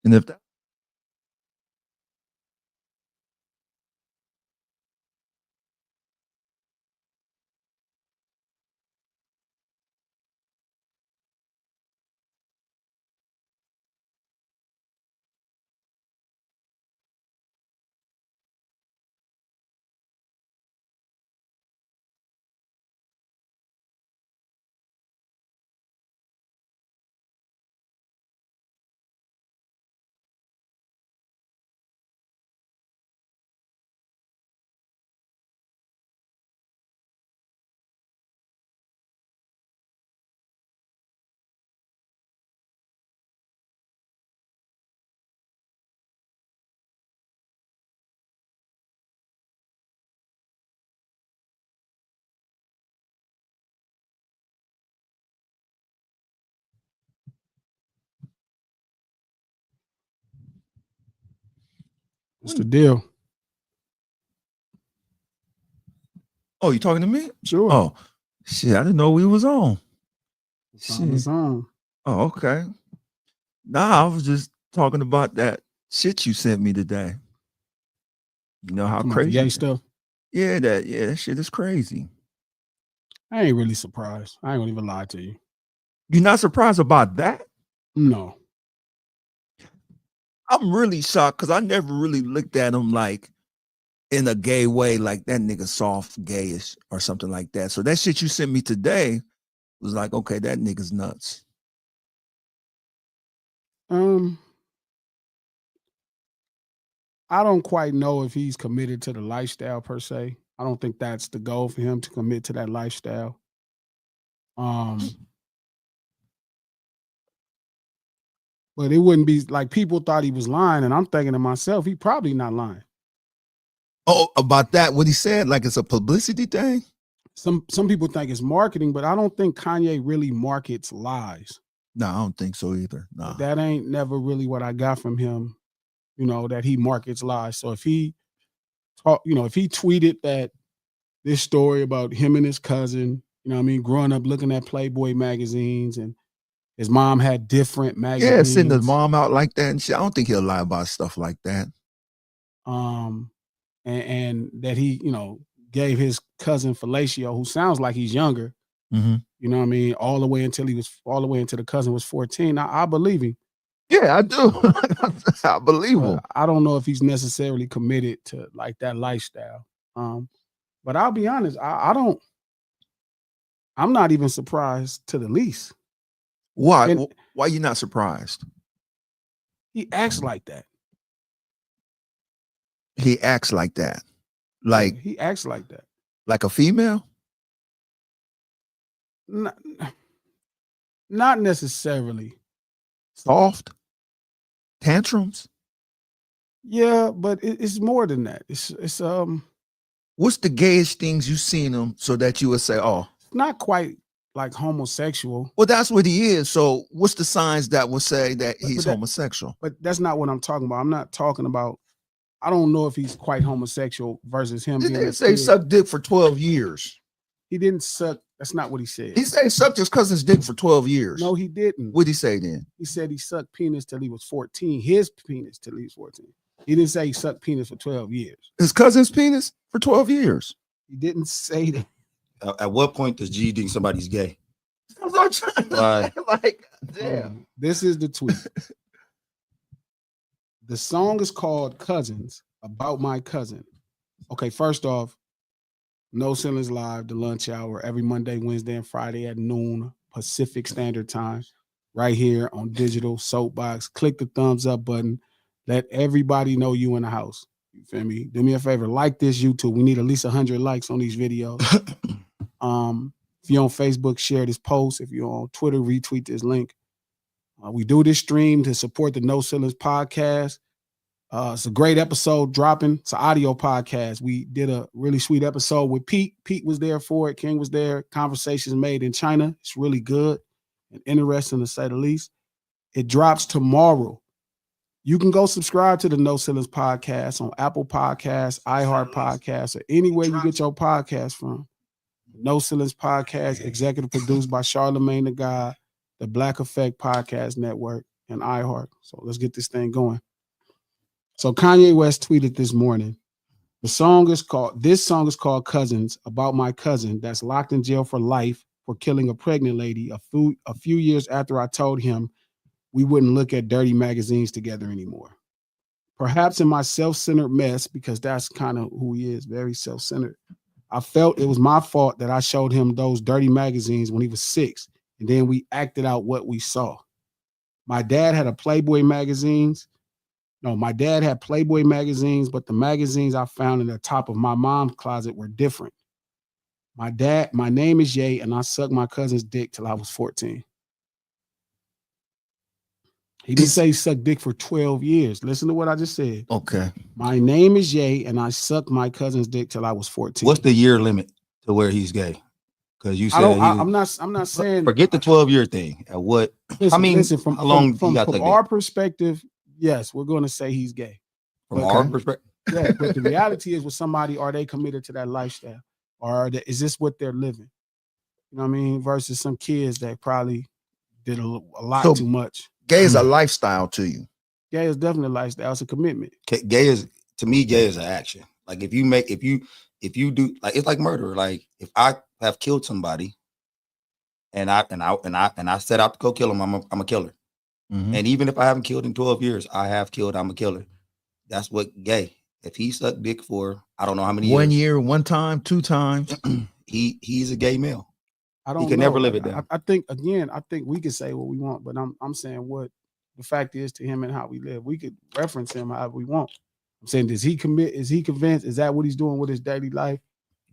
And if that, What's the deal? oh, you talking to me? Sure. Oh, shit, I didn't know we was on. It's on. Oh, okay. Nah, I was just talking about that shit you sent me today. You know how Come on, the crazy gay stuff. Yeah, that shit is crazy. I ain't really surprised. I ain't gonna even lie to you. You're not surprised about that? No. I'm really shocked because I never really looked at him like in a gay way, like that nigga soft gayish or something like that. So that shit you sent me today was like, okay, that nigga's nuts. I don't quite know if he's committed to the lifestyle per se. I don't think that's the goal for him to commit to that lifestyle. But it wouldn't be like people thought he was lying, and I'm thinking to myself, he probably not lying. Oh, about that, what he said, like it's a publicity thing? Some people think it's marketing, but I don't think Kanye really markets lies. No, I don't think so either. No. That ain't never really what I got from him, that he markets lies. So if he if he tweeted that this story about him and his cousin, growing up looking at Playboy magazines and his mom had different magazines. Yeah, sending his mom out like that and shit. I don't think he'll lie about stuff like that. And that he, gave his cousin fellatio, who sounds like he's younger, all the way until the cousin was 14. I believe him. Yeah, I do. I believe him. I don't know if he's necessarily committed to like that lifestyle. But I'll be honest, I'm not even surprised to the least. Why? Why are you not surprised? He acts like that. He acts like that. Like yeah, he acts like that. Like a female? Not necessarily. Soft? Tantrums? Yeah, but it's more than that. It's what's the gayest things you've seen him so that you would say, oh, not quite like homosexual. Well, that's what he is. So what's the signs that would say that he's homosexual? But that's not what I'm talking about. I'm not talking about, I don't know if he's quite homosexual versus him. He didn't say suck dick for 12 years. He didn't suck. That's not what he said. He said he sucked his cousin's dick for 12 years. No, he didn't. What'd he say then? He said he sucked penis till he was 14. His penis till he was 14. He didn't say he sucked penis for 12 years. His cousin's penis for 12 years. He didn't say that. At what point does G think somebody's gay? That's what I'm trying to say. Like, damn. This is the tweet. The song is called Cousins, about my cousin. Okay, first off, No Ceilings Live, the lunch hour, every Monday, Wednesday, and Friday at noon Pacific Standard Time, right here on Digital Soapbox. Click the thumbs up button. Let everybody know you in the house. You feel me? Do me a favor, like this YouTube. We need at least 100 likes on these videos. If you're on Facebook, share this post. If you're on Twitter, retweet this link. We do this stream to support the No Ceilings podcast. It's a great episode dropping. It's an audio podcast. We did a really sweet episode with Pete. Pete was there for it. King was there. Conversations made in China. It's really good and interesting to say the least. It drops tomorrow. You can go subscribe to the No Ceilings podcast on Apple Podcasts, iHeart Podcasts, or anywhere you get your podcast from. No Ceilings podcast, executive produced by Charlemagne the God, the Black Effect Podcast Network. and iHeart. So let's get this thing going. So Kanye West tweeted this morning. This song is called Cousins, about my cousin that's locked in jail for life for killing a pregnant lady a few years after I told him we wouldn't look at dirty magazines together anymore. Perhaps in my self-centered mess, because that's kind of who he is, very self-centered, I felt it was my fault that I showed him those dirty magazines when he was 6, and then we acted out what we saw. My dad had Playboy magazines, but the magazines I found in the top of my mom's closet were different. My name is Ye, and I sucked my cousin's dick till I was 14. He didn't say he sucked dick for 12 years. Listen to what I just said. Okay. My name is Ye, and I sucked my cousin's dick till I was 14. What's the year limit to where he's gay? Because you said I'm not saying. Forget the 12-year thing. At what? Listen, how long from our perspective, yes, we're going to say he's gay. From our perspective, yeah. But the reality is, with somebody, are they committed to that lifestyle, or is this what they're living? You know what I mean? Versus some kids that probably did a lot too much. Gay is a lifestyle to you. Gay is definitely a lifestyle. It's a commitment. Gay is, to me, gay is an action. Like if you do, like, it's like murder. Like if I have killed somebody and I set out to go kill him, I'm a killer. Mm-hmm. And even if I haven't killed in 12 years, I have killed, I'm a killer. That's what gay. If he sucked dick for, I don't know how many years. 1 year, 1 time, 2 times. he's a gay male. He can never live it down. I think we can say what we want, but I'm saying what the fact is to him and how we live. We could reference him however we want. I'm saying, does he commit? Is he convinced? Is that what he's doing with his daily life?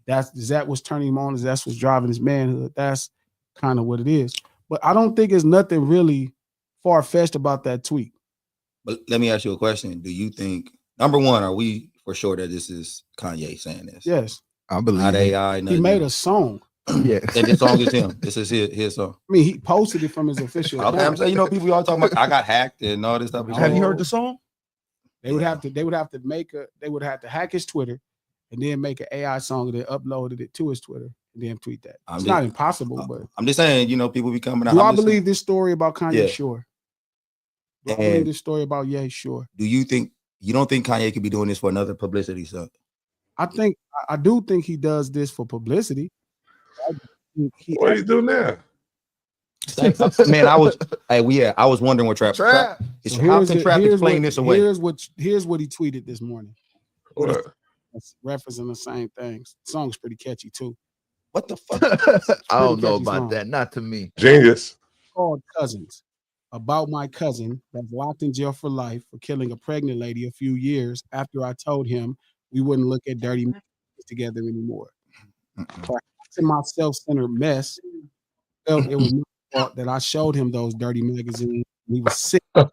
Is that what's turning him on? Is that what's driving his manhood? That's kind of what it is. But I don't think there's nothing really far-fetched about that tweet. But let me ask you a question. Do you think, number one, are we for sure that this is Kanye saying this? Yes. I believe not AI. He made a song. Yeah. And this song is him. This is his song. I mean, he posted it from his official account. I'm saying, people all talking about I got hacked and all this stuff. Have you heard the song? They would have to hack his Twitter and then make an AI song and then uploaded it to his Twitter and then tweet that. It's not impossible, but I'm just saying, people be coming out. Do I believe this story about Kanye? Yeah. Sure. Do I believe this story about Ye? Sure. Do you don't think Kanye could be doing this for another publicity stunt? I do think he does this for publicity. What do you do now? Man, I was wondering what Trap. How can Trap explain this away? Here's what he tweeted this morning. What? It's referencing the same things. The song's pretty catchy too. What the fuck? I don't know about that. Not to me. Genius. It's called Cousins, about my cousin that's locked in jail for life for killing a pregnant lady a few years after I told him we wouldn't look at dirty together anymore. Perhaps in my self-centered mess, felt it was my fault that I showed him those dirty magazines when he was sick. I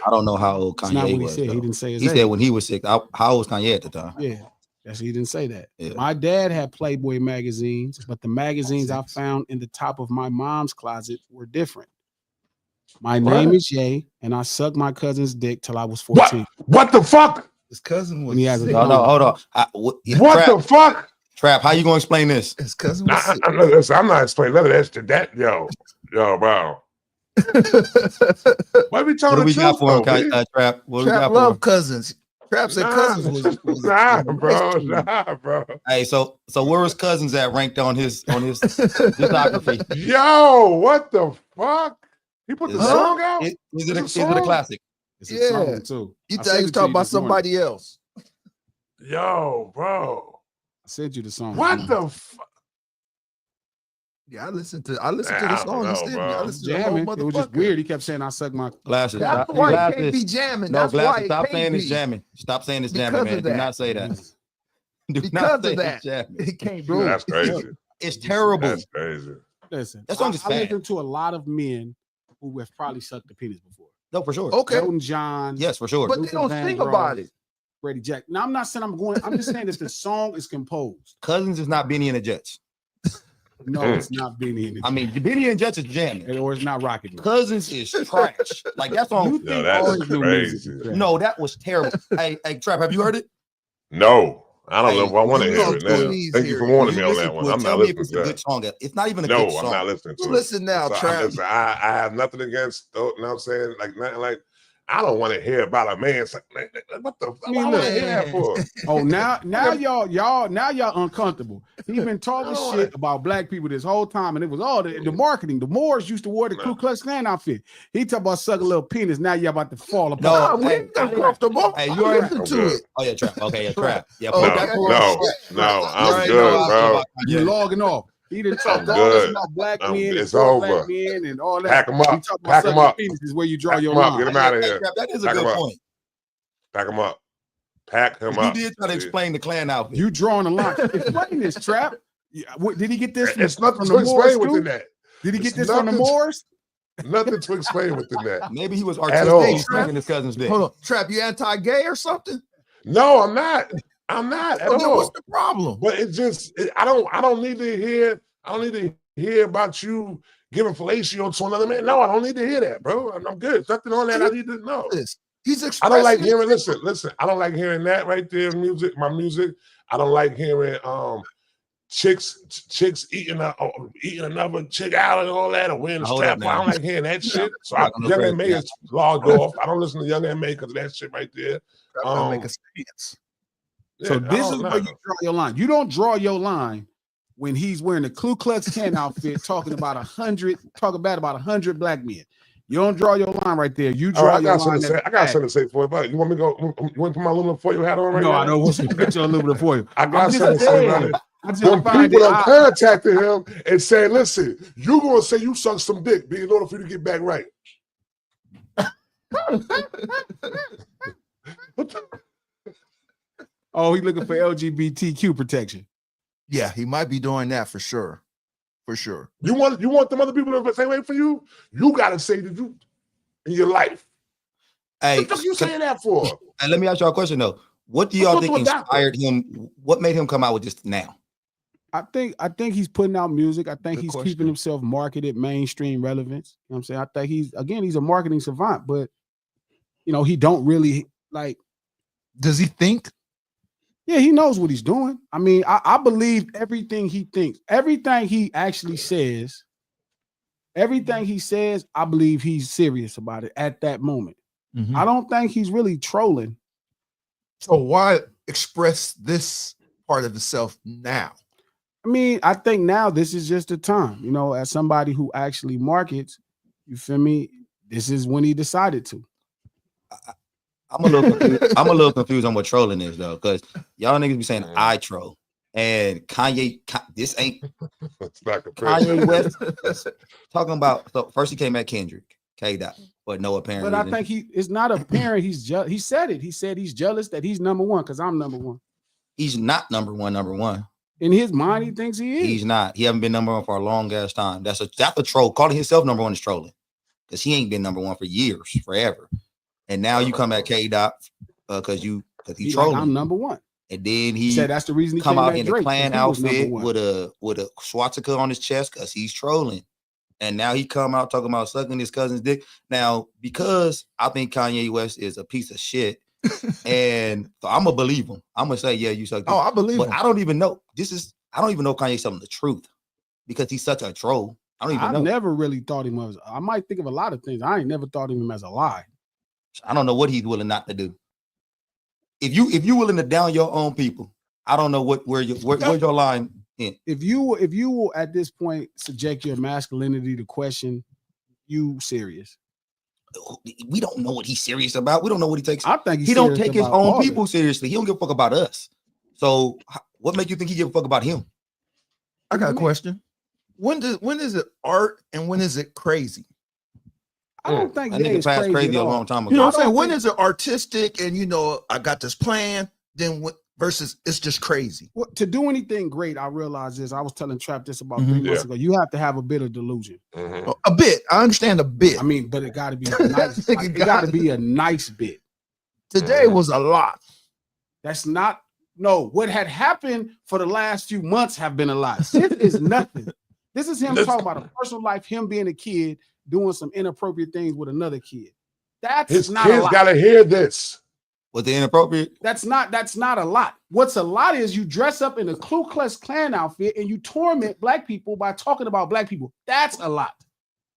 don't know how old Kanye That's not what was. he said. He didn't say his age. He said when he was sick. How old was Kanye at the time? Yeah. He didn't say that. Yeah. My dad had Playboy magazines, but the magazines I found in the top of my mom's closet were different. My name is Ye, and I sucked my cousin's dick till I was 14. What the fuck? His cousin was. When he has No, hold on. What the fuck? Trap, how you gonna explain this? His cousin was. I'm not explaining none of that shit. Yo, bro. Why are we talking? What do we got for him, Trap? What Trap love cousins. Trap said cousins was nah, bro. Hey, so where was Cousins at ranked on his discography? Yo, what the fuck? He put the song out? Is it a classic? It's a song too. You thought he was talking about somebody else. Yo, bro. I sent you the song. What the fuck? Yeah, I listened to the song. I listened to the whole jamming. It was just weird. He kept saying, "I suck my glasses." That's why it can't be jamming. No, That's glasses. why Stop saying it's jamming. Stop saying it's jamming, man. Do not say that. Because of that, it can't be. That's crazy. It's terrible. That's crazy. Listen, that song is bad. I listened to a lot of men who have probably sucked the penis before. No, for sure. Okay. Elton John. Yes, for sure. But they don't sing about it. Freddie Jack. Now, I'm not saying I'm just saying that the song is composed. Cousins is not Benny and the Jets. No, it's not Benny and the Jets. I mean, Benny and the Jets is jamming. Or it's not Rocket Man. Cousins is trash. Like, that song. Yo, that's crazy. No, that was terrible. Hey, Trap, have you heard it? No. I don't know if I want to you hear know, it now. please Thank you hear for it. warning you me on listen that to one. it, I'm tell not me if listening it's to a that. good song. It's not even a No, good song. I'm not listening to You it. listen now, So, Trap. listen, I have nothing against, you know what I'm saying? Like, nothing like, I don't want to hear about a man. It's like, man, what the fuck? I mean, I want to look. hear that for? Oh, now y'all uncomfortable. He been talking No. shit about black people this whole time, and it was all the marketing. The Moors used to wear the Ku Klux Klan outfit. He talk about suck a little penis. Now y'all about to fall apart. No, We ain't uncomfortable. Hey, you already Listen I'm to good. it. Oh yeah, Trap. Okay, yeah, Trap. Yeah, Oh, put No, that okay. bullshit. no, You I'm already know good, how I feel bro. about You Kanye. logging off. He done talked I'm all this good. about black men and It's for black over. men and all that. Pack him up. He talk about Pack him sucking up. penis is where you draw Pack your him up. line. Get him out of Hey, here. Trap, that is a Pack him good up. point. Pack him up. Pack him You up. did try to See? explain the Klan outfit. You drawing a line. Explain this, Trap. Did he get this It's nothing from to the Moors explain within too? that. Did he It's get this from the nothing to- Moors? Nothing to explain within that. Maybe he was all. artistically sucking his cousin's dick. Hold on, Trap. You anti-gay or something? No, I'm not. I'm not at Well, then what's all. the problem? But it just, I don't need to hear. I don't need to hear about you giving fellatio to another man. No, I don't need to hear that, bro. I'm good. There's nothing on that I need to know. He's I expressing. don't like hearing. Listen. I don't like hearing that right there. My music. I don't like hearing chicks eating another chick out and all that and wearing the Hold up strap. I don't now. like hearing that shit. So Not gonna Young praise M.A. that. is logged off. I don't listen to Young M.A. because of that shit right there. Make a stance. So Yeah, this is where you draw your line. You don't draw your line when he's wearing a Ku Klux Klan outfit, talking about 100 black men. You don't draw your line right there. You draw I your got something line. to say. I got something to say for it. You want me to go? You want to put my aluminum foil hat on right No, now? I don't want you to get your aluminum foil. I got I'm just something to say about saying. it. I just When find people it have odd. contacted him and said, "Listen, you gonna say you sucked some dick in order for you to get back right." Oh, he's looking for LGBTQ protection. Yeah, he might be doing that for sure. For sure. You want them other people to say wait for you? You gotta say that you in your life. Hey, What the fuck you saying that for? And let me ask y'all a question though. What do y'all think inspired him? What made him come out with this now? I think he's putting out music. I think Good he's question. keeping himself marketed, mainstream relevance. You know what I'm saying? I think he's a marketing savant, but he don't really like. Does he think? Yeah, he knows what he's doing. I mean, I believe everything he thinks, everything he actually says, everything he says, I believe he's serious about it at that moment. Mhm. I don't think he's really trolling. So why express this part of himself now? I mean, I think now this is just the time, as somebody who actually markets, you feel me? This is when he decided to. I'm a little confused on what trolling is though, because y'all niggas be saying I troll, and Kanye. This ain't It's not Kanye West talking about. So first he came at Kendrick, K-Dot, but no apparent. But I think it's not apparent. He said it. He said he's jealous that he's number one because I'm number one. he's not number one. In his mind, he thinks he is. He's not. He haven't been number one for a long ass time. That's a troll. Calling himself number one is trolling, because he ain't been number one for years, forever. And now you come at K-Dot because he trolling. Like, I'm number one. And then he said that's the reason he come came out at in Drake, a Klan 'cause he was outfit number with a swastika on his chest because he's trolling. And now he come out talking about sucking his cousin's dick. Now, because I think Kanye West is a piece of shit, and so I'm gonna believe him. I'm gonna say, yeah, you sucked. Oh, I believe but him. I don't even know. I don't even know if Kanye's telling the truth because he's such a troll. I don't even know. I never really thought him as. I might think of a lot of things. I ain't never thought of him as a lie. I don't know what he's willing not to do. If you willing to down your own people, I don't know where's your line in. If you will at this point subject your masculinity to question, you serious? We don't know what he's serious about. We don't know what he takes. I think he don't take his own people seriously. He don't give a fuck about us. So what makes you think he give a fuck about him? I got a question. When is it art and when is it crazy? I don't think I think it passed crazy a long time ago. You know what I'm saying? When is it artistic and I got this plan? Then versus it's just crazy. Well, to do anything great, I realized this. I was telling Trap this about 3 months ago. You have to have a bit of delusion. A bit. I understand a bit. I mean, but it got to be a nice. It got to be a nice bit. Today was a lot. That's not. No, what had happened for the last few months have been a lot. This is nothing. This is him talking about a personal life, him being a kid, doing some inappropriate things with another kid. That's his not kids a lot. gotta hear this. Was it inappropriate? That's not a lot. What's a lot is you dress up in a Ku Klux Klan outfit and you torment black people by talking about black people. That's a lot.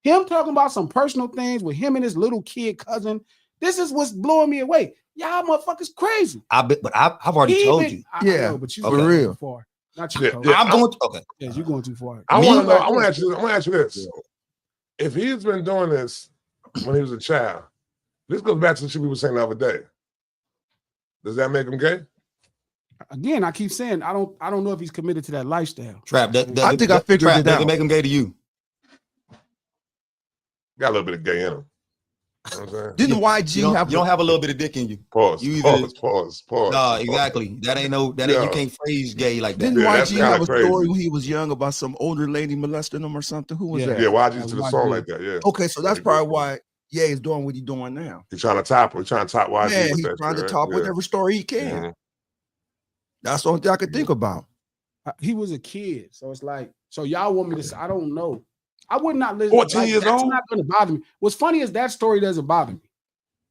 Him talking about some personal things with him and his little kid cousin. This is what's blowing me away. Y'all motherfuckers crazy. I've already told you. I know, but you for going real. too far. Not you. Yeah, I'm going. Okay. Yeah, you're going too far. I want to know. I want to ask you this: if he's been doing this when he was a child, this goes back to the shit we were saying the other day. Does that make him gay? Again, I keep saying I don't know if he's committed to that lifestyle. Trap. I think I figured it out. Does it make him gay to you? Got a little bit of gay in him. You know what I'm saying? Didn't YG have? You don't have a little bit of dick in you. Pause. You Pause. No, exactly. That ain't you can't phrase gay like that. Didn't that's YG have a crazy. story when he was young about some older lady molesting him or something? Who was that? Yeah, why did you to the song like that? Yeah. Okay, so that's probably why Ye is doing what he's doing now. He's trying to top her. He's trying to top YG. Yeah, with he's that trying shit, to top right? whatever story he can. Mhm. That's the only thing I could think about. He was a kid, so it's like, so y'all want me to say, I don't know. I would not listen. 14 years that's old? not going to bother me. What's funny is that story doesn't bother me.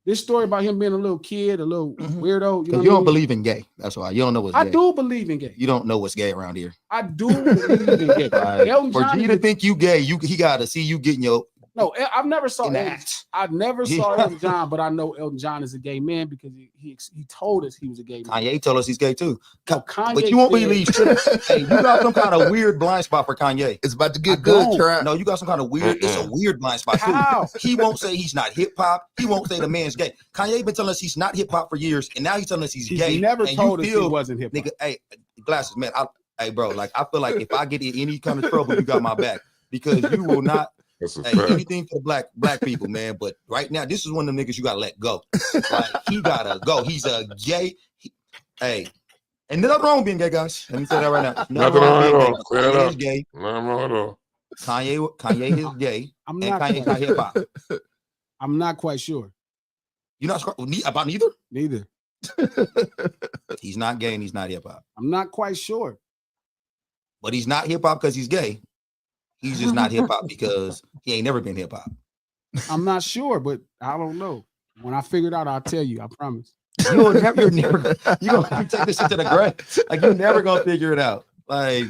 This story about him being a little kid, a little weirdo. You don't believe in gay. That's why you don't know what's gay. I do believe in gay. You don't know what's gay around here. I do believe in gay. Elton For John G to think you gay, he got to see you getting your. No, I've never saw In Elton. act. I never saw Elton John, but I know Elton John is a gay man because he told us he was a gay man. Kanye told us he's gay too. No, Kanye But you won't said- believe. Hey, you got some kind of weird blind spot for Kanye. It's about to get I good, don't. Trap. No, you got some kind of weird. It's a weird blind spot too. How? He won't say he's not hip hop. He won't say the man's gay. Kanye been telling us he's not hip hop for years, and now he's telling us he's He gay. never and told us you he wasn't hip hop. Nigga, hey, glasses, man. Hey, bro, like I feel like if I get in any kind of trouble, you got my back because you will not. That's a Hey, fact. anything for the black people, man. But right now, this is one of them niggas you gotta let go. Like he gotta go. He's a gay. Hey, and nothing wrong with being gay, guys. Let me say that right now. Nothing wrong at with being all. gay. Clear that Kanye up. is gay. Nothing wrong at all. Kanye is gay. I'm And not. Kanye's not hip hop. I'm not quite sure. You're not about neither. Neither. He's not gay and he's not hip hop. I'm not quite sure. But he's not hip hop because he's gay. He's just not hip hop because he ain't never been hip hop. I'm not sure, but I don't know. When I figure it out, I'll tell you. I promise. You're never gonna take this shit to the grave. Like you're never gonna figure it out. Like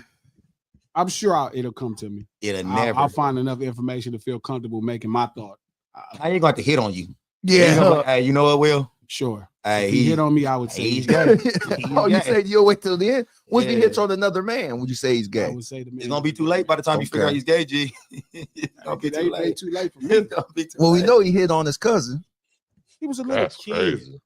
I'm sure it'll come to me. I'll find enough information to feel comfortable making my thought. I ain't going to hit on you. Yeah. Hey, you know what, Will? Sure. Hey, If he hit on me, I would say he's gay. Oh, you said you'll wait till the end? Once he Yeah. hits on another man, would you say he's I gay? would say to me. It's gonna be too late by the time you figure out he's gay, G. It's gonna be too late. Too late for me. It's gonna be too Well, we late. know he hit on his cousin. He was a little That's kid. crazy.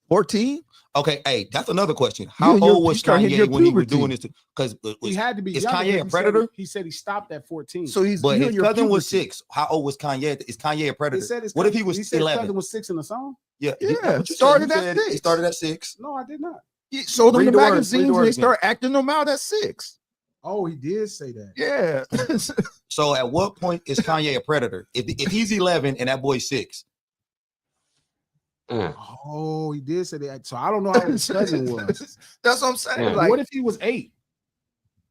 14? Okay, hey, that's another question. How You- you're- old was you start hitting Kanye your when he was puberty. doing this? Because He had to be. is younger Kanye because a he predator? said he said he stopped at 14. So he's but you his in your cousin was puberty. 6. How old was Kanye? Is Kanye a predator? He said his What if he cousin- was he said his 11? cousin was 6 in the song? Yeah, Yeah, that's what you started said. at You said 6. He started at 6. No, I did not. He showed them Read the the words, read magazines the and they words start acting them out at 6. Oh, he did say that. Yeah. So at what point is Kanye a predator? If he's 11 and that boy's 6, Oh, he did say that. So I don't know how his cousin was. That's what I'm saying. Yeah. Like, What if he was 8?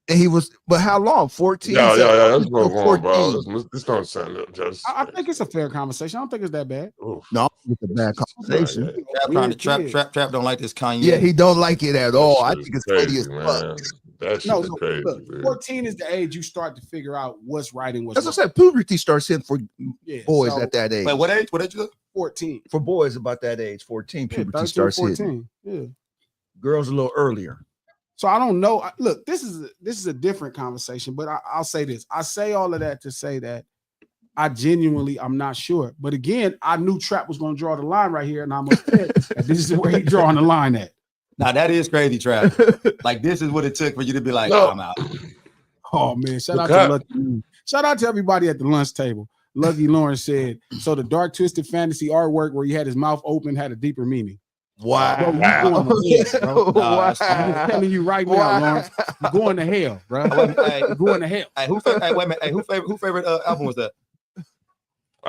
and he was, but how long? 14? Yeah. Let's So move on, bro. 14. This don't sound just. I think it's a fair conversation. I don't think it's that bad. Oof. No, it's a bad conversation. Yeah. Trap don't like this Kanye. Yeah, he don't like it at all. I That think it's shit is funny as crazy, fuck. man. That shit No, is so, crazy, look, man. 14 is the age you start to figure out what's right and what's That's wrong. what I said. Puberty starts hitting for Yeah, boys so at that age. Wait, what age? What age you got? 14. For boys about that age, 14, Yeah, puberty 13, starts 14. hitting. Yeah. Girls a little earlier. So I don't know. Look, this is a different conversation, but I'll say this. I say all of that to say that I'm not sure. But again, I knew Trap was going to draw the line right here, and I'm upset that this is where he's drawing the line at. Now that is crazy, Trap. Like this is what it took for you to be like, No. I'm out. Oh man, shout out Look to up. Lucky. Shout out to everybody at the lunch table. Lucky Lawrence said, so the dark twisted fantasy artwork where he had his mouth open had a deeper meaning. Bro, you going to hell, bro. Nah, I'm just telling you right now, Lawrence, you're going to hell, bro. Hey, You're going to hell. hey, wait a minute. Hey, who favorite album was that?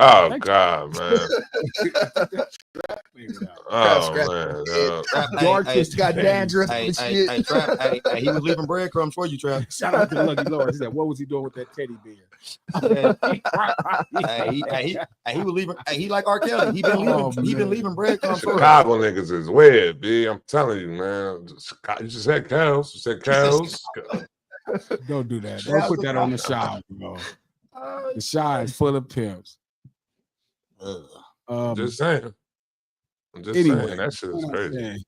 Oh God, man. Oh man. Darkest got days. dandruff Hey, and hey, shit. hey, Trap. Hey, he was leaving breadcrumbs for you, Trap. Shout out to the Lucky Lord. He said, "What was he doing with that teddy bear?" He was leaving. Hey, he like R. Kelly. He been leaving. Oh, he been man. leaving breadcrumbs for us. Chicago niggas is weird, B. I'm telling you, man. You just said cows. You said cows. Don't do that. Don't put that on the Shy, bro. The Shy is full of pimps. I'm just saying. I'm just Anyway, saying that shit is what I'm crazy.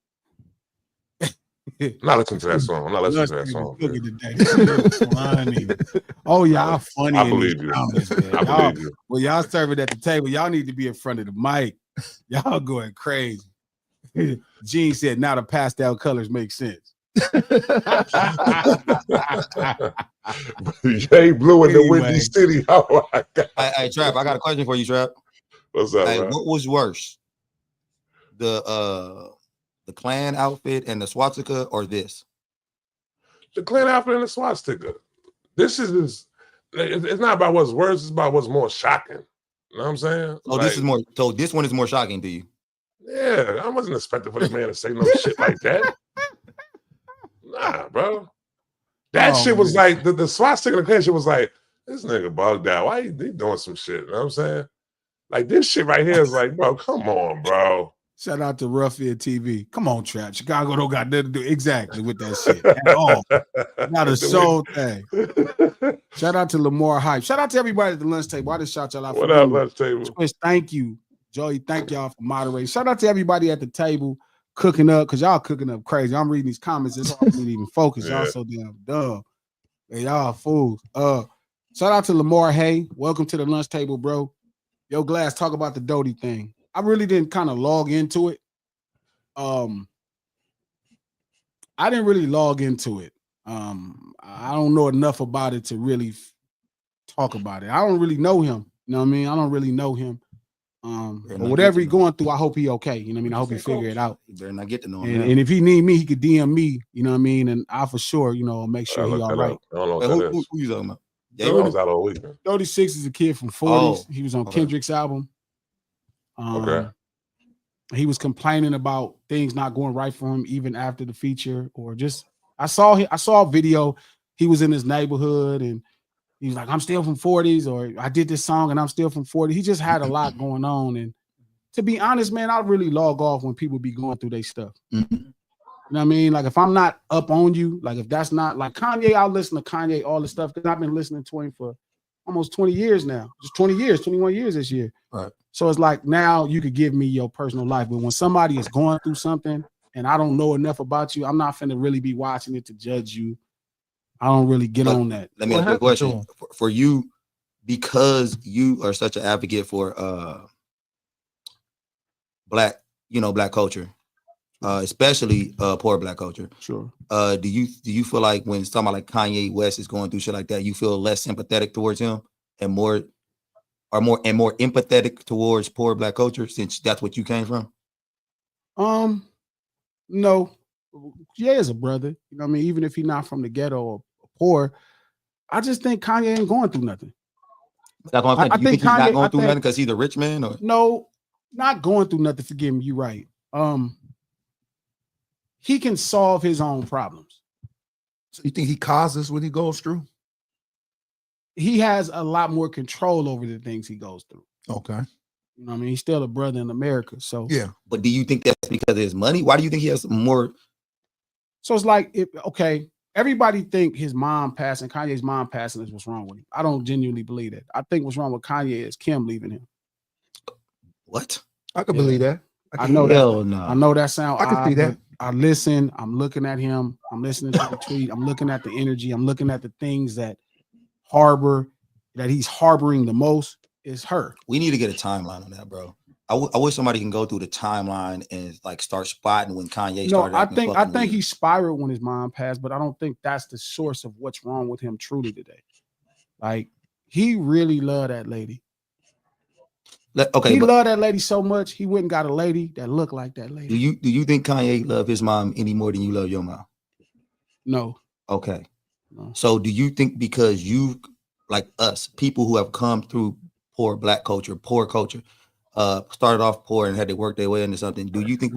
saying. I'm not listening to that song. I'm not listening to that song. Look at the funny. Oh, y'all funny. I believe you. I believe you. Well, y'all serving at the table. Y'all need to be in front of the mic. Y'all going crazy. Gene said, "Now the pastel colors make sense." Jay Blue in the Windy City. Oh my God. Hey, Trap, I got a question for you, Trap. What's up, Hey, man? what was worse? The clan outfit and the swastika, or this? The clan outfit and the swastika. This is it's not about what's worse, it's about what's more shocking. You know what I'm saying? Oh, this is more. So this one is more shocking to you. Yeah, I wasn't expecting for this man to say no shit like that. Nah, bro. That shit was like the swastika and the clan shit was like, this nigga bugged out. Why he doing some shit? You know what I'm saying? Like this shit right here is like, bro, come on, bro. Shout out to Ruffian TV. Come on, Trap. Chicago don't got nothing to do exactly with that shit at all. Not a soul thing. Shout out to Lamar Hype. Shout out to everybody at the lunch table. I just shout y'all out. What up, lunch table? Chris, thank you. Joey, thank y'all for moderating. Shout out to everybody at the table cooking up, because y'all cooking up crazy. I'm reading these comments. It's hard for me to even focus. Y'all so damn dumb. Hey, y'all fools. Shout out to Lamar Hay. Welcome to the lunch table, bro. Yo, Glass, talk about the Doty thing. I really didn't kind of log into it. I didn't really log into it. I don't know enough about it to really talk about it. I don't really know him. You know what I mean? I don't really know him. But whatever he's going through, I hope he okay. You know what I mean? I hope he figure it out. You better not get to know him. And if he need me, he could DM me. You know what I mean? And I for sure, make sure he all right. I don't know what that is. Who you talking about? I was out all week. 36 is a kid from 40s. He was on Kendrick's album. Okay. He was complaining about things not going right for him even after the feature, or just I saw a video. He was in his neighborhood and he was like, "I'm still from 40s," or "I did this song and I'm still from 40." He just had a lot going on. And to be honest, man, I really log off when people be going through their stuff. Mm-hmm. You know what I mean? Like if I'm not up on you, like if that's not like Kanye, I'll listen to Kanye, all the stuff, because I've been listening to him for almost 20 years now. Just 20 years, 21 years this year. Right. So it's like now you could give me your personal life. But when somebody is going through something and I don't know enough about you, I'm not finna really be watching it to judge you. I don't really get on that. Let me ask you a question. For you, because you are such an advocate for black culture, especially poor black culture. Sure. Do you feel like when somebody like Kanye West is going through shit like that, you feel less sympathetic towards him and more empathetic towards poor black culture, since that's what you came from? No. Yeah, as a brother, you know what I mean? Even if he's not from the ghetto or poor, I just think Kanye ain't going through nothing. That's what I'm saying. I You think think he's not Kanye- going through I think- nothing because he's a rich man? Or No, not going through nothing. Forgive me, you're right. He can solve his own problems. So you think he causes what he goes through? He has a lot more control over the things he goes through. Okay. You know what I mean? He's still a brother in America. So Yeah. But do you think that's because of his money? Why do you think he has more? So it's like, everybody think his mom passing, Kanye's mom passing is what's wrong with him. I don't genuinely believe that. I think what's wrong with Kanye is Kim leaving him. What? I could believe that. I know Hell that. no. I know that sound. I can see that. I listen. I'm looking at him. I'm listening to the tweet. I'm looking at the energy. I'm looking at the things that he's harboring the most is her. We need to get a timeline on that, bro. I wish somebody can go through the timeline and like start spotting when Kanye started. I think he spiraled when his mom passed, but I don't think that's the source of what's wrong with him truly today. Like he really loved that lady. He loved that lady so much he wouldn't got a lady that looked like that lady. Do you think Kanye love his mom any more than you love your mom? No. Okay. No. So do you think because you, like us, people who have come through poor black culture, poor culture, started off poor and had to work their way into something. Do you think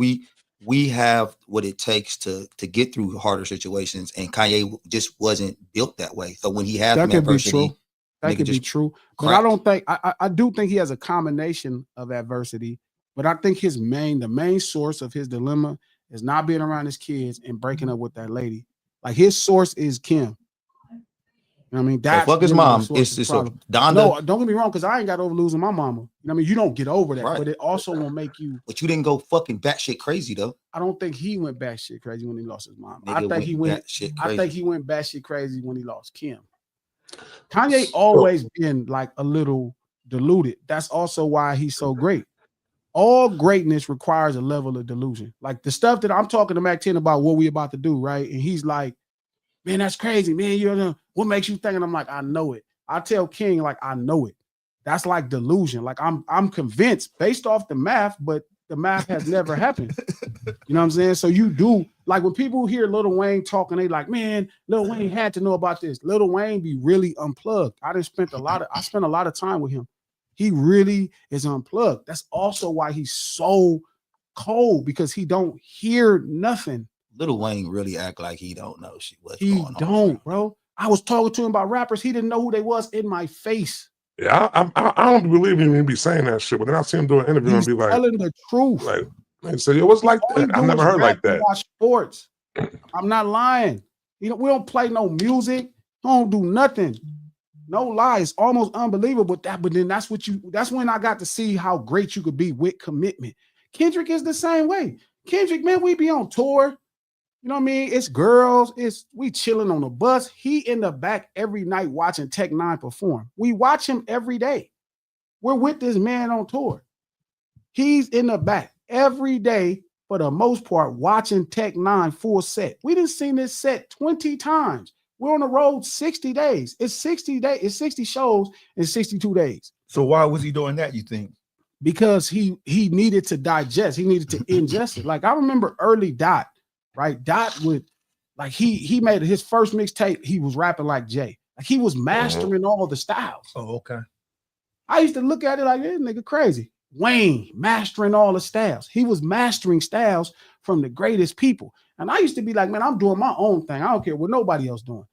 we have what it takes to get through harder situations, and Kanye just wasn't built that way? So when he has That could be adversity, true. That could be true. But cracked. I don't think I do think he has a combination of adversity. But I think the main source of his dilemma is not being around his kids and breaking up with that lady. Like his source is Kim. You know what I mean? That's fuck his really the mom. source of the It's problem. Donda. No, don't get me wrong, because I ain't got over losing my mama. You know what I mean? You don't get over that, Right. but it also will make you. But you didn't go fucking batshit crazy though. I don't think he went batshit crazy when he lost his mom. Nigga I think he went. batshit I crazy. think he went batshit crazy when he lost Kim. Kanye always been like a little deluded. That's also why he's so great. All greatness requires a level of delusion. Like the stuff that I'm talking to Mac 10 about what we about to do, right? And he's like, man, that's crazy, man. You know, what makes you think? And I'm like, I know it. I tell King, like, I know it. That's like delusion. Like I'm convinced based off the math, but the math has never happened. You know what I'm saying? So you do, like when people hear Lil Wayne talking, they like, man, Lil Wayne had to know about this. Lil Wayne be really unplugged. I spent a lot of time with him. He really is unplugged. That's also why he's so cold, because he don't hear nothing. Lil Wayne really act like he don't know shit. What's He going on, don't, bro. I was talking to him about rappers. He didn't know who they was in my face. Yeah, I don't believe him when he be saying that shit, but then I see him do an interview and be like, telling the truth. Like, man, so it was like that. I never heard like that. Watch sports. I'm not lying. You know, we don't play no music. Don't do nothing. No lie. It's almost unbelievable. But then that's when I got to see how great you could be with commitment. Kendrick is the same way. Kendrick, man, we be on tour. You know what I mean? It's girls. We chilling on the bus. He in the back every night watching Tech Nine perform. We watch him every day. We're with this man on tour. He's in the back every day for the most part watching Tech Nine full set. We done seen this set 20 times. We're on the road 60 days. It's 60 days. It's 60 shows in 62 days. So why was he doing that, you think? Because he needed to digest. He needed to ingest it. Like I remember early Dot. Right, Dot would like he made his first mixtape. He was rapping like Jay. Like he was mastering all the styles. Oh, okay. I used to look at it like this nigga crazy. Wayne mastering all the styles. He was mastering styles from the greatest people. And I used to be like, man, I'm doing my own thing. I don't care what nobody else doing.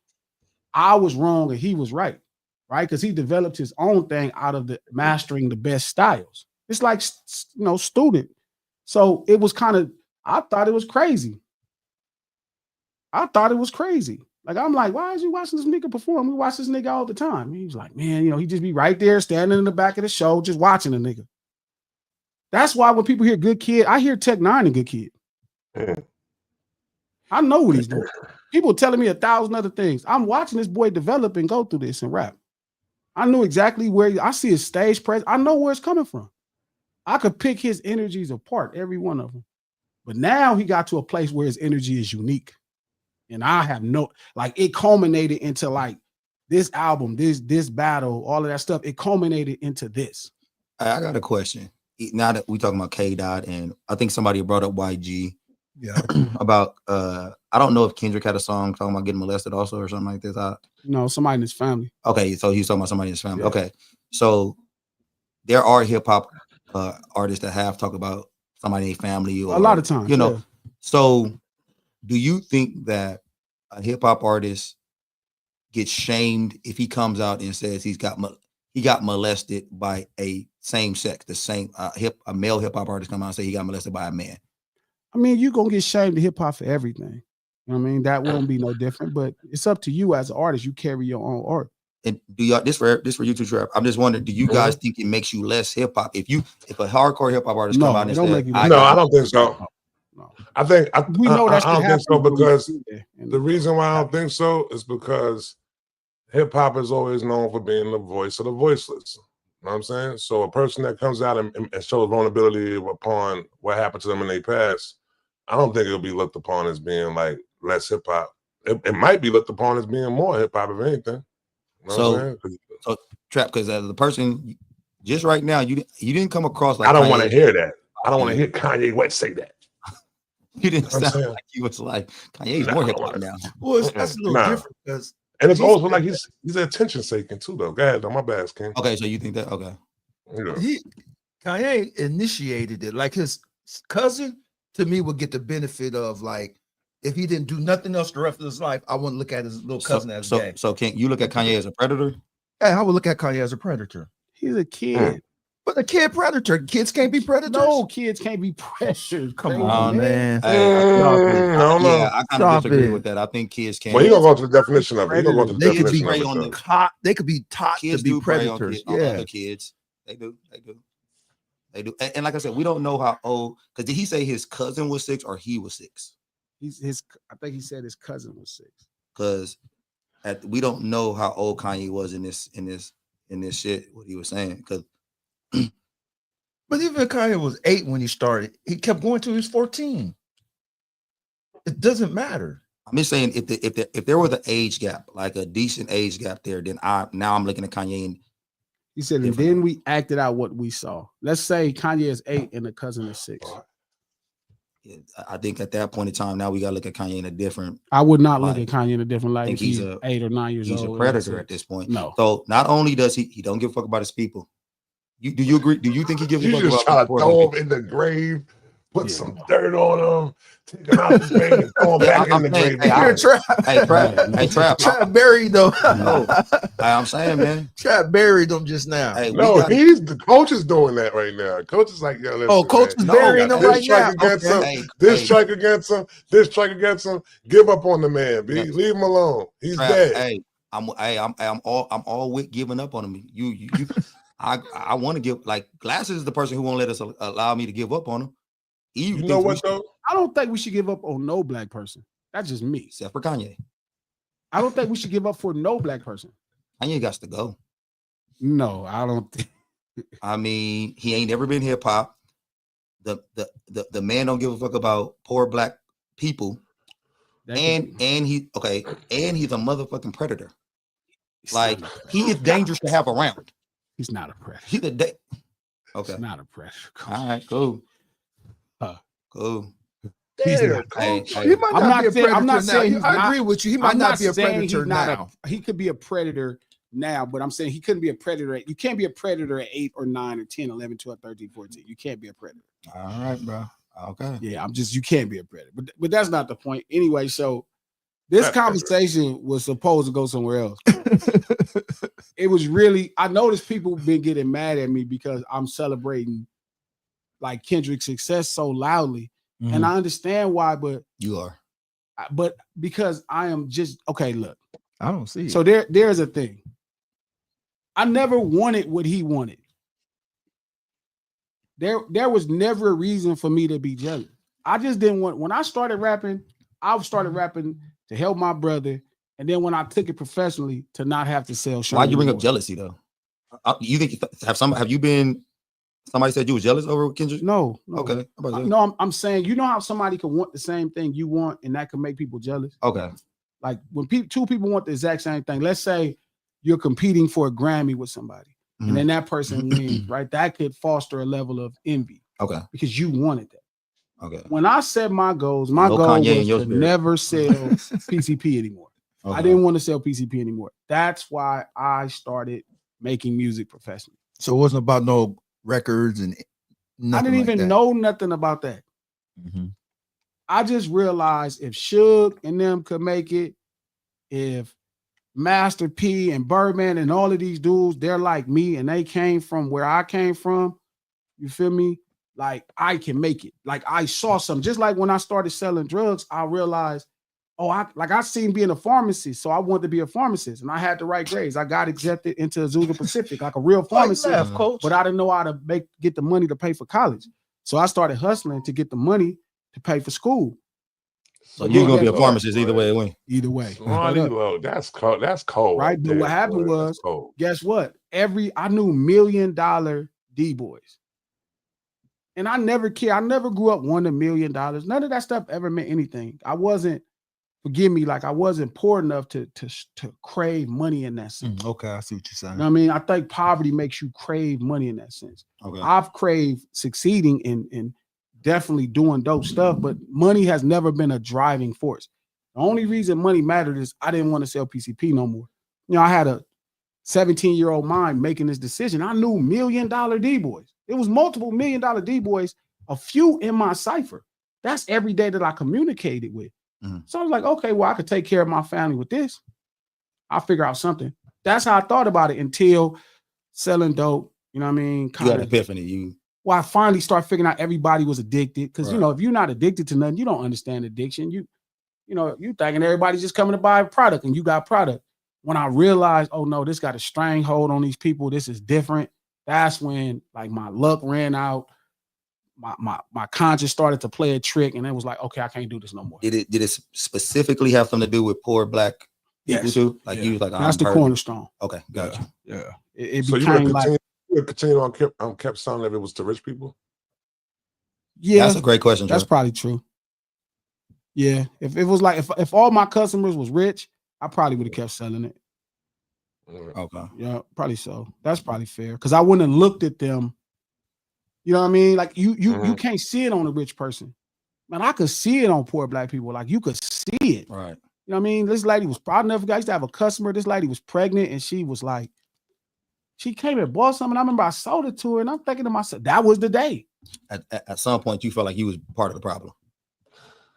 I was wrong and he was right, right? Because he developed his own thing out of the mastering the best styles. It's like student. So it was I thought it was crazy. Like, I'm like, why is you watching this nigga perform? We watch this nigga all the time. He was like, man, he just be right there standing in the back of the show, just watching the nigga. That's why when people hear Good Kid, I hear Tech Nine and Good Kid. I know what he's doing. People telling me 1,000 other things. I'm watching this boy develop and go through this and rap. I knew exactly where I see his stage presence. I know where it's coming from. I could pick his energies apart, every one of them. But now he got to a place where his energy is unique. And I have it culminated into like this album, this battle, all of that stuff. It culminated into this. I got a question. Now that we talking about K-Dot, and I think somebody brought up YG. Yeah. About I don't know if Kendrick had a song talking about getting molested also or something like this. No, somebody in his family. Okay, so he's talking about somebody in his family. Yeah. Okay, so there are hip hop artists that have talked about somebody in their family, or a lot of times, Yeah. So, do you think that a hip hop artist gets shamed if he comes out and says he got molested by a same sex, a male hip hop artist come out and say he got molested by a man? I mean, you're gonna get shamed in hip hop for everything. You know what I mean? That won't be no different, but it's up to you as an artist. You carry your own art. And do y'all this for you too, Trap? I'm just wondering, do you guys think it makes you less hip hop if a hardcore hip hop artist come out and say, I don't think so. No. I think we know I don't think so, because and the reason why I don't think so is because hip hop is always known for being the voice of the voiceless. You know what I'm saying? So a person that comes out and shows vulnerability upon what happened to them in their past, I don't think it'll be looked upon as being like less hip hop. It might be looked upon as being more hip hop, if anything. You know so Trap, because as the person just right now, you didn't come across like I don't want to hear that. I don't want to hear Kanye West say that. You didn't sound like you was like Kanye's more hip hop now. Well, that's a little different because, and it's also like he's attention seeking too, though. Go ahead, though. My bad, King. Okay, so you think that? Okay. Yeah. Kanye initiated it. Like his cousin, to me, would get the benefit of like if he didn't do nothing else the rest of his life, I wouldn't look at his little cousin as gay. So can you look at Kanye as a predator? Yeah, I would look at Kanye as a predator. He's a kid. But a kid predator. Kids can't be predators. No, kids can't be predators. Come on, man. No. I kind of disagree with that. I think kids can't. Well, you gonna go to the definition of it. You gonna go to the They could definition be of it. taught. They could be taught Kids to be do prey on predators. on other kids. They do. And like I said, we don't know how old. Because did he say his cousin was 6 or he was 6? I think he said his cousin was 6. Because we don't know how old Kanye was in this shit. What he was saying. Because. But even Kanye was 8 when he started. He kept going till he was 14. It doesn't matter. I'm just saying if there was an age gap, like a decent age gap there, then I'm looking at Kanye and he said, and then we acted out what we saw. Let's say Kanye is 8 and the cousin is 6. I think at that point in time, now we gotta look at Kanye in a different. I would not look at Kanye in a different light. I think he's 8 or 9 years old. He's a predator at this point. No. So not only does he don't give a fuck about his people. Do you agree? Do you think he gives a fuck just about try to throw him in the grave, put some dirt on him, take him out the grave, and throw him back in the grave. Hey, Trap. Try to bury them. No, I'm saying, man. Try to bury them just now. Hey, no, he's the coach is doing that right now. Coach is like, yo, listen, coach is burying them right now. This strike against him. This strike against him. Give up on the man. Leave him alone. He's dead. Hey, I'm all with giving up on him. You. I want to give, like, Glasses is the person who won't let us allow me to give up on him. You know what though? I don't think we should give up on no black person. That's just me. Except for Kanye. I don't think we should give up for no black person. Kanye got to go. No, I don't think. I mean, he ain't never been hip hop. The man don't give a fuck about poor black people. And he's a motherfucking predator. Like, he is dangerous to have around. He's not a predator. He's okay. He's not a predator. All right, cool. Cool. I'm not saying I agree with you. He might not be a predator now. He could be a predator now, but I'm saying he couldn't be a predator. You can't be a predator at 8 or 9 or 10, 11, 12, 13, 14. You can't be a predator. All right, bro. Okay. Yeah, you can't be a predator. But that's not the point. Anyway, so this conversation was supposed to go somewhere else. It was really, I noticed people been getting mad at me because I'm celebrating like Kendrick's success so loudly. Mm-hmm. And I understand why, but you are. But because I am just okay, look. I don't see it. So there's a thing. I never wanted what he wanted. There was never a reason for me to be jealous. I just didn't want, when I started rapping, I started rapping to help my brother. And then when I took it professionally, to not have to sell shirts. Why'd you bring up jealousy though? You think have you been, somebody said you were jealous over Kendrick? No. Okay. No, I'm saying, you know how somebody can want the same thing you want and that can make people jealous? Okay. Like when two people want the exact same thing, let's say you're competing for a Grammy with somebody, mm-hmm. and then that person wins, right? That could foster a level of envy. Okay. Because you wanted that. Okay. When I set my goals, my goal was to never sell PCP anymore. Okay. I didn't want to sell PCP anymore. That's why I started making music professionally. So it wasn't about no records and nothing. I didn't even know nothing about that. Mm-hmm. I just realized if Suge and them could make it, if Master P and Birdman and all of these dudes, they're like me and they came from where I came from, you feel me? Like I can make it. Like I saw something. Just like when I started selling drugs, I realized, I seen being a pharmacist, so I wanted to be a pharmacist, and I had the right grades. I got accepted into Azusa Pacific, like a real pharmacist, but I didn't know how to get the money to pay for college. So I started hustling to get the money to pay for school. So you're gonna be a pharmacist either way it went. Either way. That's cold. That's cold. Right. But what happened was, guess what? I knew $1 million D-boys. And I never cared. I never grew up wanting $1 million. None of that stuff ever meant anything. I wasn't poor enough to crave money in that sense. Okay, I see what you're saying. You know what I mean? I think poverty makes you crave money in that sense. Okay. I've craved succeeding and definitely doing dope stuff, but money has never been a driving force. The only reason money mattered is I didn't want to sell PCP no more. You know, I had 17-year-old mind making this decision. I knew $1 million D-boys. It was multiple $1 million D-boys, a few in my cipher. That's every day that I communicated with. So I was like, okay, well, I could take care of my family with this. I'll figure out something. That's how I thought about it until selling dope. You know what I mean? You had an epiphany. Well, I finally started figuring out everybody was addicted. Because, you know, if you're not addicted to nothing, you don't understand addiction. You know, you thinking everybody's just coming to buy a product and you got product. When I realized, oh no, this got a stranglehold on these people. This is different. That's when like my luck ran out. My conscience started to play a trick, and it was like, okay, I can't do this no more. Did it specifically have something to do with poor black people too? Like you was like, that's the cornerstone. Okay, gotcha. Yeah. It so became you would continue on kept selling if it was to rich people? Yeah, that's a great question. That's probably true. Yeah, if it was like if all my customers was rich, I probably would have kept selling it. Okay. Yeah, probably so. That's probably fair because I wouldn't have looked at them. You know what I mean? Like you can't see it on a rich person. Man, I could see it on poor black people. Like you could see it. Right. You know what I mean? This lady was, I'll never forget, I used to have a customer. This lady was pregnant and she was like, she came and bought something. I remember I sold it to her and I'm thinking to myself, that was the day. At some point you felt like you was part of the problem.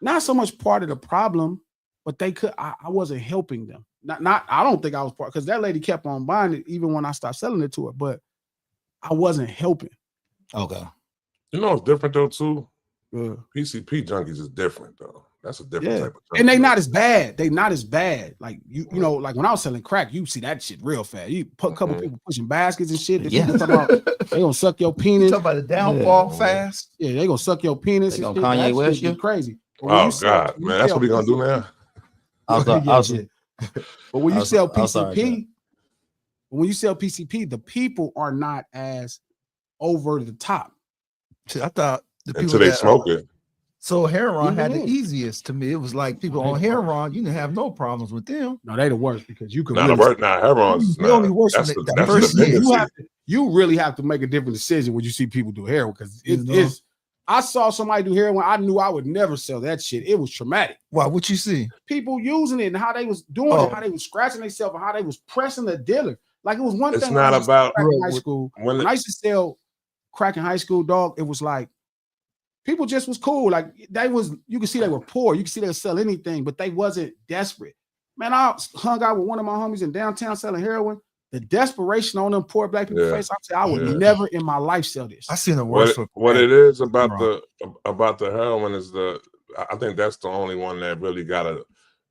Not so much part of the problem, but I wasn't helping them. I don't think I was part, because that lady kept on buying it even when I stopped selling it to her, but I wasn't helping. Okay. You know, it's different though too. Yeah. PCP junkies is different though. That's a different type of junkie. And they not as bad. They not as bad. Like you know, like when I was selling crack, you see that shit real fast. You put a couple people pushing baskets and shit. Yeah. They gonna suck your penis. You talk about the downfall fast. Yeah, they gonna suck your penis. They gonna Kanye West you crazy. Oh God, man, that's what we gonna do now. But when you sell PCP, when you sell PCP, the people are not as over the top. See, I thought the people until they smoke it. So heroin had the easiest to me. It was like people on heroin, you didn't have no problems with them. No, they the worst because you could. Not the worst. Now heroin's the only worst. That's the first year. You really have to make a different decision when you see people do heroin because it is. I saw somebody do heroin. I knew I would never sell that shit. It was traumatic. Why? What you see? People using it and how they was doing it, how they was scratching themselves, and how they was pressing the dealer. Like it was one thing. It's not about high school. When I used to sell crack in high school, dog, it was like people just was cool. Like they was, you could see they were poor. You could see they would sell anything, but they wasn't desperate. Man, I hung out with one of my homies in downtown selling heroin. The desperation on them poor black people face, I would never in my life sell this. I seen the worst. What it is about the heroin is I think that's the only one that really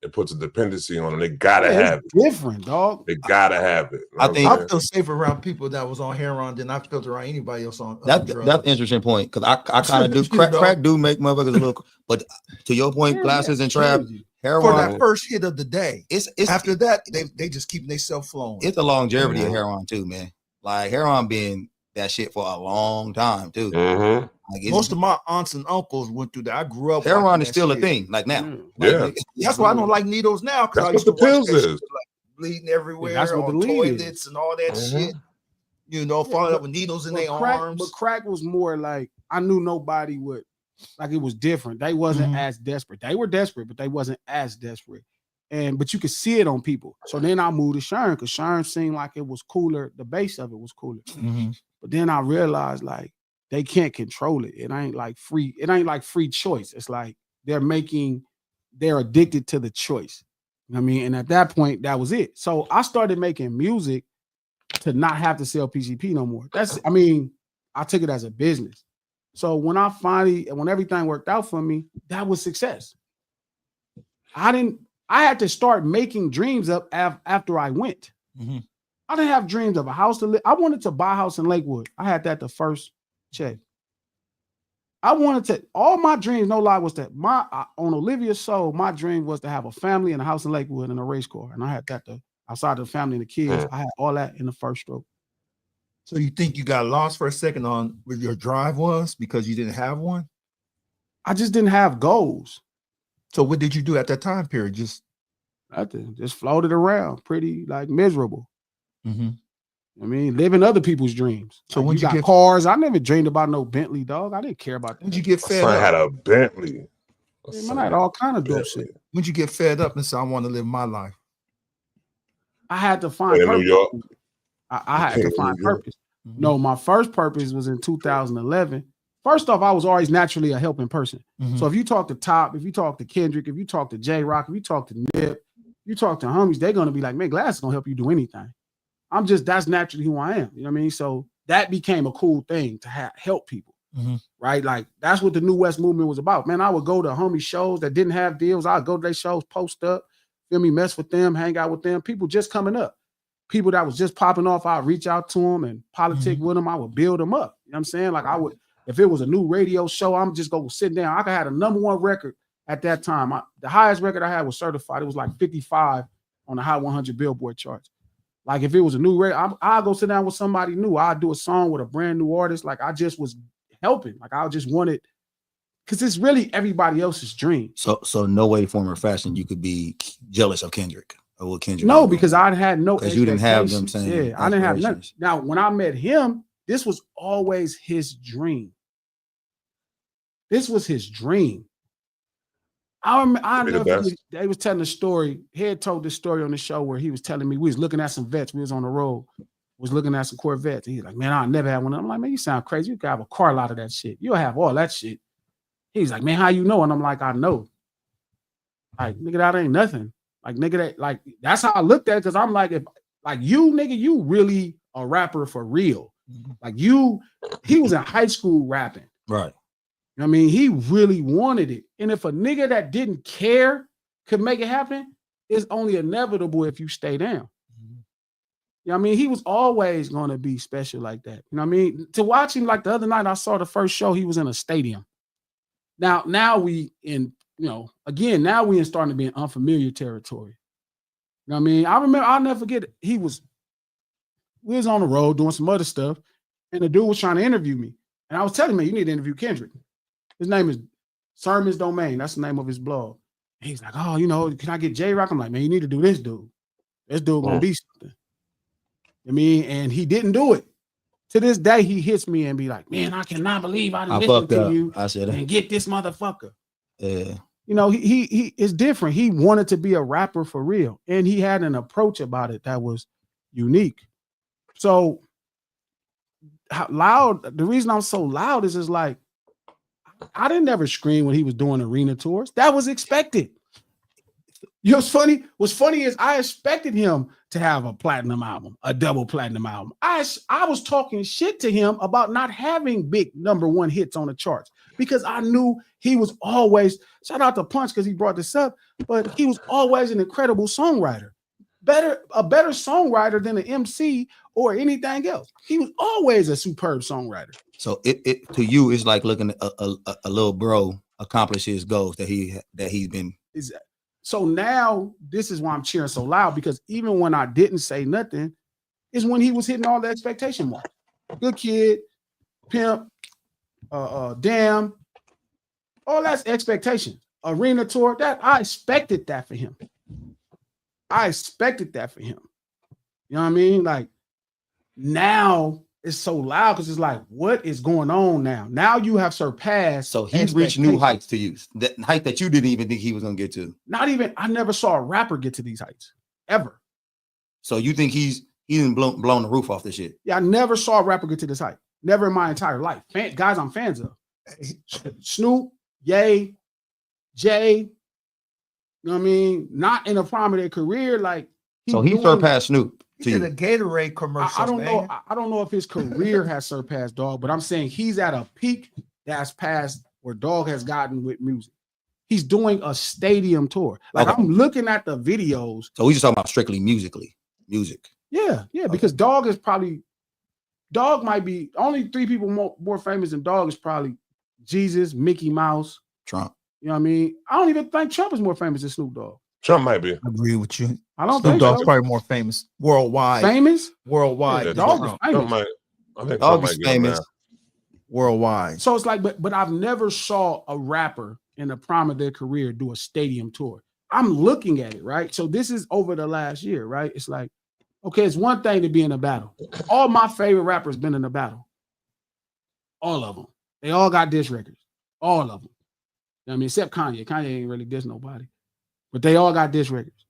it puts a dependency on them. They gotta have it. Different, dog. They gotta have it. I think I feel safe around people that was on heroin than I felt around anybody else on. That's an interesting point because I kind of do crack do make motherfuckers a little. But to your point, glasses and trap. Heroin, for that first hit of the day. It's after that they just keep themselves flowing. It's the longevity of heroin too, man. Like heroin being that shit for a long time too. Like most of my aunts and uncles went through that. I grew up. Heroin is still a thing, like now. That's why I don't like needles now. That's what the pills is. Like bleeding everywhere. That's what the toilets and all that shit. You know, falling up with needles in their arms. But crack was more like I knew nobody would. Like it was different. They wasn't as desperate. They were desperate, but they wasn't as desperate. But you could see it on people. So then I moved to Sherm because Sherm seemed like it was cooler. The base of it was cooler. But then I realized like they can't control it. It ain't like free. It ain't like free choice. It's like they're addicted to the choice. You know what I mean? And at that point, that was it. So I started making music to not have to sell PCP no more. I took it as a business. So when everything worked out for me, that was success. I had to start making dreams up after I went. I didn't have dreams of a house to live. I wanted to buy a house in Lakewood. I had that the first check. All my dreams, no lie, was that on Olivia's soul, my dream was to have a family and a house in Lakewood and a race car. And I had that outside of the family and the kids. I had all that in the first stroke. So you think you got lost for a second on where your drive was because you didn't have one? I just didn't have goals. So what did you do at that time period? Just floated around, pretty like miserable. I mean, living other people's dreams. So when you got cars, I never dreamed about no Bentley, dog. I didn't care about that. When you get fed up, I had a Bentley. Man, I had all kind of dope shit. When you get fed up and say, I want to live my life? I had to find in New York. I had to find purpose. Mm-hmm. No, my first purpose was in 2011. First off, I was always naturally a helping person. Mm-hmm. So if you talk to Top, if you talk to Kendrick, if you talk to J-Rock, if you talk to Nip, you talk to homies, they're going to be like, man, Glass is going to help you do anything. That's naturally who I am. You know what I mean? So that became a cool thing to help people, right? Like that's what the New West movement was about. Man, I would go to homie shows that didn't have deals. I'd go to their shows, post up, feel me, mess with them, hang out with them. People just coming up. People that was just popping off, I'd reach out to them and politic with them. I would build them up. You know what I'm saying? Like I would, if it was a new radio show, I'm just going to sit down. I could have a #1 record at that time. The highest record I had was certified. It was like 55 on the Hot 100 Billboard charts. Like if it was a new record, I'll go sit down with somebody new. I'll do a song with a brand new artist. Like I just was helping. Like I just wanted, because it's really everybody else's dream. So no way, form, or fashion you could be jealous of Kendrick or what Kendrick. No, because I had no. Because you didn't have them saying. Yeah, I didn't have nothing. Now when I met him, this was always his dream. This was his dream. I never. They was telling a story. He had told this story on the show where he was telling me we was looking at some vets. We was on the road, was looking at some Corvettes. And he's like, man, I'll never have one. I'm like, man, you sound crazy. You could have a car lot of that shit. You'll have all that shit. He's like, man, how you know? And I'm like, I know. Like, nigga, that ain't nothing. Like, nigga, that like that's how I looked at it. Cause I'm like, if like you, nigga, you really a rapper for real. Like he was in high school rapping. Right. I mean, he really wanted it. And if a nigga that didn't care could make it happen, it's only inevitable if you stay down. You know what I mean? He was always going to be special like that. You know what I mean? To watch him, like the other night, I saw the first show, he was in a stadium. Now we in, again, now we in starting to be in unfamiliar territory. You know what I mean? I remember, I'll never forget it. We was on the road doing some other stuff, and the dude was trying to interview me. And I was telling him, man, you need to interview Kendrick. His name is Sermon's Domain. That's the name of his blog. And he's like, oh, can I get J-Rock? I'm like, man, you need to do this dude. This dude gonna be something. I mean, and he didn't do it. To this day, he hits me and be like, man, I cannot believe I didn't listen to you and get this motherfucker. Yeah. He is different. He wanted to be a rapper for real. And he had an approach about it that was unique. So how loud, the reason I'm so loud is like, I didn't ever scream when he was doing arena tours. That was expected. You know what's funny? What's funny is I expected him to have a platinum album, a double platinum album. I was talking shit to him about not having big #1 hits on the charts because I knew he was always, shout out to Punch because he brought this up, but he was always an incredible songwriter. A better songwriter than an MC or anything else. He was always a superb songwriter. So it to you is like looking at a little bro accomplish his goals that he's been. So now this is why I'm cheering so loud, because even when I didn't say nothing, is when he was hitting all the expectation marks. Good Kid, Pimp, Damn, all that's expectation. Arena tour, that I expected that for him. You know what I mean? Like now it's so loud because it's like, what is going on now? Now you have surpassed. So he's reached new heights to you, that height that you didn't even think he was gonna get to. I never saw a rapper get to these heights ever. So you think he's blown the roof off this shit? Yeah, I never saw a rapper get to this height. Never in my entire life. Guys I'm fans of. Snoop, Ye, Jay, you know what I mean? Not in the prime of their career. Like he surpassed Snoop. He did a Gatorade commercial. I don't know if his career has surpassed Dog, but I'm saying he's at a peak that's past where Dog has gotten with music. He's doing a stadium tour. Like I'm looking at the videos. So we just talking about strictly music. Yeah, because Dog might be only 3 people more famous than Dog is probably Jesus, Mickey Mouse, Trump. You know what I mean? I don't even think Trump is more famous than Snoop Dogg. Trump might be. I agree with you. I don't Snoop think Dogg's so. probably more famous worldwide. Famous? Worldwide. Yeah, Dog is famous. Trump might. I think Dog Trump is might get him famous. now. Worldwide. So it's like, but I've never saw a rapper in the prime of their career do a stadium tour. I'm looking at it, right? So this is over the last year, right? It's like, okay, it's one thing to be in a battle. All my favorite rappers been in a battle. All of them. They all got diss records. All of them. You know what I mean, except Kanye. Kanye ain't really diss nobody. But they all got diss records.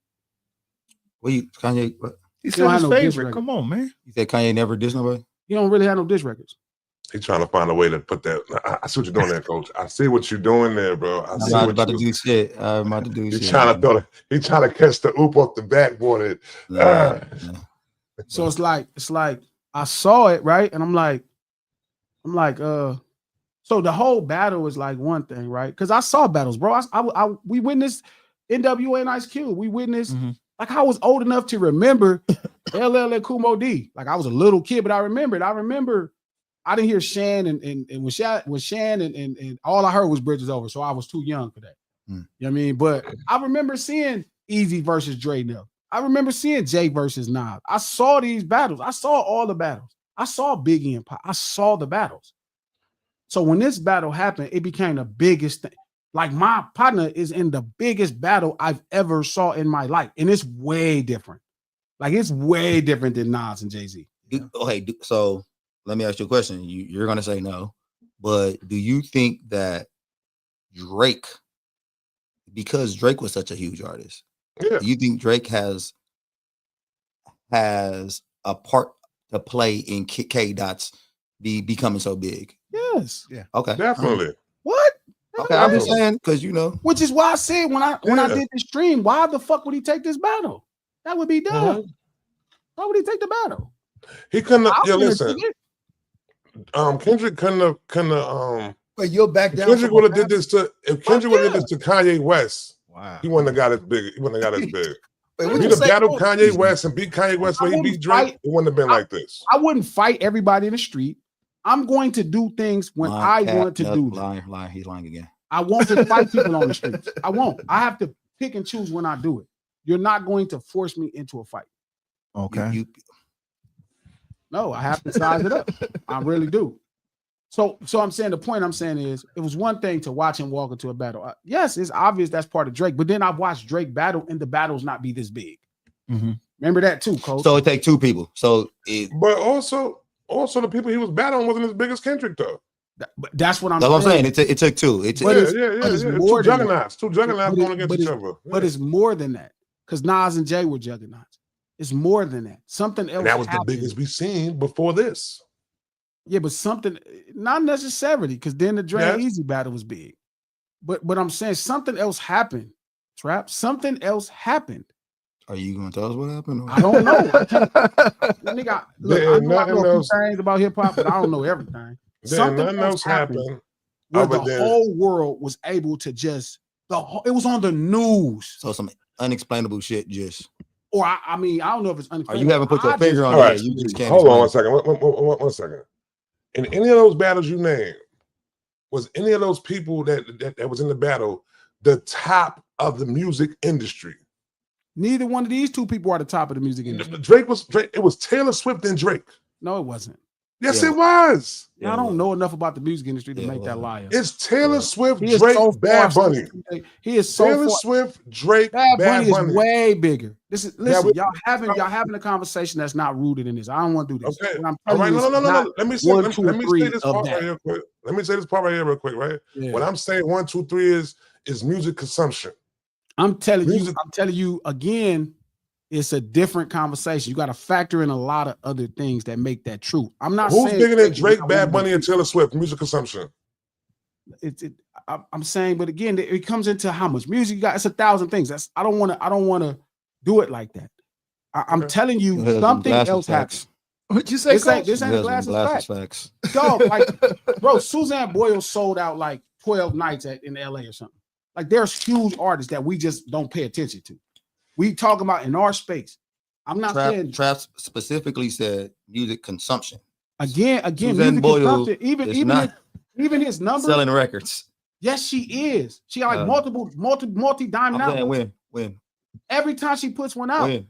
Kanye? What? He don't said have his no diss favorite. record. Come on, man. You said Kanye never dissed nobody? He don't really have no diss records. He's trying to find a way to put that. I see what you're doing there, Coach. I see what you're doing there, bro. I I'm see not what about to you. do shit. I'm about to do He's shit. trying to throw it. He's trying to catch the oop off the backboard. Nah. So it's like I saw it, right? And I'm like, so the whole battle is like one thing, right? Because I saw battles, bro. We witnessed NWA and Ice Cube. We witnessed, like, I was old enough to remember LL and Kumo D. Like, I was a little kid, but I remembered. I remember I didn't hear Shan and when Shan and all I heard was Bridges Over. So I was too young for that. You know what I mean? But I remember seeing Easy versus Dre Nell. I remember seeing Jay versus Nas. I saw these battles. I saw all the battles. I saw Biggie and Pop. I saw the battles. So when this battle happened, it became the biggest thing. Like, my partner is in the biggest battle I've ever saw in my life. And it's way different. Like, it's way different than Nas and Jay-Z. Okay, so let me ask you a question. You're going to say no. But do you think that Drake, because Drake was such a huge artist, do you think Drake has a part to play in K Dot's becoming so big? Yes. Yeah. Okay. Definitely. What? Okay, I'm just saying, because Which is why I said when I did the stream, why the fuck would he take this battle? That would be dumb. Why would he take the battle? He couldn't have. Yeah, listen. Kendrick couldn't have. But you'll back down. Kendrick would have did this to. If Kendrick would have did this to Kanye West, wow, he wouldn't have got as big. He wouldn't have got as big. Wait, If he'd have battled Kanye West and beat Kanye West where he beat Drake, it wouldn't have been like this. I wouldn't fight everybody in the street. I'm going to do things when I want to do them. Lying. He's lying again. I won't just fight people on the streets. I won't. I have to pick and choose when I do it. You're not going to force me into a fight. Okay. No, I have to size it up. I really do. So I'm saying, the point I'm saying is, it was one thing to watch him walk into a battle. Yes, it's obvious that's part of Drake, but then I've watched Drake battle and the battles not be this big. Remember that too, Coach. So it take two people. But also the people he was battling wasn't as big as Kendrick though. But that's what I'm saying. It took two. It's two juggernauts going against each other. But it's more than that, because Nas and Jay were juggernauts. It's more than that. Something else. And that was happened. the biggest we've seen before this. Yeah, but something, not necessarily, because then the Dre and Easy battle was big. But I'm saying something else happened. Trap. Something else happened. Are you going to tell us what happened? I don't know. Nigga, I know a few things about hip hop, but I don't know everything. Something else happened where the whole world was able to just it was on the news. So some unexplainable shit just. Or I mean, I don't know if it's unexplainable. Or you haven't put your finger on it. You just can't. Hold on 1 second. 1 second. In any of those battles you named, was any of those people that was in the battle the top of the music industry? Neither one of these two people are the top of the music industry. Drake. It was Taylor Swift and Drake. No, it wasn't. Yes, it was. I don't know enough about the music industry to make that lie. It's Taylor Swift, Drake, Bad Bunny. He is so Taylor Swift, Drake, Bad Bunny is way bigger. Listen, y'all having a conversation that's not rooted in this. I don't want to do this. Okay. All right. No. Let me say this part right here quick. Let me say this part right here real quick, right? Yeah. What I'm saying 1, 2, 3 is music consumption. I'm telling you again. It's a different conversation. You got to factor in a lot of other things that make that true. I'm not saying who's bigger than Drake, Bad Bunny, and Taylor Swift music consumption. I'm saying, but again, it comes into how much music you got. It's 1,000 things. I don't want to do it like that. I'm telling you, something else happened. What'd you say? This ain't glass facts. Dog, like, bro, Suzanne Boyle sold out like 12 nights in LA or something. Like, there's huge artists that we just don't pay attention to. We talking about in our space. I'm not saying Trap specifically said music consumption. Again, music consumption. Even his numbers selling records. Yes, she is. She got like multi diamond albums. When every time she puts one out.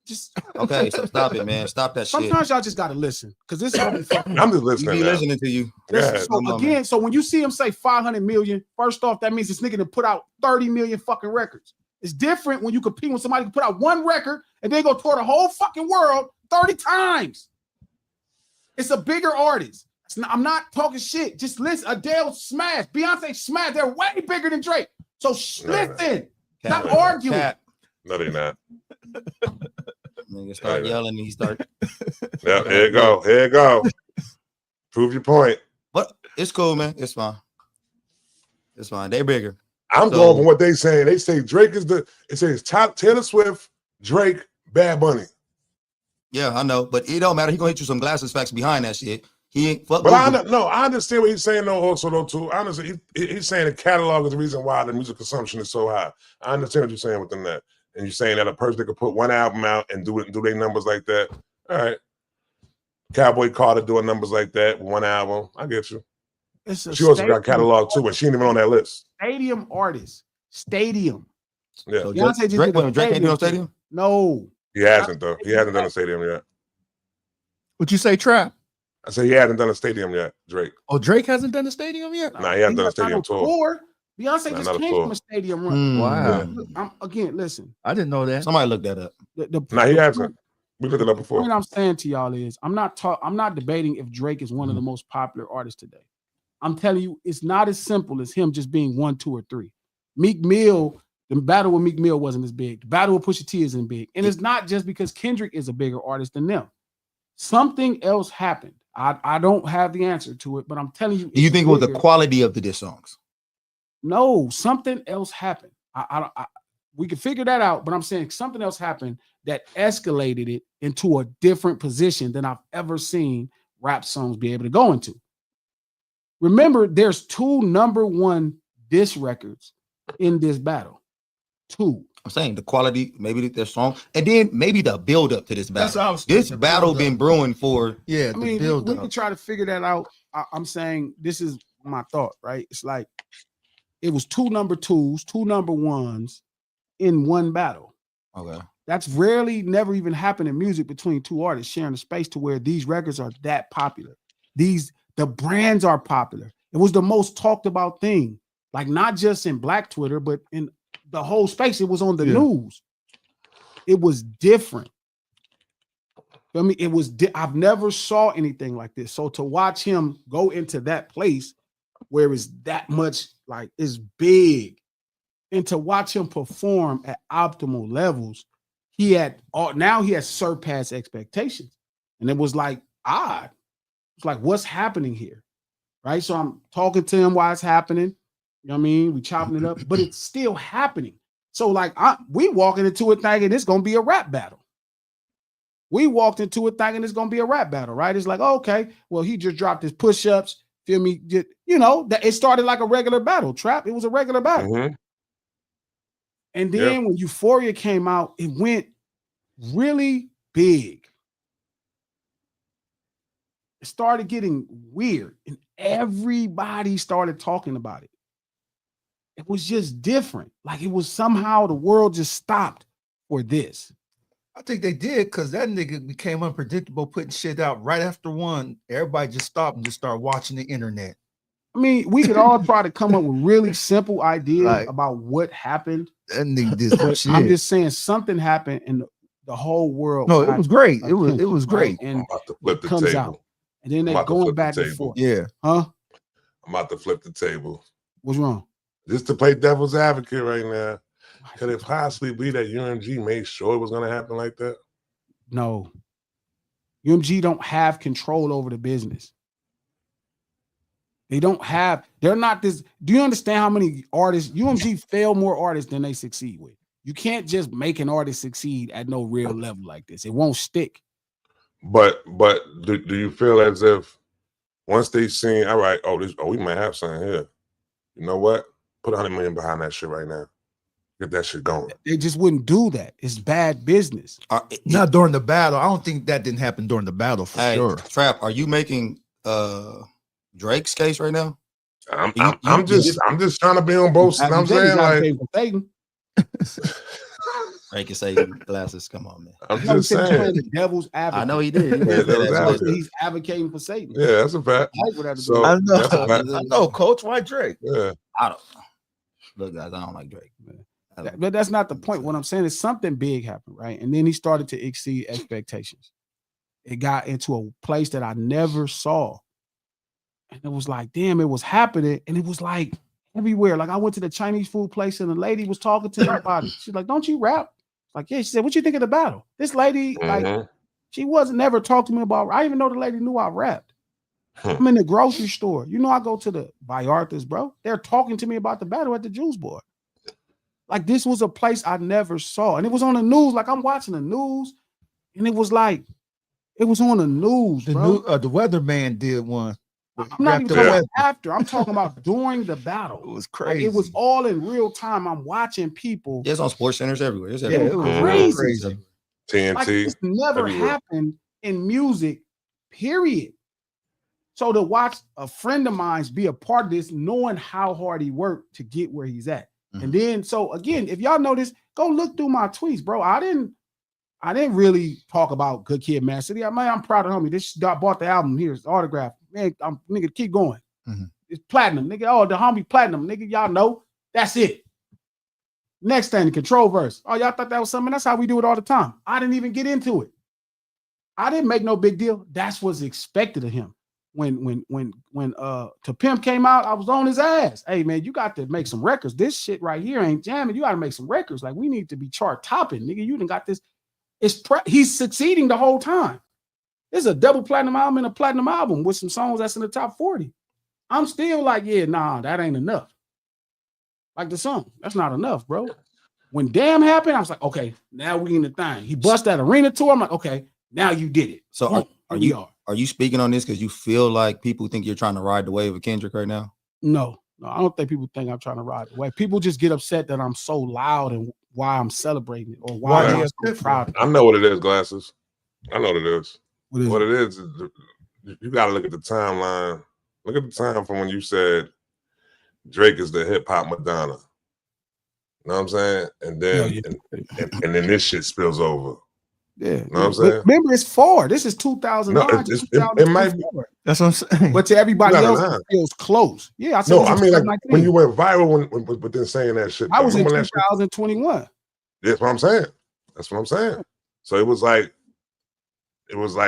Just okay, so stop it, man. Stop that shit. Sometimes y'all just gotta listen, because this is gonna be fucking. I'm just listening. Be listening to you. So when you see him say 500 million, first off, that means this nigga to put out 30 million fucking records. It's different when you compete with somebody who put out one record and then go tour the whole fucking world 30 times. It's a bigger artist. I'm not talking shit. Just listen. Adele smashed. Beyonce smashed. They're way bigger than Drake. So listen. Stop arguing. No, they're not. Nigga start yelling and he start. Yeah, here you go. Here you go. Prove your point. But it's cool, man. It's fine. It's fine. They bigger. I'm going from what they saying. They say Drake is it says Taylor Swift, Drake, Bad Bunny. Yeah, I know, but it don't matter. He gonna hit you some glasses facts behind that shit. He ain't fuck. But I understand what he's saying though. Also though too, honestly, he's saying the catalog is the reason why the music consumption is so high. I understand what you're saying within that, and you're saying that a person that could put one album out and do their numbers like that. All right, Cowboy Carter doing numbers like that, one album. I get you. She also got catalog too, and she ain't even on that list. Stadium artist, stadium. Yeah, so Drake ain't doing stadium. No, he hasn't though. He hasn't done a stadium yet. What you say, Trap? I say he hasn't done a stadium yet, Drake. Oh, Drake hasn't done a stadium yet? Nah, he hasn't done a stadium tour. Beyonce just came from a stadium run. Wow. Again, listen. I didn't know that. Somebody looked that up. Nah, he hasn't. We looked it up before. What I'm saying to y'all is I'm not debating if Drake is one of the most popular artists today. I'm telling you, it's not as simple as him just being 1, 2, or 3. Meek Mill, the battle with Meek Mill wasn't as big. The battle with Pusha T isn't big. And it's not just because Kendrick is a bigger artist than them. Something else happened. I don't have the answer to it, but I'm telling you. Do you think it was the quality of the diss songs? No, something else happened. We can figure that out, but I'm saying something else happened that escalated it into a different position than I've ever seen rap songs be able to go into. Remember, there's 2 number 1 diss records in this battle. 2. I'm saying the quality, maybe their song, and then maybe the build up to this battle. This battle been brewing for I mean, we can try to figure that out. I'm saying this is my thought, right? It's like it was 2 number 2s, 2 number 1s in one battle. Okay, that's rarely, never even happened in music between 2 artists sharing a space to where these records are that popular. The brands are popular. It was the most talked about thing, like not just in Black Twitter, but in the whole space. It was on the news. It was different. I mean, it was. I've never saw anything like this. So to watch him go into that place where it's that much, like, it's big, and to watch him perform at optimal levels, now he has surpassed expectations, and it was like odd. It's like, what's happening here, right? So I'm talking to him while it's happening. You know what I mean? We chopping it up, but it's still happening. So like, we walking into it thinking it's gonna be a rap battle. We walked into it thinking it's gonna be a rap battle, right? It's like, okay, well, he just dropped his push-ups. Feel me? That it started like a regular battle. Trap. It was a regular battle. Mm-hmm. And then when Euphoria came out, it went really big. It started getting weird, and everybody started talking about it. It was just different. Like, it was somehow the world just stopped for this. I think they did, because that nigga became unpredictable, putting shit out right after one. Everybody just stopped and just started watching the internet. I mean, we could all try to come up with really simple ideas about what happened. That nigga did some shit. I'm just saying something happened, and the whole world. No, it was great. It was great. And I'm about to flip the comes table. out. And then they're going back and forth. Yeah. Huh? I'm about to flip the table. What's wrong? Just to play devil's advocate right now. Could it possibly be that UMG made sure it was going to happen like that? No. UMG don't have control over the business. They're not this. Do you understand how many artists? UMG fail more artists than they succeed with. You can't just make an artist succeed at no real level like this. It won't stick. But do you feel as if once they seen, all right, we might have something here. You know what? Put $100 million behind that shit right now. Get that shit going. They just wouldn't do that. It's bad business. Not during the battle. I don't think that didn't happen during the battle for sure. Trap, are you making Drake's case right now? I'm just trying to be on both sides. I'm saying, like, Drake is saying glasses. Come on, man. I'm just saying. The devil's advocate. I know he did. He's advocating for Satan. Yeah, that's a fact. So, I know, Coach. Why Drake? Yeah. I don't know. Look, guys, I don't like Drake, man. But that's not the point. What I'm saying is something big happened, right? And then he started to exceed expectations. It got into a place that I never saw. And it was like, damn, it was happening. And it was like everywhere. Like, I went to the Chinese food place and the lady was talking to me about it. She's like, don't you rap? Like, yeah, she said, what you think of the battle? This lady, like, she wasn't never talked to me about. I even know the lady knew I rapped. I'm in the grocery store. You know, I go to the Vallarta's, bro. They're talking to me about the battle at the Juice Board. Like, this was a place I never saw. And it was on the news. Like, I'm watching the news, and it was like, it was on the news, bro. The weatherman did one. I'm not even talking about after. I'm talking about during the battle. It was crazy. Like, it was all in real time. I'm watching people. Yeah, it's on sports centers everywhere. It's It was crazy. TNT. Like, this never happened in music, period. So to watch a friend of mine's be a part of this, knowing how hard he worked to get where he's at. And then, so again, if y'all notice, go look through my tweets, bro. I didn't really talk about Good Kid, Mad City. I'm proud of homie. This bought the album. Here's the autograph. Man, nigga, keep going. It's platinum, nigga. Oh, the homie platinum, nigga. Y'all know. That's it. Next thing, the control verse. Oh, y'all thought that was something? That's how we do it all the time. I didn't even get into it. I didn't make no big deal. That's what's expected of him. When To Pimp came out, I was on his ass. Hey man, you got to make some records. This shit right here ain't jamming. You got to make some records. Like, we need to be chart topping, nigga. You done got this. He's succeeding the whole time. There's a double platinum album and a platinum album with some songs that's in the top 40. I'm still like, yeah, nah, that ain't enough. Like the song, that's not enough, bro. When Damn happened, I was like, okay, now we in the thing. He bust that arena tour. I'm like, okay, now you did it. So are you speaking on this because you feel like people think you're trying to ride the wave of Kendrick right now? No, I don't think people think I'm trying to ride the wave. People just get upset that I'm so loud and why I'm celebrating it or why I'm so proud of it. I know what it is, Glasses. I know what it is. What it is you got to look at the timeline. Look at the time from when you said Drake is the hip hop Madonna. You know what I'm saying? And then and then this shit spills over. Yeah, you know what I'm saying? Remember, it's 4. This is 2009. No, it might be. That's what I'm saying. But to everybody else, it feels close. Yeah, I said. No, I mean, like when you went viral, but then saying that shit. I was in 2021. That's what I'm saying. That's what I'm saying. So it was like,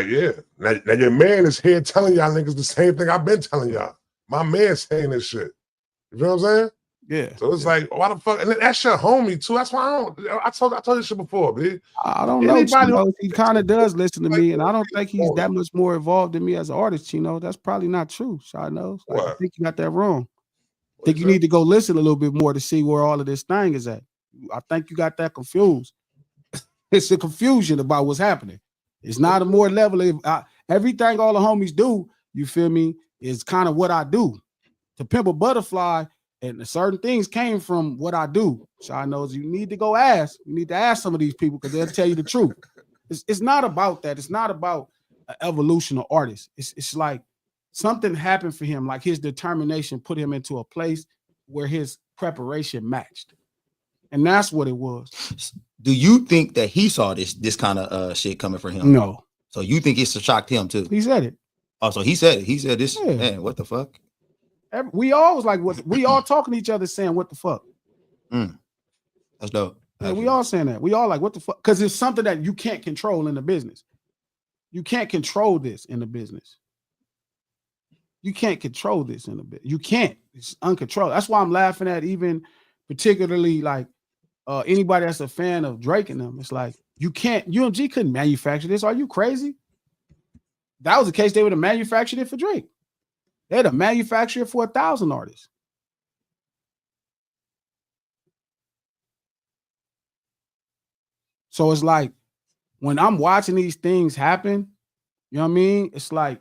yeah. Now your man is here telling y'all niggas the same thing I've been telling y'all. My man saying this shit. You know what I'm saying? Yeah. So it's like, why the fuck? And that's your homie too. That's why I told this shit before, B. I don't know. Chino, he kind of does listen to me, and I don't think he's that much more involved than me as an artist. Chino, that's probably not true. I know. Like, I think you got that wrong. I think you need to go listen a little bit more to see where all of this thing is at. I think you got that confused. It's a confusion about what's happening. It's not a more level of everything all the homies do. You feel me? Is kind of what I do. To Pimp a Butterfly. And certain things came from what I do. Shy knows you need to go ask. You need to ask some of these people because they'll tell you the truth. It's not about that. It's not about an evolution of artists. It's like something happened for him. Like his determination put him into a place where his preparation matched. And that's what it was. Do you think that he saw this kind of shit coming for him? No. So you think it's shocked him too? He said it. Oh, so he said it. He said this. Yeah. Man, what the fuck? We all was like, what? We all talking to each other saying, what the fuck? That's dope. Yeah, we all saying that. We all like, what the fuck? Because it's something that you can't control in the business. You can't control this in the business. You can't control this in the business. You can't. It's uncontrolled. That's why I'm laughing at even particularly like anybody that's a fan of Drake and them. It's like, you can't, UMG couldn't manufacture this. Are you crazy? That was the case. They would have manufactured it for Drake. They had a manufacturer for 1,000 artists. So it's like when I'm watching these things happen, you know what I mean? It's like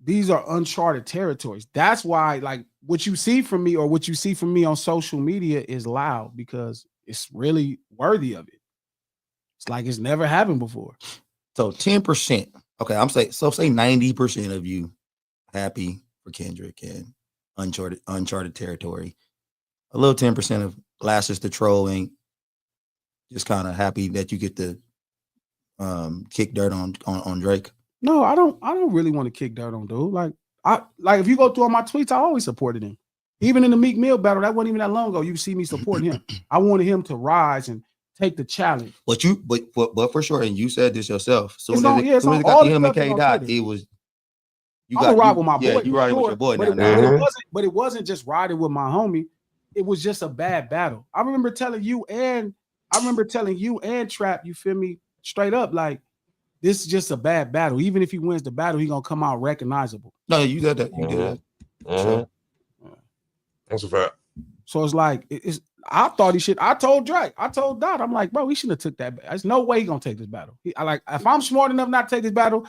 these are uncharted territories. That's why, like, what you see from me or what you see from me on social media is loud because it's really worthy of it. It's like it's never happened before. So 10%. Okay, I'm saying say 90% of you happy for Kendrick and uncharted territory. A little 10% of Glasses the troll ain't just kind of happy that you get to kick dirt on Drake. No, I don't really want to kick dirt on dude. Like if you go through all my tweets, I always supported him. Even in the Meek Mill battle, that wasn't even that long ago. You see me supporting him. I wanted him to rise and take the challenge. But for sure, and you said this yourself. Soon as it got to him and K Dot, it was. I'm ride with my boy. Yeah, you riding with your boy but now. But it wasn't just riding with my homie. It was just a bad battle. I remember telling you and I remember telling you and Trap, you feel me, straight up, like, this is just a bad battle. Even if he wins the battle, he gonna come out recognizable. No, you did that. You did that. Sure. That's a fact. So it's like, I thought he should. I told Drake, I told Dot, I'm like, bro, he shouldn't have took that. There's no way he gonna take this battle. If I'm smart enough not to take this battle,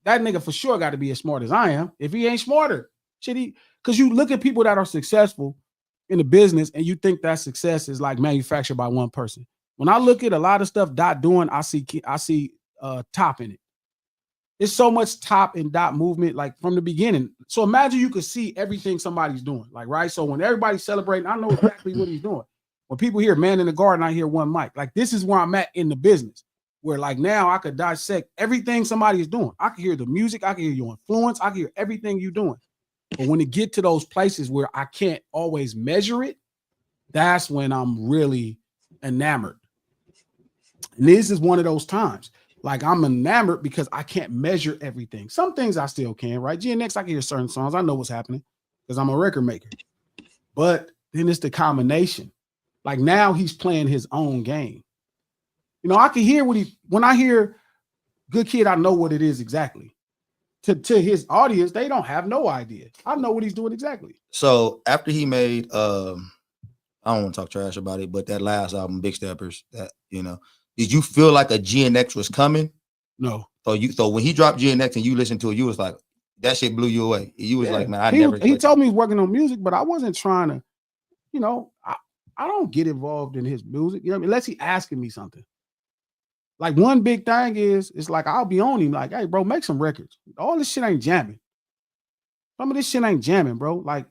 that nigga for sure got to be as smart as I am. If he ain't smarter, should he? Because you look at people that are successful in the business and you think that success is like manufactured by one person. When I look at a lot of stuff Dot doing, I see Top in it. It's so much Top and Dot movement, like from the beginning. So imagine you could see everything somebody's doing, like, right? So when everybody's celebrating, I know exactly what he's doing. When people hear Man in the Garden, I hear one mic. Like, this is where I'm at in the business, where like now I could dissect everything somebody is doing. I can hear the music, I can hear your influence, I can hear everything you're doing. But when it get to those places where I can't always measure it, that's when I'm really enamored. And this is one of those times. Like, I'm enamored because I can't measure everything. Some things I still can, right? GNX, I can hear certain songs. I know what's happening because I'm a record maker. But then it's the combination. Like, now he's playing his own game. You know, I can hear when I hear Good Kid, I know what it is exactly. To his audience, they don't have no idea. I know what he's doing exactly. So after he made, I don't want to talk trash about it, but that last album, Big Steppers, that, you know, did you feel like a GNX was coming? No. So when he dropped GNX and you listened to it, you was like, that shit blew you away. You was like, man, he told me he's working on music, but I wasn't trying to, you know, I don't get involved in his music, you know what I mean? Unless he asking me something. Like, one big thing is, it's like, I'll be on him like, hey, bro, make some records. All this shit ain't jamming. Some of this shit ain't jamming, bro. Like,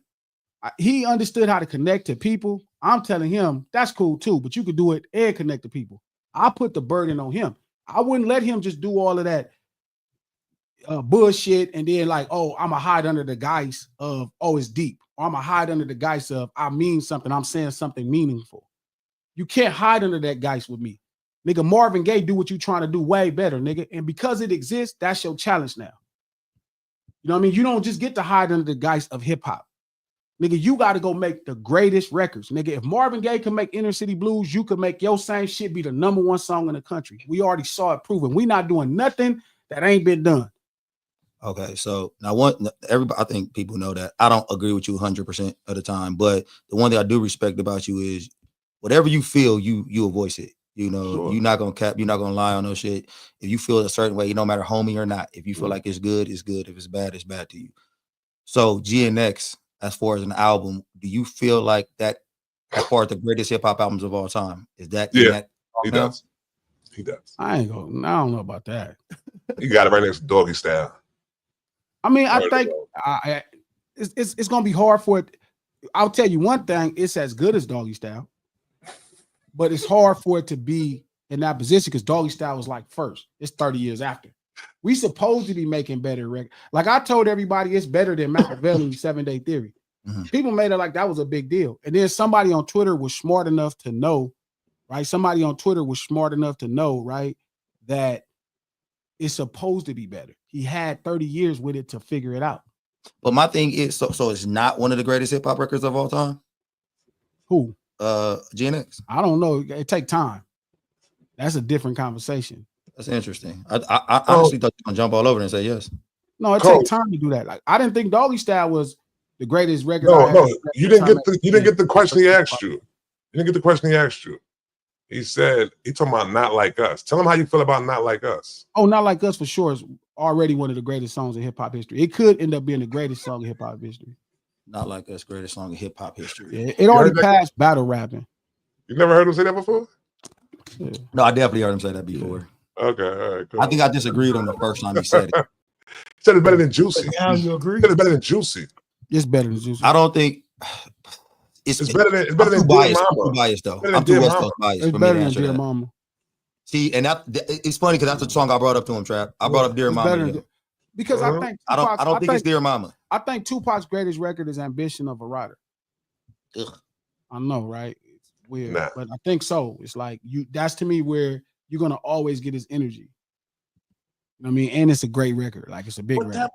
he understood how to connect to people. I'm telling him, that's cool too, but you could do it and connect to people. I put the burden on him. I wouldn't let him just do all of that bullshit and then like, oh, I'm going to hide under the guise of, oh, it's deep. Or I'm going to hide under the guise of, I mean something. I'm saying something meaningful. You can't hide under that guise with me. Nigga, Marvin Gaye do what you trying to do way better, nigga. And because it exists, that's your challenge now. You know what I mean? You don't just get to hide under the guise of hip hop. Nigga, you got to go make the greatest records. Nigga, if Marvin Gaye can make Inner City Blues, you could make your same shit be the #1 song in the country. We already saw it proven. We not doing nothing that ain't been done. Okay, so now everybody, I think people know that. I don't agree with you 100% of the time, but the one thing I do respect about you is whatever you feel, you'll voice it. You know, sure. You're not gonna cap, you're not gonna lie on no shit. If you feel a certain way, no matter homie or not, if you feel like it's good, it's good. If it's bad to you. So GNX, as far as an album, do you feel like that part of the greatest hip hop albums of all time? Is that? Yeah, he does. He does. I don't know about that. You got it right next to Doggy Style. I mean, I think it's gonna be hard for it. I'll tell you one thing: it's as good as Doggy Style. But it's hard for it to be in that position because Doggy Style was like first. It's 30 years after. We supposed to be making better records. Like I told everybody, it's better than Machiavelli's 7 Day Theory. Mm-hmm. People made it like that was a big deal. And then somebody on Twitter was smart enough to know, right? Somebody on Twitter was smart enough to know, right, that it's supposed to be better. He had 30 years with it to figure it out. But my thing is, so it's not one of the greatest hip hop records of all time? Who? GNX. I don't know. It take time. That's a different conversation. That's interesting. I honestly thought you were gonna jump all over and say yes. No, it takes time to do that. Like I didn't think Doggy Style was the greatest record. No, you didn't get the question he asked you. You didn't get the question he asked you. He said he talking about Not Like Us. Tell him how you feel about Not Like Us. Oh, Not Like Us for sure is already one of the greatest songs in hip hop history. It could end up being the greatest song in hip hop history. Not Like Us, greatest song in hip hop history. Yeah, it already passed battle rapping. You never heard him say that before? Yeah. No, I definitely heard him say that before. Yeah. Okay, all right, cool. I think I disagreed on the first time he said it. He said it's better than Juicy. Now you agree? He said it's better than Juicy. It's better than Juicy. I don't think it's better than Dear biased. Mama. I'm too biased though. I'm too West Coast biased. It's better than Dear Mama. See, and it's funny because that's the song I brought up to him, Trap. I brought up Dear Mama. Because I think I don't think it's Dear Mama. I think Tupac's greatest record is Ambition of a Rider. Ugh. I know, right? It's weird, but I think so. It's like that's to me where you're gonna always get his energy. You know what I mean? And it's a great record. Like it's a big record.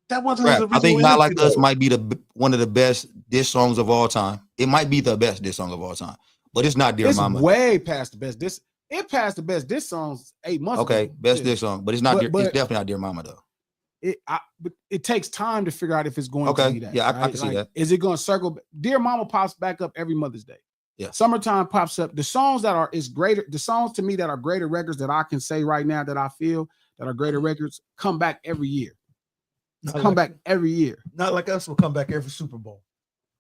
That wasn't Rap. I think Not Like Us might be one of the best diss songs of all time. It might be the best diss song of all time. but it's not Dear It's Mama. way past the best. It passed the best. This song's 8 months ago. Okay, best Yeah. diss song, but it's not. But It's definitely not Dear Mama though. But it takes time to figure out if it's going to Okay, be that. yeah, I right? can see that. Is it going to circle? Dear Mama pops back up every Mother's Day. Yeah. Summertime pops up. The songs that are greater. The songs to me that are greater records that I can say right now that I feel that are greater records come back every year. Come back every year. Not like us will come back every Super Bowl.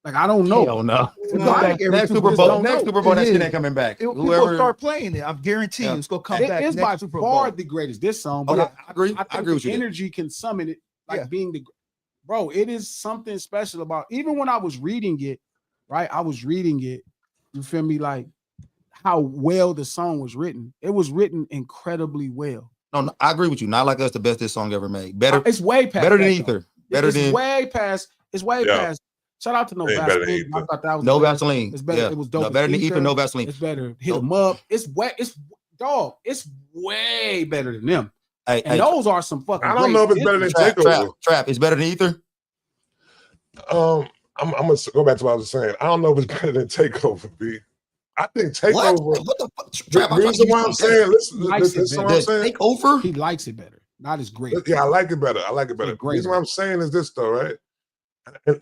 Like I don't know. Hell no. We'll come back every Next Super Bowl. Bowl, that shit It ain't coming back. People Whoever, start playing it. I'm guaranteeing it's gonna come back. It's next by Super far Bowl. the greatest. This song, but okay, I agree. I I think agree with the you. there. energy can summon it, like Yeah. being the bro. It is something special about. Even when I was reading it, right? I was reading it. You feel me? Like how well the song was written. It was written incredibly well. No, I agree with you. Not Like Us, the best this song ever made. Better, It's way past. better than that, Ether. though. Better It's than way past. It's way Yeah. past. Shout out to No Ain't better than Vaseline. I Ether. thought that was No better. Vaseline. It's better. Yeah. It was dope. No, as better than Ether. No Ether. Vaseline. It's better. Hit 'em up. It's way. It's dog. It's way better than them. Hey, And those are some fucking. I don't know if it's better than Takeover. Trap. It's better than Ether. I'm gonna go back to what I was saying. I don't know if it's better than Takeover, B. I think Takeover. What the fuck? Trap. The reason why I'm saying, listen, Likes it listen to what better. I'm saying. Takeover. He likes it better. Not as great. Yeah, I like it better. I like it better. Yeah, The great. reason why I'm saying is this, though, right?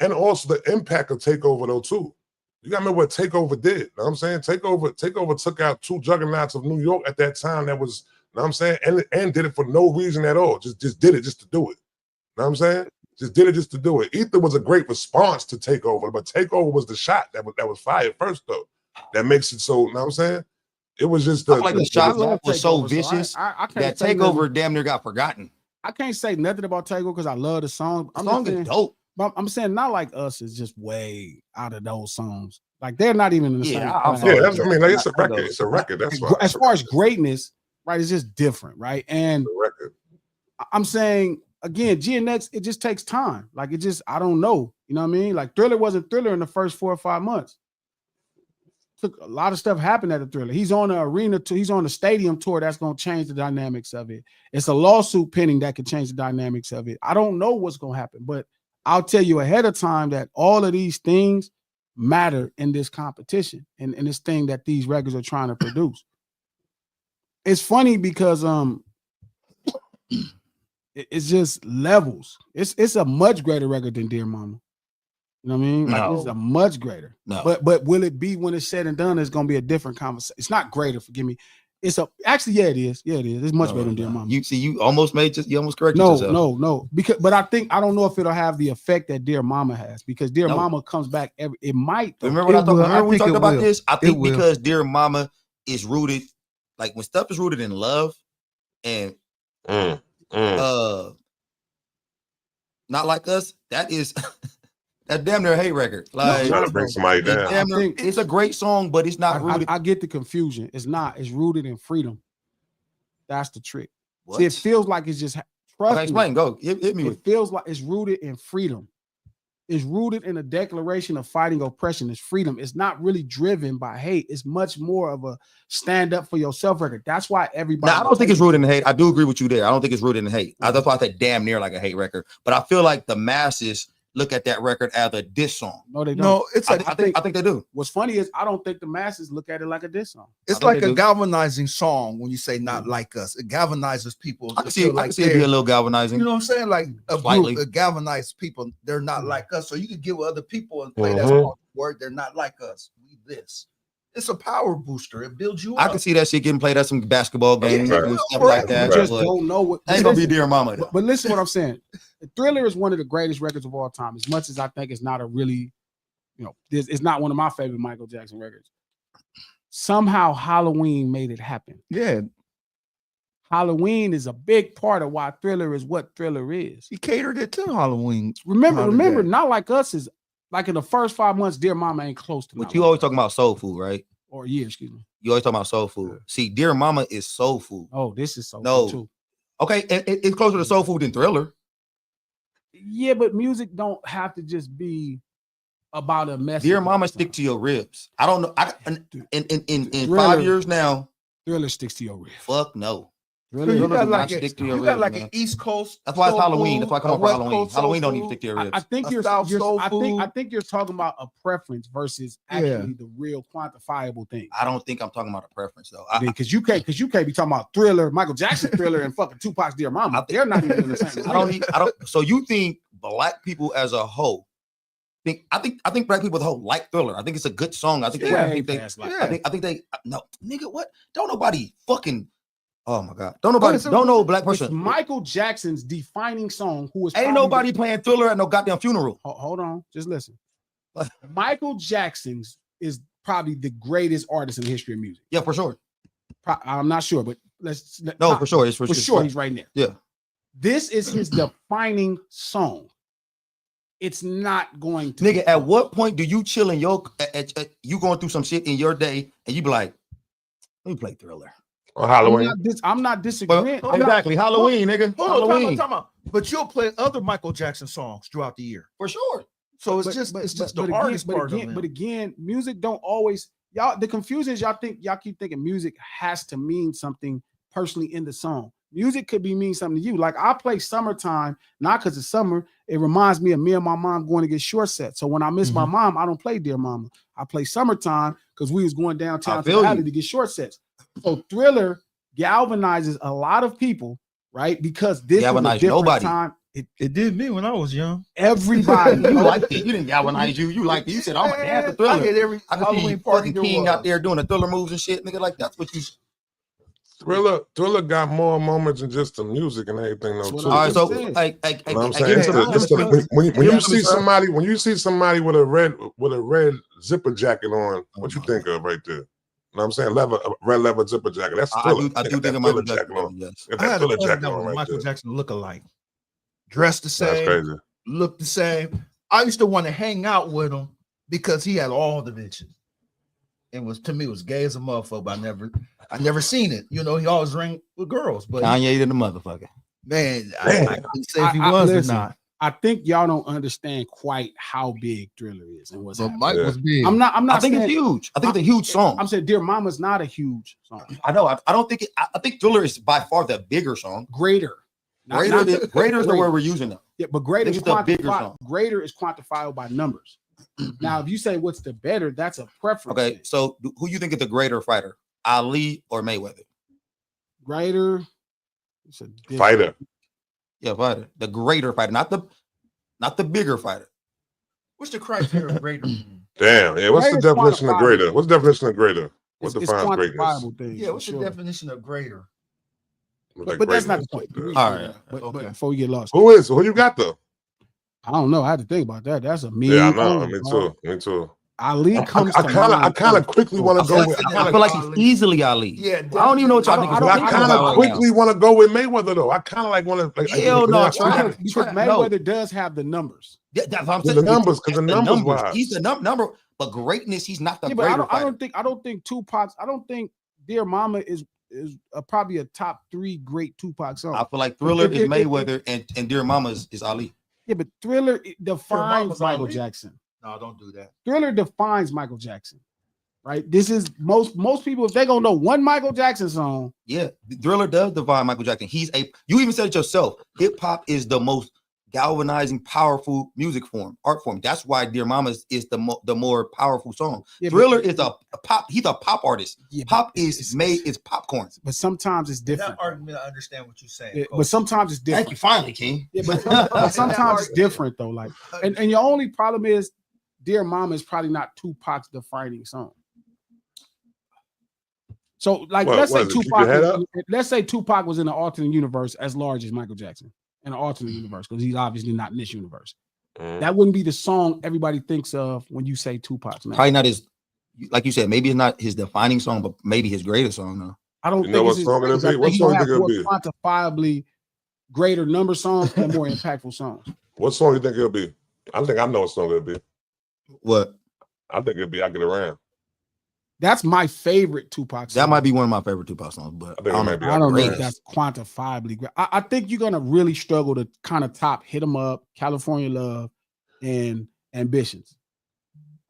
And also the impact of Takeover, though, too. You gotta remember what Takeover did. You know what I'm saying? Takeover took out two juggernauts of New York at that time. That was, you know what I'm saying? And did it for no reason at all. Just did it just to do it. You know what I'm saying? Just did it just to do it. Ether was a great response to Takeover, but Takeover was the shot that was fired first, though. That makes it so, you know what I'm saying? It was just I feel like the shot love was so Takeover, vicious I can't that say Takeover nothing. damn near got forgotten. I can't say nothing about Takeover because I love the song. The song is dope. But I'm saying Not Like Us is just way out of those songs. Like they're not even in the same. Yeah, I'm class. sorry. Yeah, that's what I mean. Like, it's a record. It's a record. That's why. As far as greatness, right, it's just different, right? And It's a record. I'm saying again, GNX, it just takes time. Like it just, I don't know. You know what I mean? Like Thriller wasn't Thriller in the first 4 or 5 months. Took a lot of stuff happened at the Thriller. He's on the arena tour, he's on the stadium tour that's going to change the dynamics of it. It's a lawsuit pending that could change the dynamics of it. I don't know what's going to happen, but I'll tell you ahead of time that all of these things matter in this competition and this thing that these records are trying to produce. It's funny because it's just levels. It's a much greater record than Dear Mama. You know what I mean? Like, No. it's a much greater. No. But will it be when it's said and done? It's gonna be a different conversation. It's not greater, forgive me. It's actually, yeah, it is. Yeah, it is. It's much better than Dear Mama. You almost corrected No, yourself. no. But I don't know if it'll have the effect that Dear Mama has because Dear No. Mama comes back it might. Remember we talked about this? I think because Dear Mama is rooted, like when stuff is rooted in love and Not Like Us, that is that damn near a hate record. Like Trying to bring somebody down. It's a great song, but it's not rooted. I get the confusion. It's not. It's rooted in freedom. That's the trick. What? See, it feels like it's just trust me. Explain. Go. Hit me with It feels like it's rooted in freedom. It's rooted in a declaration of fighting oppression. It's freedom. It's not really driven by hate. It's much more of a stand up for yourself record. That's why everybody. Now, I don't think it's rooted in hate. I do agree with you there. I don't think it's rooted in hate. That's why I said damn near like a hate record. But I feel like the masses look at that record as a diss song. No, they don't. No, it's like I think they do. What's funny is I don't think the masses look at it like a diss song. it's like a galvanizing song when you say "Not Like Us." It galvanizes people. I to can see feel it. I like can see it be a little galvanizing. You know what I'm saying? Like a Slightly. group, galvanized people. They're not like us. So you could give other people and play that Mhm. song word. They're not like us. We this. It's a power booster. It builds you I up. can see that shit getting played at some basketball games Yeah, and stuff right. like that. You just but don't know what. ain't gonna be Dear Mama though. But listen, what I'm saying. Thriller is one of the greatest records of all time. As much as I think it's not a really, it's not one of my favorite Michael Jackson records. Somehow Halloween made it happen. Yeah, Halloween is a big part of why Thriller is what Thriller is. he catered it to Halloween. Remember, holiday. Not Like Us is like in the first 5 months, Dear Mama ain't close to But Not you Like always Us. talking about soul food, right? Or a year, excuse me. You always talking about soul food. See, Dear Mama is soul food. Oh, this is so No. good too. Okay, it's closer to soul food than Thriller. Yeah, but music don't have to just be about a message. Dear Mama, stick to your ribs. I don't know. In Thriller. 5 years now, Thriller sticks to your ribs. fuck no. Thriller, you Thriller got do like not stick to your you got ribs, like man. an East Coast. That's why it's soul Halloween. food, That's why I come a up for West Halloween. Coast soul Halloween don't even food. stick to your ribs. I think A you're, South soul I food. think you're talking about a preference versus actually the real quantifiable thing. I don't think I'm talking about a preference though. Because you can't be talking about Thriller, Michael Jackson Thriller, and fucking Tupac's Dear Mama. They're not even in the same. I don't. So you think black people as a whole? I think black people as a whole like Thriller. I think it's a good song. I think I think they no nigga. What? Don't nobody fucking. Oh my god! Don't know a black person. It's Michael Jackson's defining song. Who is ain't nobody playing Thriller at no goddamn funeral. Hold on, just listen. Michael Jackson's is probably the greatest artist in the history of music. Yeah, for sure. I'm not sure, but for sure. It's for sure he's right there. Yeah. This is his defining song. It's not going to. Nigga, at what point do you chill in your you going through some shit in your day and you be like, let me play Thriller? On Halloween. I'm not disagreeing. Well, exactly. Halloween, nigga. Halloween. Time out. But you'll play other Michael Jackson songs throughout the year. For sure. So it's just the hardest part of it. But again, music don't always, y'all, the confusion is y'all keep thinking music has to mean something personally in the song. Music could mean something to you. Like I play Summertime, not because it's summer. It reminds me of me and my mom going to get short set. So when I miss my mom, I don't play Dear Mama. I play Summertime because we was going downtown to the alley to get short sets. So Thriller galvanizes a lot of people, right? Because this was a different time. It did me when I was young. Everybody, you liked it. You didn't galvanize you. You liked it. You said, "I'm gonna dance to Thriller." I hit every Halloween party. King out there doing the Thriller moves and shit, nigga. Like that's what you. Thriller got more moments than just the music and everything though. Too. All right, so you know what I'm saying? When you see somebody with a red zipper jacket on, what you think of right there? You know what I'm saying? Red leather zipper jacket. That's Thriller. I do think of Michael Jackson. Yes. I had a cousin that was a Michael Jackson look-alike. Dressed the same. That's crazy. Looked the same. I used to want to hang out with him because he had all the bitches. It was, to me, it was gay as a motherfucker, but I never seen it. You know, he always ring with girls. But Kanye did the motherfucker. Man, I couldn't say if he was or not. I think y'all don't understand quite how big Thriller is and what's happening. Mike was big. I'm not I think it's huge. I think it's a huge song. I'm saying Dear Mama's not a huge song. I know. I don't think it. I think Thriller is by far the bigger song. Greater. Greater is the word we're using now. Yeah, but greater is quantifiable by numbers. Now, if you say what's the better, that's a preference. Okay, so who you think is the greater fighter, Ali or Mayweather? Greater fighter. Yeah, fighter. The greater fighter, not the bigger fighter. What's the criteria of greater? Damn. Yeah. What's the definition of greater? What's the definition of greater? What defines greatness? Yeah. What's the definition of greater? But that's not the point. All right. But before we get lost, who you got though? I don't know. I had to think about that. That's a me. Yeah, I know. Me too. Ali comes. I kind of quickly want to go with. I feel like it's easily Ali. Yeah, I don't even know what y'all think. I kind of quickly want to go with Mayweather though. I kind of like want to. Hell no, because Mayweather does have the numbers. Yeah, that's what I'm saying. The numbers, because the numbers wise. He's the number, but greatness, he's not the yeah, greater. I don't think Tupac's. I don't think Dear Mama is probably a top 3 great Tupac song. I feel like Thriller is Mayweather and Dear Mama is Ali. Yeah, but Thriller defines Michael Jackson. No, don't do that. Thriller defines Michael Jackson, right? This is most people, if they gonna know one Michael Jackson song. Yeah, Thriller does define Michael Jackson. You even said it yourself. Hip hop is the most galvanizing, powerful music form, art form. That's why Dear Mama is the more powerful song. Yeah, Thriller is a pop. He's a pop artist. Yeah, pop is popcorn. But sometimes it's different. That argument, I understand what you're saying. Yeah, but sometimes it's different. Thank you, finally, King. Yeah, but sometimes it's different though. Like, and your only problem is Dear Mama is probably not Tupac's defining song. So, like, let's say Tupac was in an alternate universe as large as Michael Jackson. In an alternate universe, because he's obviously not in this universe. That wouldn't be the song everybody thinks of when you say Tupac's name. Probably not his, like you said, maybe it's not his defining song, but maybe his greatest song though. I don't think it's song it'll be. What song think it'll be? Quantifiably greater number songs and more impactful songs. What song you think it'll be? I think I know what song it'll be. What? I think it'll be I Get Around. That's my favorite Tupac song. That might be one of my favorite Tupac songs, but I don't know if that's quantifiably great. I think you're gonna really struggle to kind of top Hit 'Em Up, California Love, and Ambitions.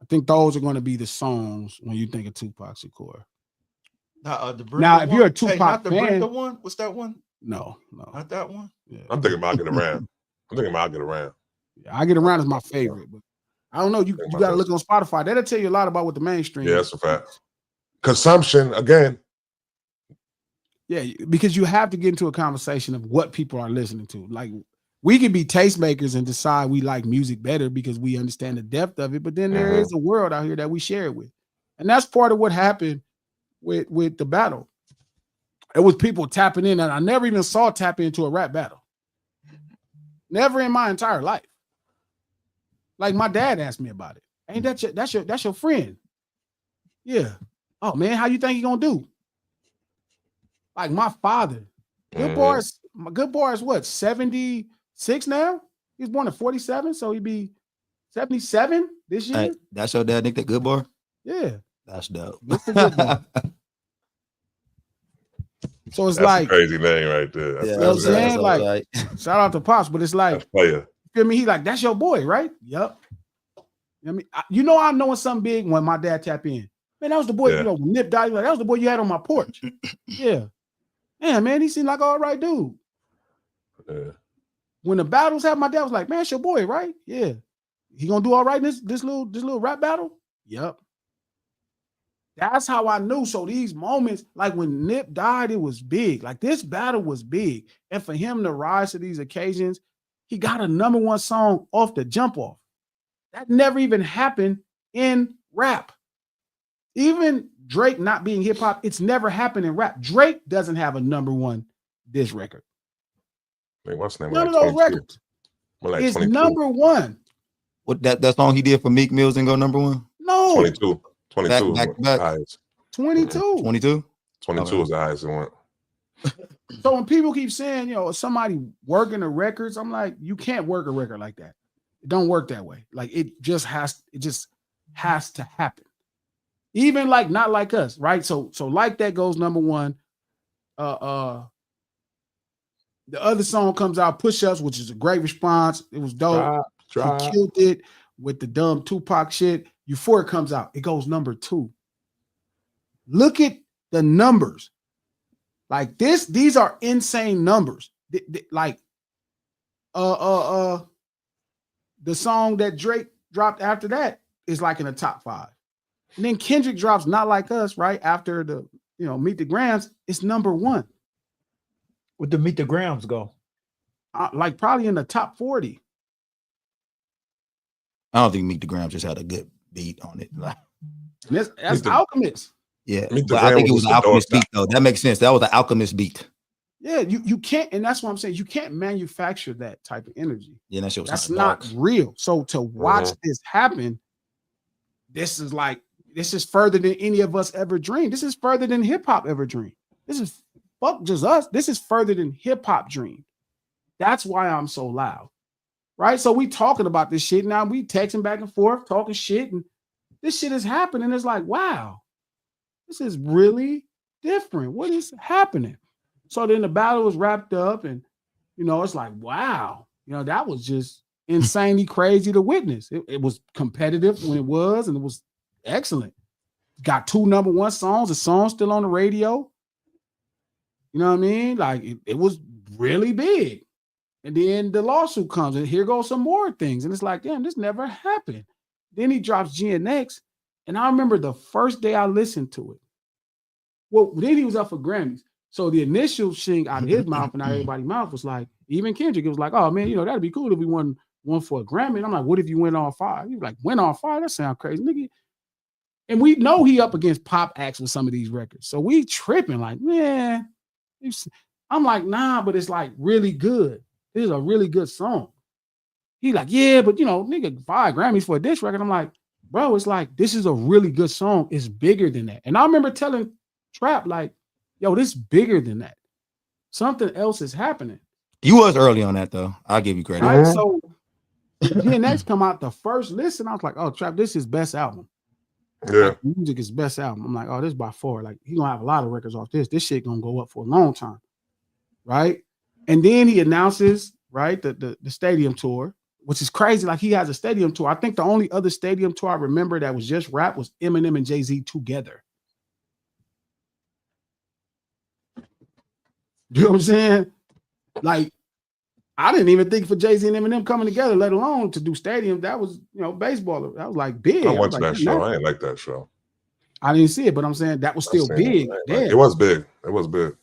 I think those are going to be the songs when you think of Tupac Shakur. The Brenda Now, if you're a one? Tupac not the fan, Brenda one. What's that one? no. Not that one. Yeah. I'm thinking about Get Around. I Get Around is my favorite, but I don't know. You got to look on Spotify. That'll tell you a lot about what the mainstream. Yeah, that's a fact. Consumption again. Yeah, because you have to get into a conversation of what people are listening to. Like, we can be tastemakers and decide we like music better because we understand the depth of it, but then there is a world out here that we share it with. And that's part of what happened with the battle. It was people tapping in, and I never even saw tapping into a rap battle. Never in my entire life. Like, my dad asked me about it. Ain't that's your friend? Yeah. Oh man, how you think he gonna do? Like, my father, Good Bar is what, 76 now? He was born in 47, so he'd be 77 this year. Hey, that's your dad, Nick, that Good Bar? Yeah. That's dope. Good Bar. So it's that's like a crazy name right there. Yeah, you know what I'm saying? Like, shout out to Pops, but it's like, you feel me? He like, that's your boy, right? Yep. I mean, I know it's something big when my dad tap in. Man, that was the boy, Yeah. Nip died. Like, that was the boy you had on my porch. Yeah. Man, he seemed like all right dude. Yeah. When the battles happened, my dad was like, man, it's your boy, right? Yeah. He gonna do all right in this little rap battle? Yep. That's how I knew. So these moments, like when Nip died, it was big. Like, this battle was big. And for him to rise to these occasions, he got a #1 song off the jump off. That never even happened in rap. Even Drake not being hip hop, it's never happened in rap. Drake doesn't have a #1 diss record. Like, what's the name? None like of those 22. records. Like It's 22. #1. What that song he did for Meek Mills and go #1? No. 22. 22 Back was to back. the highest. 22. 22? 22 was the highest it went. So when people keep saying, somebody working the records, I'm like, you can't work a record like that. It don't work that way. Like, it just has to happen. Even like Not Like Us, right? So Like That goes #1. The other song comes out, Push Ups, which is a great response. It was dope. Drop. He killed it with the dumb Tupac shit. Euphoria comes out. It goes #2. Look at the numbers. Like this, these are insane numbers. Like the song that Drake dropped after that is like in the top 5. And then Kendrick drops Not Like Us right after the, Meet the Grams. It's #1. Would the Meet the Grams go? Like probably in the top 40. I don't think Meet the Grams just had a good beat on it. Like, that's Alchemist. yeah, Meet the but I think it Grams was an was the Alchemist doorstep. beat though. That makes sense. That was an Alchemist beat. Yeah, you can't, and that's what I'm saying. You can't manufacture that type of energy. Yeah, that shit was That's kinda not dark. real. So to watch this happen, this is further than any of us ever dreamed. This is further than hip hop ever dreamed. This is fuck just us. This is further than hip hop dreamed. That's why I'm so loud, right? So we talking about this shit now. We texting back and forth, talking shit, and this shit is happening. It's like, wow, this is really different. What is happening? So then the battle was wrapped up, and it's like, wow, that was just insanely crazy to witness. It was competitive when it was, and it was excellent. Got 2 #1 songs. The song's still on the radio. You know what I mean? Like it was really big. And then the lawsuit comes, and here goes some more things. And it's like, damn, this never happened. Then he drops GNX. And I remember the first day I listened to it. Well, then he was up for Grammys. So the initial thing out of his mouth and out of everybody's mouth was like, even Kendrick, it was like, oh man, that'd be cool if we won for a Grammy. And I'm like, what if you win all 5? He was like, win all 5? That sounds crazy, nigga. And we know he up against pop acts with some of these records. So we tripping like, man. I'm like, nah, but it's like really good. This is a really good song. He like, yeah, but nigga, 5 Grammys for a diss record. I'm like, bro, it's like, this is a really good song. It's bigger than that. And I remember telling Trap, like, yo, this is bigger than that. Something else is happening. You was early on that though. I'll give you credit. Right? So GNX come out the first listen. I was like, oh, Trap, this is best album. Yeah. Like, music is best album. I'm like, oh, this by far. Like, he gonna have a lot of records off this. This shit gonna go up for a long time. Right? And then he announces, right, the stadium tour, which is crazy. Like, he has a stadium tour. I think the only other stadium tour I remember that was just rap was Eminem and Jay-Z together. You know what I'm saying? Like, I didn't even think for Jay-Z and Eminem coming together, let alone to do stadium. That was, baseball. That was like big. I went to like, that show. I ain't like that show. I didn't see it, but I'm saying that was still big. It was big. It was big.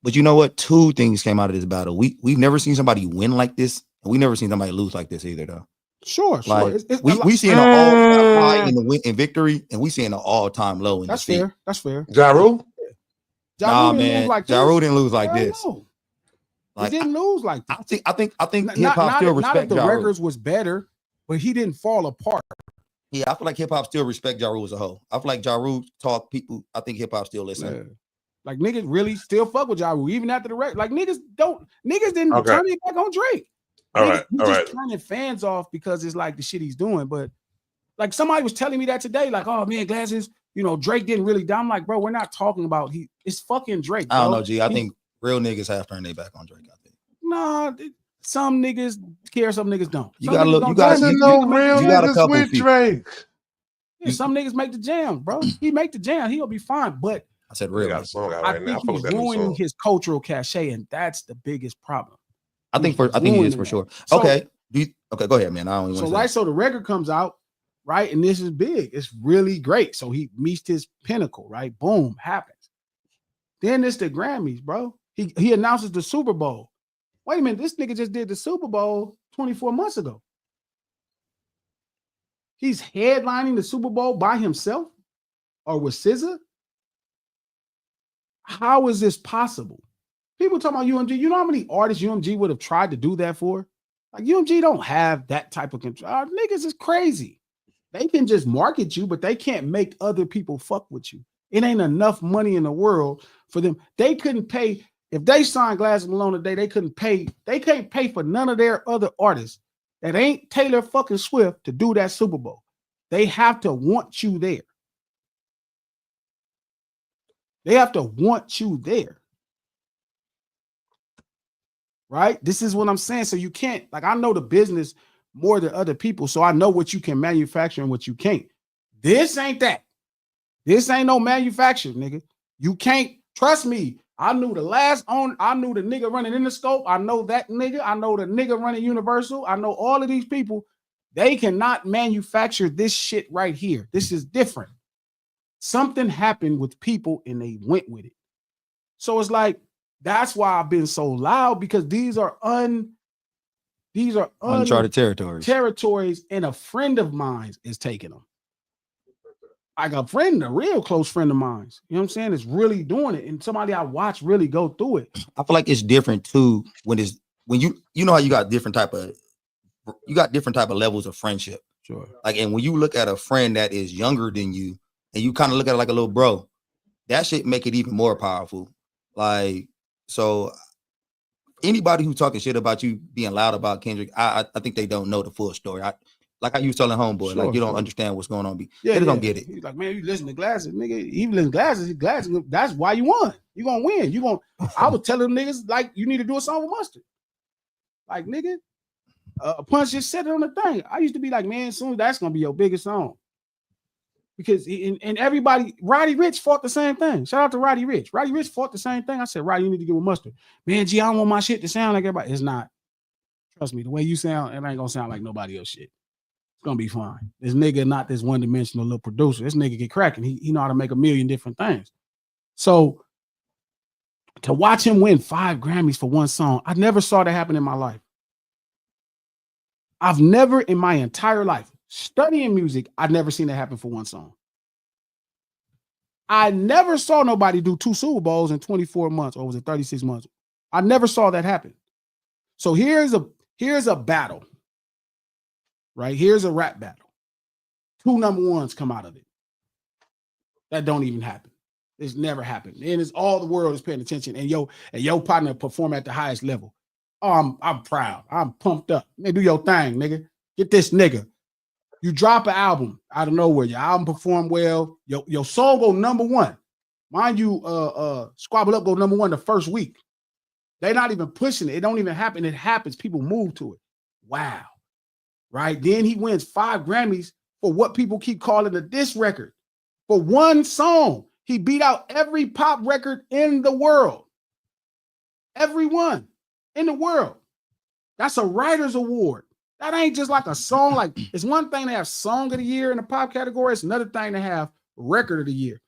But you know what? Two things came out of this battle. We've never seen somebody win like this, and we never seen somebody lose like this either, though. Sure. Like we seeing an all-time high in the win in victory, and we seeing an all-time low in That's defeat. fair. That's fair. Ja Rule? Nah, man. Ja Rule didn't lose like this. Like, he didn't lose like this. I think hip hop still respect not that the Ja Rule. records was better, but he didn't fall apart. Yeah, I feel like hip hop still respect Ja Rule as a whole. I feel like Ja Rule talk people. I think hip hop still listen. Yeah. Like, niggas really still fuck with Ja Rule even after the record. Like, niggas didn't turn it back on Drake. All right. Just turning fans off because it's like the shit he's doing. But like, somebody was telling me that today, like, oh man, Glasses, Drake didn't really die. I'm like, bro, we're not talking about it's fucking Drake. Bro. I don't know, G. I think real niggas have turned their back on Drake. I think. Nah, some niggas care, some niggas don't. You gotta look. You got a couple with Drake. Yeah, some niggas make the jam, bro. He make the jam. He'll be fine. But I said real. Got a song out I right now. think he's ruining his cultural cachet, and that's the biggest problem. I think he is for sure. So, okay. Go ahead, man. I don't even want to so the record comes out, right? And this is big. It's really great. So he meets his pinnacle, right? Boom, happens. Then it's the Grammys, bro. He announces the Super Bowl. Wait a minute, this nigga just did the Super Bowl 24 months ago. He's headlining the Super Bowl by himself or with SZA? How is this possible? People talking about UMG. You know how many artists UMG would have tried to do that for? Like, UMG don't have that type of control. Niggas is crazy. They can just market you, but they can't make other people fuck with you. It ain't enough money in the world for them. They couldn't pay. If they signed Glass and Malone today, they couldn't pay. They can't pay for none of their other artists that ain't Taylor fucking Swift to do that Super Bowl. They have to want you there. They have to want you there. Right? This is what I'm saying. So you can't, like, I know the business more than other people, so I know what you can manufacture and what you can't. This ain't that. This ain't no manufacture, nigga. You can't, trust me. I knew the last owner. I knew the nigga running Interscope. I know that nigga. I know the nigga running Universal. I know all of these people. They cannot manufacture this shit right here. This is different. Something happened with people and they went with it. So it's like, that's why I've been so loud, because these are uncharted territories. And a friend of mine is taking them. Like a friend, a real close friend of mine. You know what I'm saying? Is really doing it. And somebody I watch really go through it. I feel like it's different too when you know how you got different type of levels of friendship. Sure. Like, and when you look at a friend that is younger than you and you kind of look at it like a little bro, that shit make it even more powerful. Like, so anybody who's talking shit about you being loud about Kendrick, I think they don't know the full story. Like I was telling homeboy, like, you don't understand what's going on. They don't get it. He's like, man, you listen to Glasses, nigga. Even listen to Glasses, that's why you won. You gonna win. I was telling them niggas, like, you need to do a song with Mustard. Like, nigga, Punch just said it on the thing. I used to be like, man, soon that's gonna be your biggest song. Because and everybody, Roddy Ricch fought the same thing. Shout out to Roddy Ricch. Roddy Ricch fought the same thing. I said, Roddy, you need to get with Mustard. Man, G, I don't want my shit to sound like everybody. It's not. Trust me, the way you sound, it ain't gonna sound like nobody else shit. It's gonna be fine. This nigga not this one-dimensional little producer. This nigga get cracking. He know how to make a million different things. So to watch him win 5 Grammys for one song, I never saw that happen in my life. I've never in my entire life studying music, I've never seen that happen for one song. I never saw nobody do 2 Super Bowls in 24 months, or was it 36 months? I never saw that happen. So here's a battle, right? Here's a rap battle. 2 number ones come out of it. That don't even happen. It's never happened. And it's all the world is paying attention. And your partner perform at the highest level. Oh, I'm proud. I'm pumped up. Man, do your thing, nigga. Get this nigga. You drop an album out of nowhere. Your album perform well. Your song go number 1. Mind you, Squabble Up go number 1 the first week. They're not even pushing it. It don't even happen. It happens. People move to it. Wow. Right? Then he wins 5 Grammys for what people keep calling a diss record. For one song, he beat out every pop record in the world. Everyone in the world. That's a writer's award. That ain't just like a song. Like, it's one thing to have song of the year in the pop category. It's another thing to have record of the year.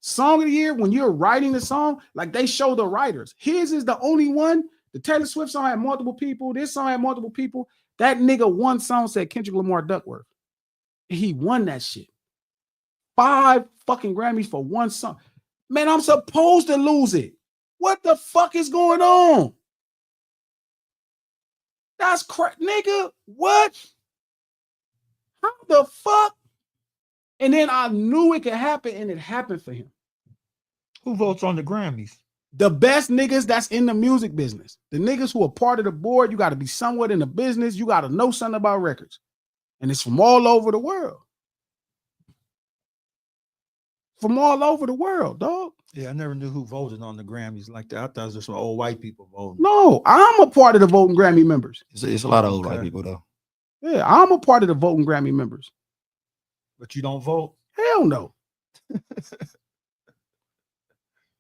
Song of the year, when you're writing the song, like they show the writers. His is the only one. The Taylor Swift song had multiple people. This song had multiple people. That nigga one song said Kendrick Lamar Duckworth. And he won that shit. 5 fucking Grammys for one song. Man, I'm supposed to lose it. What the fuck is going on? That's crap, nigga. What? How the fuck? And then I knew it could happen, and it happened for him. Who votes on the Grammys? The best niggas that's in the music business. The niggas who are part of the board, you got to be somewhat in the business. You got to know something about records. And it's from all over the world. From all over the world, dog. Yeah, I never knew who voted on the Grammys like that. I thought it was just some old white people voting. No, I'm a part of the voting Grammy members. It's a lot of old white people though. Yeah, I'm a part of the voting Grammy members. But you don't vote? Hell no.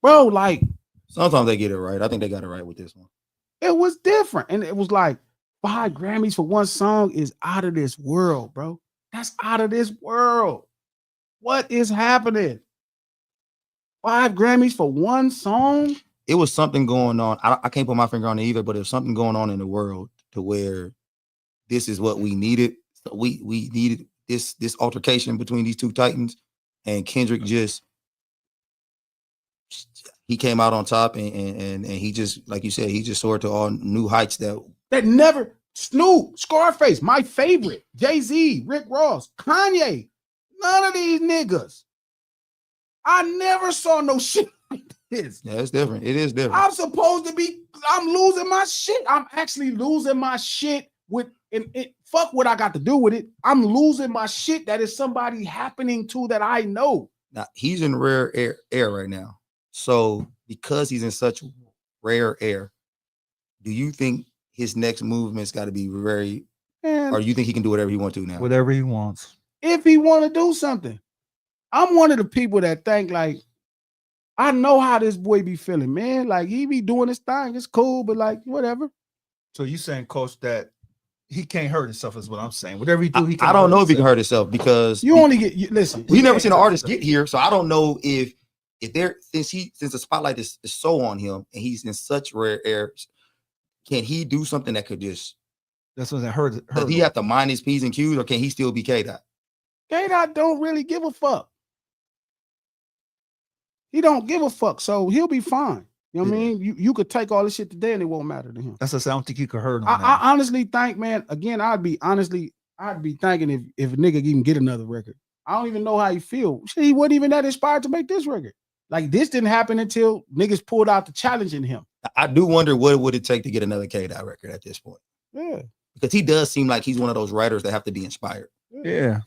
Bro, like, Sometimes they get it right. I think they got it right with this one. it was different. And it was like 5 Grammys for one song is out of this world, bro. That's out of this world. What is happening? 5 Grammys for one song? It was something going on. I can't put my finger on it either, but it was something going on in the world to where this is what we needed. So we needed this altercation between these two titans, and Kendrick he came out on top, and he just, like you said, he just soared to all new heights that never. Snoop, Scarface, my favorite, Jay-Z, Rick Ross, Kanye, none of these niggas. I never saw no shit like this. Yeah, it's different. It is different. I'm losing my shit. I'm actually losing my shit fuck what I got to do with it. I'm losing my shit that is somebody happening to that I know. Now, he's in rare air right now. So because he's in such rare air, do you think his next movement's got to be very, or you think he can do whatever he wants to now? Whatever he wants. If he want to do something. I'm one of the people that think, like, I know how this boy be feeling, man. Like, he be doing his thing. It's cool, but like, whatever. So you saying, Coach, that he can't hurt himself is what I'm saying. Whatever he do, he can't. I don't know if he can hurt himself because listen. We never seen an artist get here, so I don't know if since the spotlight is so on him and he's in such rare air, can he do something that could just? That's what that hurt. Does he have to mind his P's and Q's, or can he still be K-Dot? K-Dot don't really give a fuck. He don't give a fuck, so he'll be fine. You know what I mean? You could take all this shit today and it won't matter to him. That's what I don't think you could hurt him. I honestly think, man, again, I'd be thinking if a nigga even get another record. I don't even know how he feel. He wasn't even that inspired to make this record. Like, this didn't happen until niggas pulled out the challenge in him. I do wonder what would it take to get another K-Dot record at this point. Yeah. Because he does seem like he's one of those writers that have to be inspired. Yeah.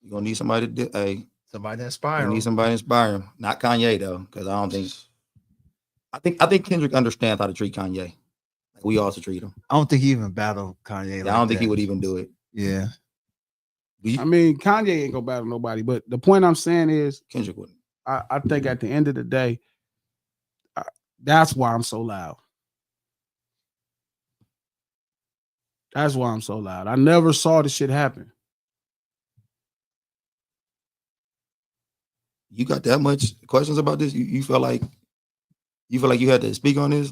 You're gonna need somebody to somebody to inspire him. You need somebody to inspire him. Not Kanye though, because I think Kendrick understands how to treat Kanye. Like we also treat him. I don't think he even battled Kanye. Yeah, I don't think he would even do it. Yeah. I mean, Kanye ain't gonna battle nobody, but the point I'm saying is Kendrick wouldn't. I think at the end of the day, that's why I'm so loud. That's why I'm so loud. I never saw this shit happen. You got that much questions about this? You feel like you had to speak on this?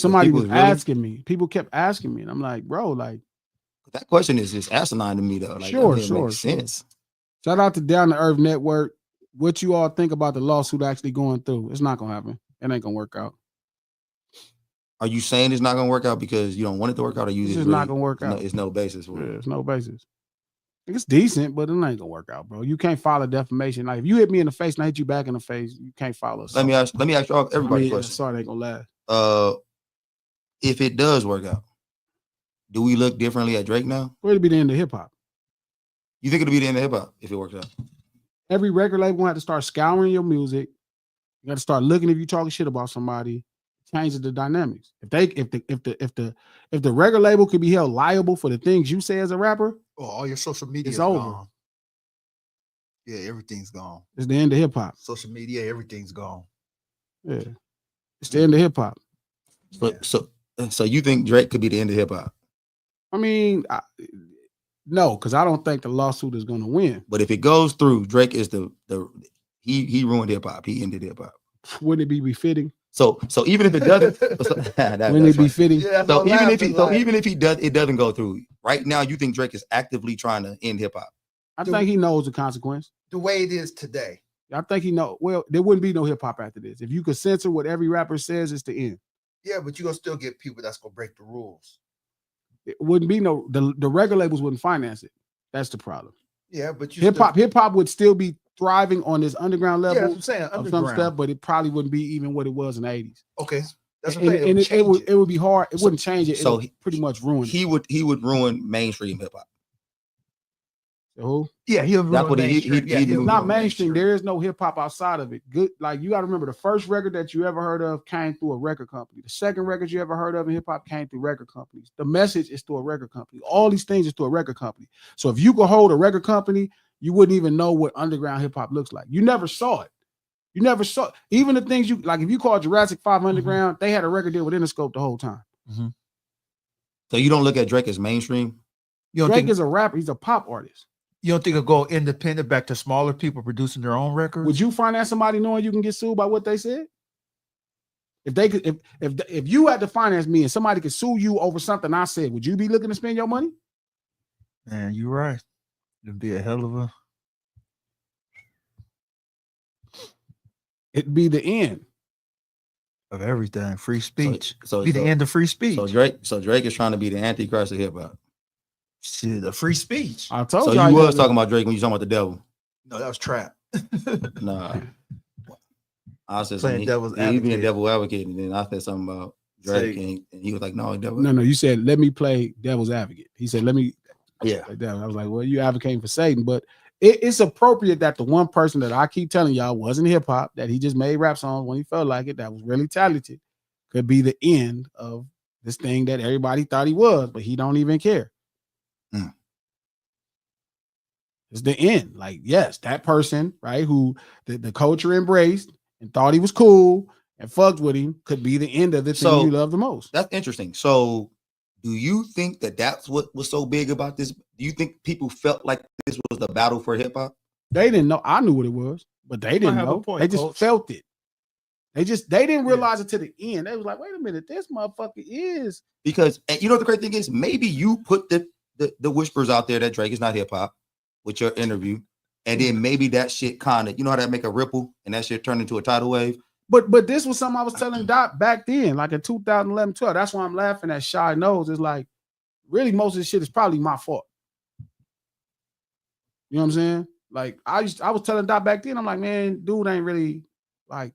Somebody was asking me. People kept asking me, and I'm like, bro, like that question is just asinine to me though. Like, sure. Makes sense. Shout out to Down to Earth Network. What you all think about the lawsuit actually going through? It's not gonna happen. It ain't gonna work out. Are you saying it's not gonna work out because you don't want it to work out, or you it's just really, not gonna work out? It's no basis for it. It's no basis. It's decent, but it ain't gonna work out, bro. You can't file a defamation. Like if you hit me in the face and I hit you back in the face, you can't file us. Let me ask y'all everybody a question. Sorry, it ain't gonna last. If it does work out, do we look differently at Drake now? It'll be the end of hip hop. You think it'll be the end of hip hop if it works out? Every record label gonna have to start scouring your music. You got to start looking if you talking shit about somebody. Changes the dynamics. If the record label could be held liable for the things you say as a rapper, all your social media is over. Gone. Yeah, everything's gone. It's the end of hip hop. Social media, everything's gone. Yeah, it's the end of hip hop. So you think Drake could be the end of hip hop? I mean, no, because I don't think the lawsuit is going to win. But if it goes through, Drake is he ruined hip hop. He ended hip hop. Wouldn't it be befitting? So even if it doesn't, Wouldn't it be fitting? Yeah, so even if it doesn't go through right now, you think Drake is actively trying to end hip hop? I think he knows the consequence. The way it is today. I think he knows. Well, there wouldn't be no hip hop after this. If you could censor what every rapper says, it's the end. Yeah, but you're gonna still get people that's gonna break the rules. It wouldn't be no the record labels wouldn't finance it. That's the problem. Yeah, but hip hop would still be thriving on this underground level. Yeah, that's what I'm saying. Of some stuff, but it probably wouldn't be even what it was in the 80s. Okay. That's and it would be hard. It wouldn't change it. So it would pretty much ruin it. He would ruin mainstream hip hop. Who? Yeah, he'll That's what he it's not mainstream. There is no hip hop outside of it. Good, like you got to remember the first record that you ever heard of came through a record company. The second record you ever heard of in hip hop came through record companies. The message is through a record company. All these things is through a record company. So if you could hold a record company, you wouldn't even know what underground hip hop looks like. You never saw it. You never saw even the things you like. If you call Jurassic 5 Underground, they had a record deal with Interscope the whole time. Mm-hmm. So you don't look at Drake as mainstream? Drake is a rapper. He's a pop artist. You don't think it'll go independent back to smaller people producing their own records? Would you finance somebody knowing you can get sued by what they said? If they could, if you had to finance me and somebody could sue you over something I said, would you be looking to spend your money? Man, you're right. It'd be a hell of a. It'd be the end of everything. Free speech. So the end of free speech. So Drake is trying to be the antichrist of hip hop. Shit, the free speech. I told you. So you was talking about Drake when you talking about the devil. No, that was trap. Nah. I said playing devil's advocate. He being devil advocate, and then I said something about Drake, and he was like, "No, devil." No. You said let me play devil's advocate. He said, "Let me." Yeah. Like that. I was like, "Well, you advocating for Satan," but it's appropriate that the one person that I keep telling y'all wasn't hip hop, that he just made rap songs when he felt like it, that was really talented, could be the end of this thing that everybody thought he was, but he don't even care. It's the end. Like, yes, that person, right, who the culture embraced and thought he was cool and fucked with him could be the end of the thing you love the most. That's interesting. So do you think that that's what was so big about this? Do you think people felt like this was the battle for hip hop? They didn't know. I knew what it was, but they didn't know. They just felt it. They didn't realize it to the end. They was like, wait a minute, this motherfucker is. Because, and you know, the great thing is maybe you put the whispers out there that Drake is not hip hop with your interview. And then maybe that shit kind of, you know how that make a ripple and that shit turned into a tidal wave. But this was something I was telling Doc back then, like in 2011, 12. That's why I'm laughing at Shy Knows. It's like, really, most of this shit is probably my fault. You know what I'm saying? Like, I was telling Doc back then, I'm like, man, dude ain't really, like,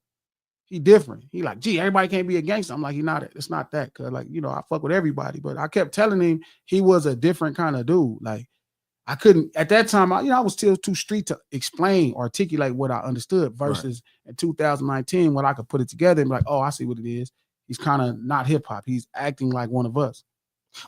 he different. He like, gee, everybody can't be a gangster. I'm like, it's not that. Cause like, you know, I fuck with everybody. But I kept telling him he was a different kind of dude. Like, I couldn't, at that time, I was still too street to articulate what I understood versus in 2019 when I could put it together and be like, oh, I see what it is. He's kind of not hip hop. He's acting like one of us.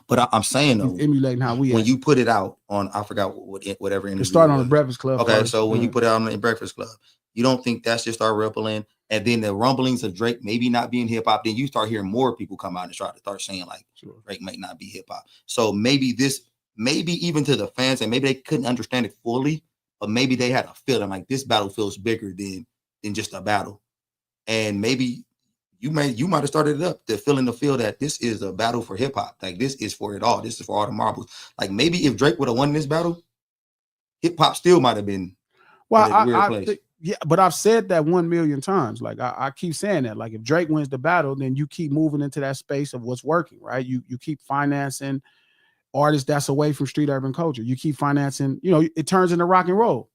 But I'm saying though, emulating how we when you put it out on, I forgot whatever interview. It started on the Breakfast Club. Okay, first. So when you put it out on the Breakfast Club, you don't think that's just start rippling, and then the rumblings of Drake maybe not being hip hop, then you start hearing more people come out and start saying like Drake might not be hip hop. So maybe even to the fans, and maybe they couldn't understand it fully, but maybe they had a feeling like this battle feels bigger than just a battle, and maybe you might have started it up to feel that this is a battle for hip hop. Like this is for it all. This is for all the marbles. Like maybe if Drake would have won this battle, hip hop still might have been. Well, yeah, but I've said that 1 million times. Like I keep saying that. Like if Drake wins the battle, then you keep moving into that space of what's working, right? You keep financing artists that's away from street urban culture. You keep financing, it turns into rock and roll.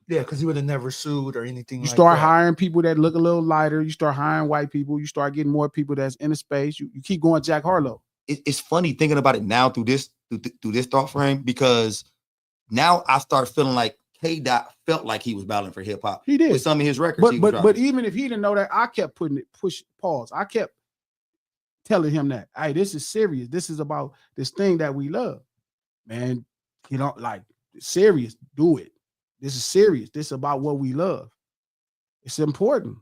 Yeah, because he would have never sued or anything. You start hiring people that look a little lighter. You start hiring white people. You start getting more people that's in the space. You keep going Jack Harlow. It's funny thinking about it now through this thought frame, because now I start feeling like K-Dot felt like he was battling for hip hop. He did with some of his records. But even if he didn't know that, I kept I kept telling him that, hey, this is serious. This is about this thing that we love, man. It's serious. Do it. This is serious. This is about what we love. It's important.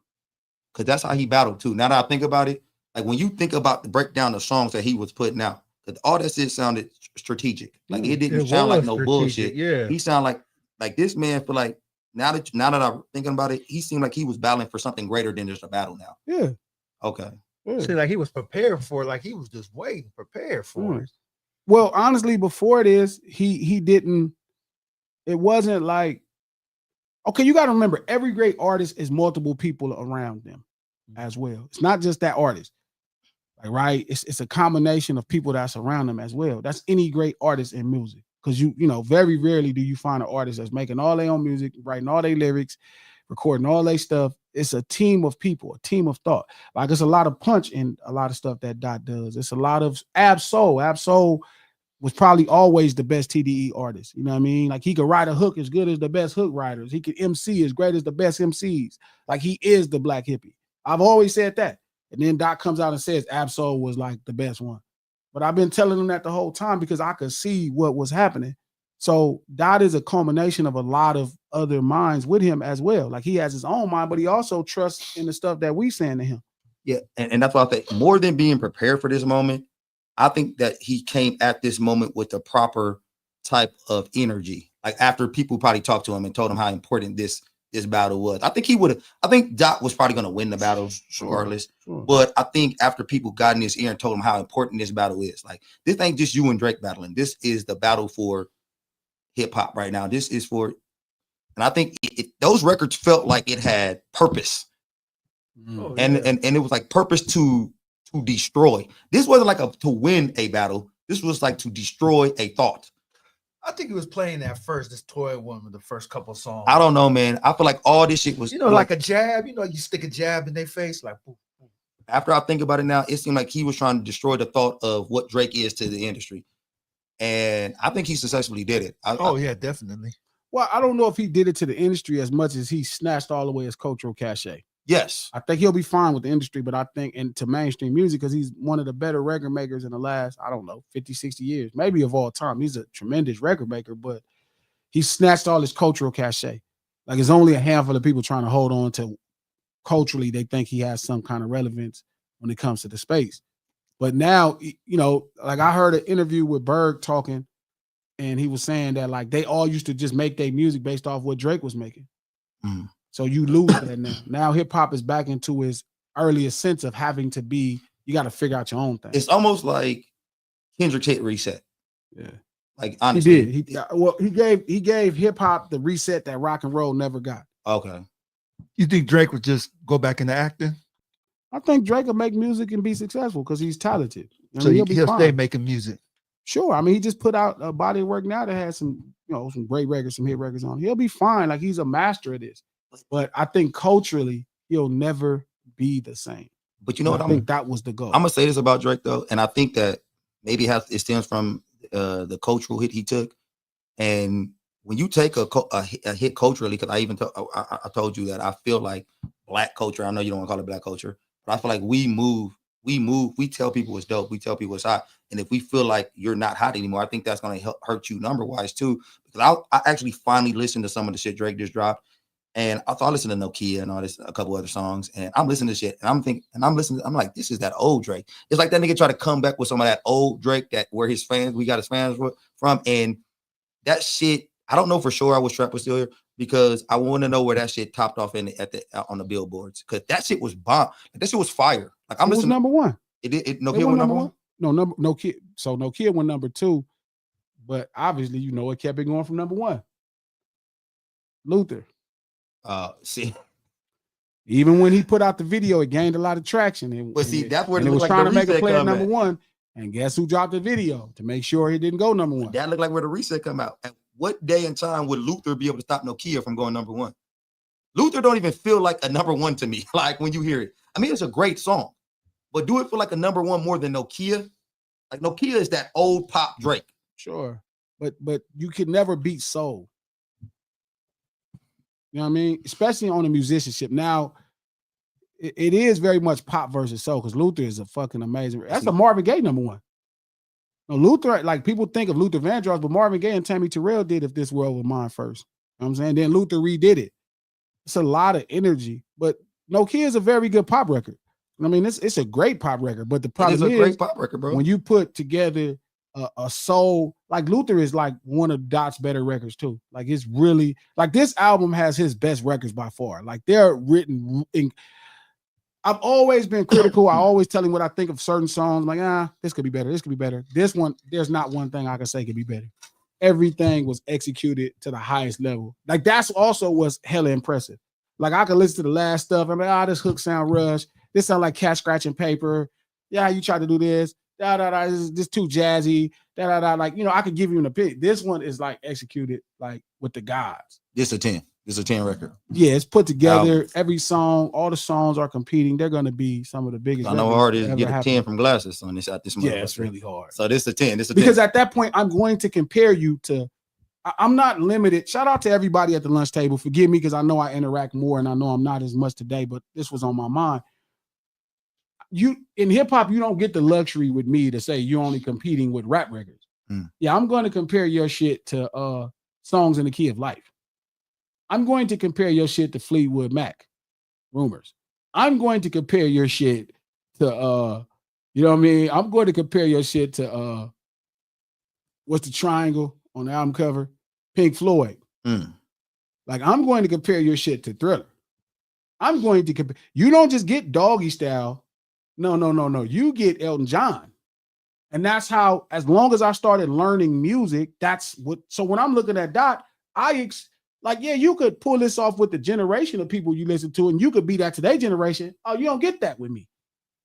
because that's how he battled too. Now that I think about it, like when you think about the breakdown of songs that he was putting out, all that shit sounded strategic. Like it didn't sound like no bullshit. Yeah. He sounded like this man feel like now that I'm thinking about it, he seemed like he was battling for something greater than just a battle now. Yeah. Okay. Yeah. See, like he was prepared for it, like he was just waiting, prepared for it. Well, honestly, before this, he didn't. It wasn't like, okay, you got to remember, every great artist is multiple people around them as well. It's not just that artist, like, right? It's a combination of people that surround them as well. That's any great artist in music, because you know, very rarely do you find an artist that's making all their own music, writing all their lyrics, recording all their stuff. It's a team of people, a team of thought. Like, it's a lot of punch in a lot of stuff that Dot does. It's a lot of Ab-Soul. Ab-Soul was probably always the best TDE artist. You know what I mean? Like, he could write a hook as good as the best hook writers. He could MC as great as the best MCs. Like, he is the Black Hippie. I've always said that. And then Doc comes out and says Ab-Soul was like the best one. But I've been telling him that the whole time because I could see what was happening. So Dot is a culmination of a lot of other minds with him as well. Like, he has his own mind, but he also trusts in the stuff that we saying to him. Yeah, and that's why I think more than being prepared for this moment, I think that he came at this moment with the proper type of energy. Like, after people probably talked to him and told him how important this battle was, I think Doc was probably going to win the battle regardless. Sure. But I think after people got in his ear and told him how important this battle is, like, this ain't just you and Drake battling. This is the battle for hip hop right now. This is for, and I think those records felt like it had purpose, and it was like purpose to destroy. This wasn't like to win a battle. This was like to destroy a thought. I think he was playing that first, this Toy one with the first couple songs. I don't know, man. I feel like all this shit was, like a jab. You stick a jab in their face, like. Boom, boom. After I think about it now, it seemed like he was trying to destroy the thought of what Drake is to the industry, and I think he successfully did it. Yeah, definitely. Well, I don't know if he did it to the industry as much as he snatched all away his cultural cachet. Yes. I think he'll be fine with the industry, but I think into mainstream music, because he's one of the better record makers in the last, 50, 60 years, maybe of all time. He's a tremendous record maker, but he snatched all his cultural cachet. Like, it's only a handful of people trying to hold on to culturally. They think he has some kind of relevance when it comes to the space. But now, like, I heard an interview with Berg talking, and he was saying that, like, they all used to just make their music based off what Drake was making. Mm. So you lose that now. Now hip hop is back into its earliest sense of having to be, you got to figure out your own thing. It's almost like Kendrick hit reset. Yeah. Like, honestly. He did. He gave hip hop the reset that rock and roll never got. Okay. You think Drake would just go back into acting? I think Drake will make music and be successful because he's talented. So he'll stay making music. Sure. I mean, he just put out a body of work now that has some great records, some hit records on. He'll be fine. Like, he's a master of this. But I think culturally, he'll never be the same. But you know what? I think that was the goal. I'm gonna say this about Drake though, and I think that maybe it stems from the cultural hit he took. And when you take a hit culturally, because I told you that I feel like Black culture. I know you don't want to call it Black culture, but I feel like we tell people it's dope, we tell people it's hot, and if we feel like you're not hot anymore, I think that's gonna hurt you number wise too. Because I actually finally listened to some of the shit Drake just dropped. And I listened to Nokia and all this, a couple other songs, and I'm listening to shit, and I'm like, this is that old Drake. It's like that nigga try to come back with some of that old Drake we got his fans from, and that shit, I don't know for sure I was Trap was still here, because I want to know where that shit topped off on the billboards, because that shit was bomb. Like, that shit was fire. Like, I'm listening. Number one. Nokia went number one? No, Nokia. So Nokia went number two, but obviously, it kept it going from number one. Luther. See, even when he put out the video, it gained a lot of traction. That's where it was trying to make a play at number one. And guess who dropped the video to make sure he didn't go number one? That looked like where the reset come out. At what day and time would Luther be able to stop Nokia from going number one? Luther don't even feel like a number one to me. Like, when you hear it, I mean, it's a great song, but do it feel like a number one more than Nokia? Like, Nokia is that old pop Drake. Sure, but you could never beat soul. You know what I mean? Especially on the musicianship. Now, it is very much pop versus soul, because Luther is a fucking amazing. That's a Marvin Gaye number one. No, Luther, like, people think of Luther Vandross, but Marvin Gaye and Tammy Terrell did If This World Were Mine first. You know what I'm saying? Then Luther redid it. It's a lot of energy, but No Kid is a very good pop record. I mean, it's a great pop record, but the It problem is a is great pop record, bro. when you put together a soul, like Luther is like one of Dot's better records too. Like it's really like this album has his best records by far. Like they're written in. I've always been critical. I always tell him what I think of certain songs. I'm like, this could be better. This could be better. This one, there's not one thing I can say could be better. Everything was executed to the highest level. Like that's also what's hella impressive. Like I could listen to the last stuff. I'm like, this hook sound rush. This sound like cat scratching paper. Yeah, you tried to do this. This too jazzy. Like, I could give you an opinion. This one is like executed like with the gods. This a 10. This a 10 record. Yeah, it's put together. Every song, all the songs are competing. They're going to be some of the biggest. I know how hard it is to get a 10 from Glasses on this out this month. Yeah, it's really hard. So this is a 10. This is a 10. Because at that point, I'm going to compare you to. I'm not limited. Shout out to everybody at the lunch table. Forgive me because I know I interact more and I know I'm not as much today, but this was on my mind. You in hip hop, you don't get the luxury with me to say you're only competing with rap records. Yeah, I'm going to compare your shit to Songs in the Key of Life. I'm going to compare your shit to Fleetwood Mac, Rumors. I'm going to compare your shit to you know what I mean? I'm going to compare your shit to what's the triangle on the album cover? Pink Floyd. Like I'm going to compare your shit to Thriller. I'm going to compare. You don't just get Doggy Style. No. You get Elton John. And that's how, as long as I started learning music, that's what. So when I'm looking at Dot, you could pull this off with the generation of people you listen to, and you could be that to their generation. Oh, you don't get that with me.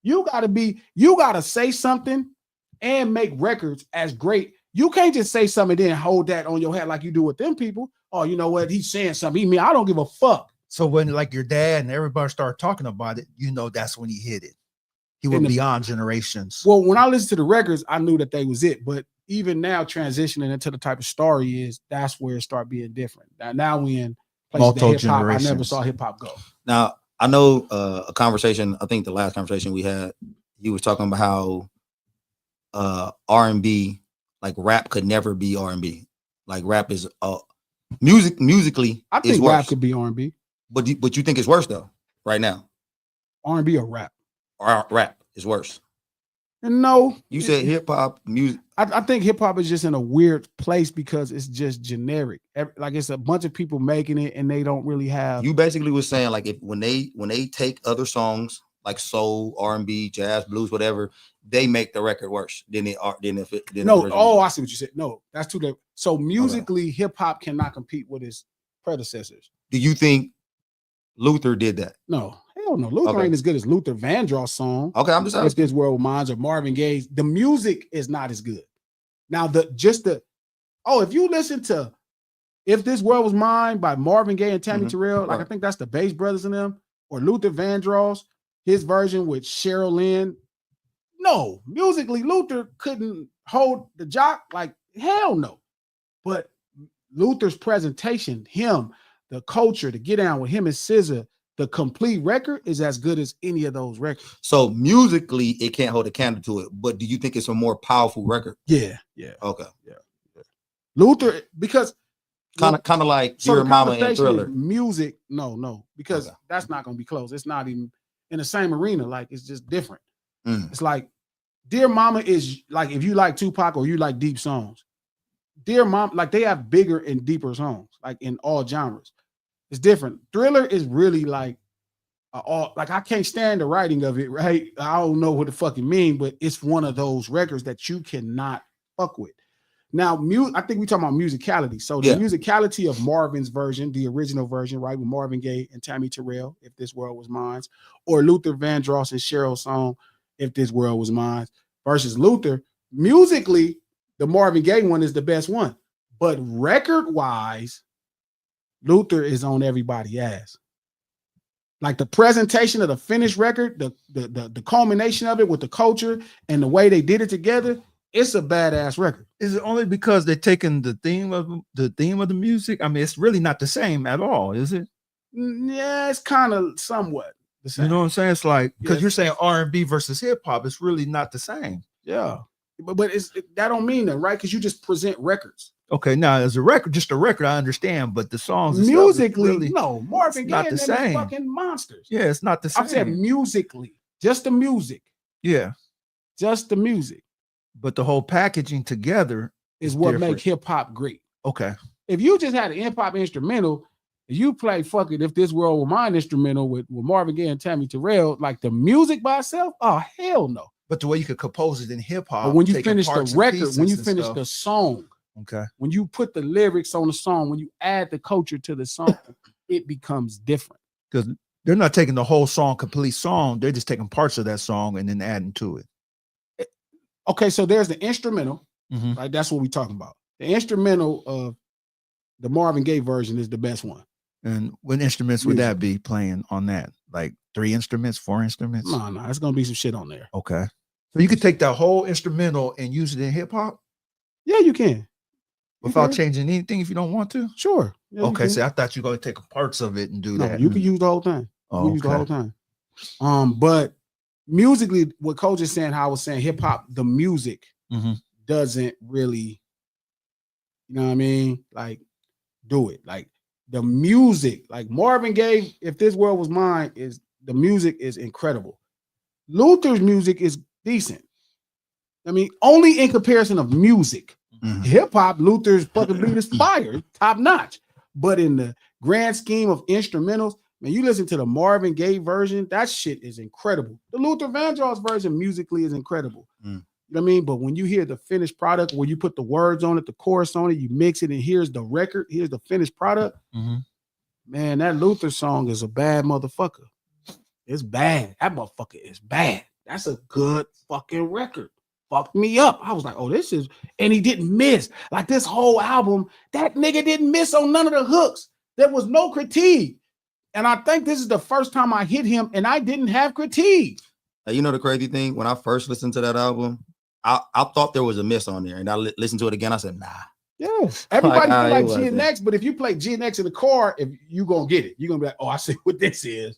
You gotta say something and make records as great. You can't just say something and then hold that on your head like you do with them people. Oh, you know what? He's saying something. I don't give a fuck. So when like your dad and everybody started talking about it, that's when he hit it. He went beyond generations. Well, when I listened to the records, I knew that they was it. But even now, transitioning into the type of story is, that's where it start being different. Now we in places that hip-hop, I never saw hip-hop go. Now, I know a conversation, I think the last conversation we had, you was talking about how R&B, like rap could never be R&B. Like rap is musically, I think worse. rap could be R&B. But you think it's worse though, right now? R&B or rap? Rap is worse. And no. You said hip-hop music. I think hip-hop is just in a weird place because it's just generic. Like it's a bunch of people making it and they don't really have. You basically was saying like when they take other songs like soul, R&B, jazz, blues, whatever, they make the record worse than it are. I see what you said. No, that's too different. So musically, hip-hop cannot compete with its predecessors. Do you think Luther did that? No. Hell no. Luther ain't as good as Luther Vandross' song. Okay, I'm just asking. If This World Was Mine or Marvin Gaye's, the music is not as good. Now, if you listen to If This World Was Mine by Marvin Gaye and Tammy Terrell, I think that's the Bass Brothers in them, or Luther Vandross, his version with Cheryl Lynn. No, musically, Luther couldn't hold the jock, like hell no. But Luther's presentation, the culture, to get down with him and SZA, the complete record is as good as any of those records. So musically, it can't hold a candle to it. But do you think it's a more powerful record? Yeah. Okay. Yeah. Luther, because kind of like Dear Mama and Thriller. Music, no, because that's not going to be close. It's not even in the same arena. Like it's just different. It's like Dear Mama is like if you like Tupac or you like deep songs. Dear Mama, like they have bigger and deeper songs, like in all genres. It's different. Thriller is really like I can't stand the writing of it, right? I don't know what the fuck it mean, but it's one of those records that you cannot fuck with. Now, I think we talking about musicality. So the musicality of Marvin's version, the original version, right, with Marvin Gaye and Tammy Terrell, If This World Was Mine, or Luther Vandross and Cheryl's song, If This World Was Mine, versus Luther, musically, the Marvin Gaye one is the best one. But record-wise, Luther is on everybody's ass. Like the presentation of the finished record, the culmination of it with the culture and the way they did it together, it's a badass record. Is it only because they're taking the theme of the music? I mean, it's really not the same at all, is it? Yeah, it's kind of somewhat the same. You know what I'm saying? It's like because you're saying R&B versus hip hop, it's really not the same. Yeah. but that don't mean that, right? Because you just present records. Okay, now as a record, just a record, I understand, but the songs and Musically, stuff is really, no, Marvin not Gaye the and them is same. fucking monsters. Yeah, it's not the same. I'm saying musically, just the music. Yeah, just the music but the whole packaging together is what different. make hip hop great. Okay, If you just had an hip hop instrumental, you play "Fuck It If This World Were Mine" instrumental with Marvin Gaye and Tammy Terrell, like the music by itself, oh hell no. but the way you could compose it in hip hop, But when you finish the record, when you finish the song, okay, when you put the lyrics on the song, when you add the culture to the song, it becomes different. because they're not taking the whole song, complete song. They're just taking parts of that song and then adding to it. Okay, so there's the instrumental, Mhm. right? That's what we're talking about. The instrumental of the Marvin Gaye version is the best one. And what instruments would that be playing on that? Like 3 instruments, 4 instruments? No, it's gonna be some shit on there. Okay. So you could take that whole instrumental and use it in hip hop Yeah, you can. without changing anything if you don't want to? Sure. Yeah, Okay, so I thought you were going to take parts of it and do no, that. you can use the whole thing. You can use the whole thing. But musically, what Coach is saying, how I was saying, hip hop, the music Mhm. doesn't really, you know what I mean? Like, do it. Like the music, like Marvin Gaye, "If This World Was Mine," is the music is incredible. Luther's music is decent. I mean, only in comparison of music. Mhm. Hip hop, Luther's fucking beat is fire, top notch. But in the grand scheme of instrumentals, man, you listen to the Marvin Gaye version, that shit is incredible. The Luther Vandross version musically is incredible. Mm. You know what I mean? But when you hear the finished product, where you put the words on it, the chorus on it, you mix it, and here's the record, here's the finished product. Mhm. Man, that Luther song is a bad motherfucker. It's bad. That motherfucker is bad. That's a good fucking record. Fucked me up. I was like, oh, this is, and he didn't miss. Like this whole album, that nigga didn't miss on none of the hooks. There was no critique. And I think this is the first time I hit him and I didn't have critique. You know the crazy thing? When I first listened to that album, I thought there was a miss on there. And I listened to it again. I said, nah. Yeah. Everybody Like, feel like it G and X, but if you play G and X in the car, if you gonna get it, you're gonna be like, oh, I see what this is.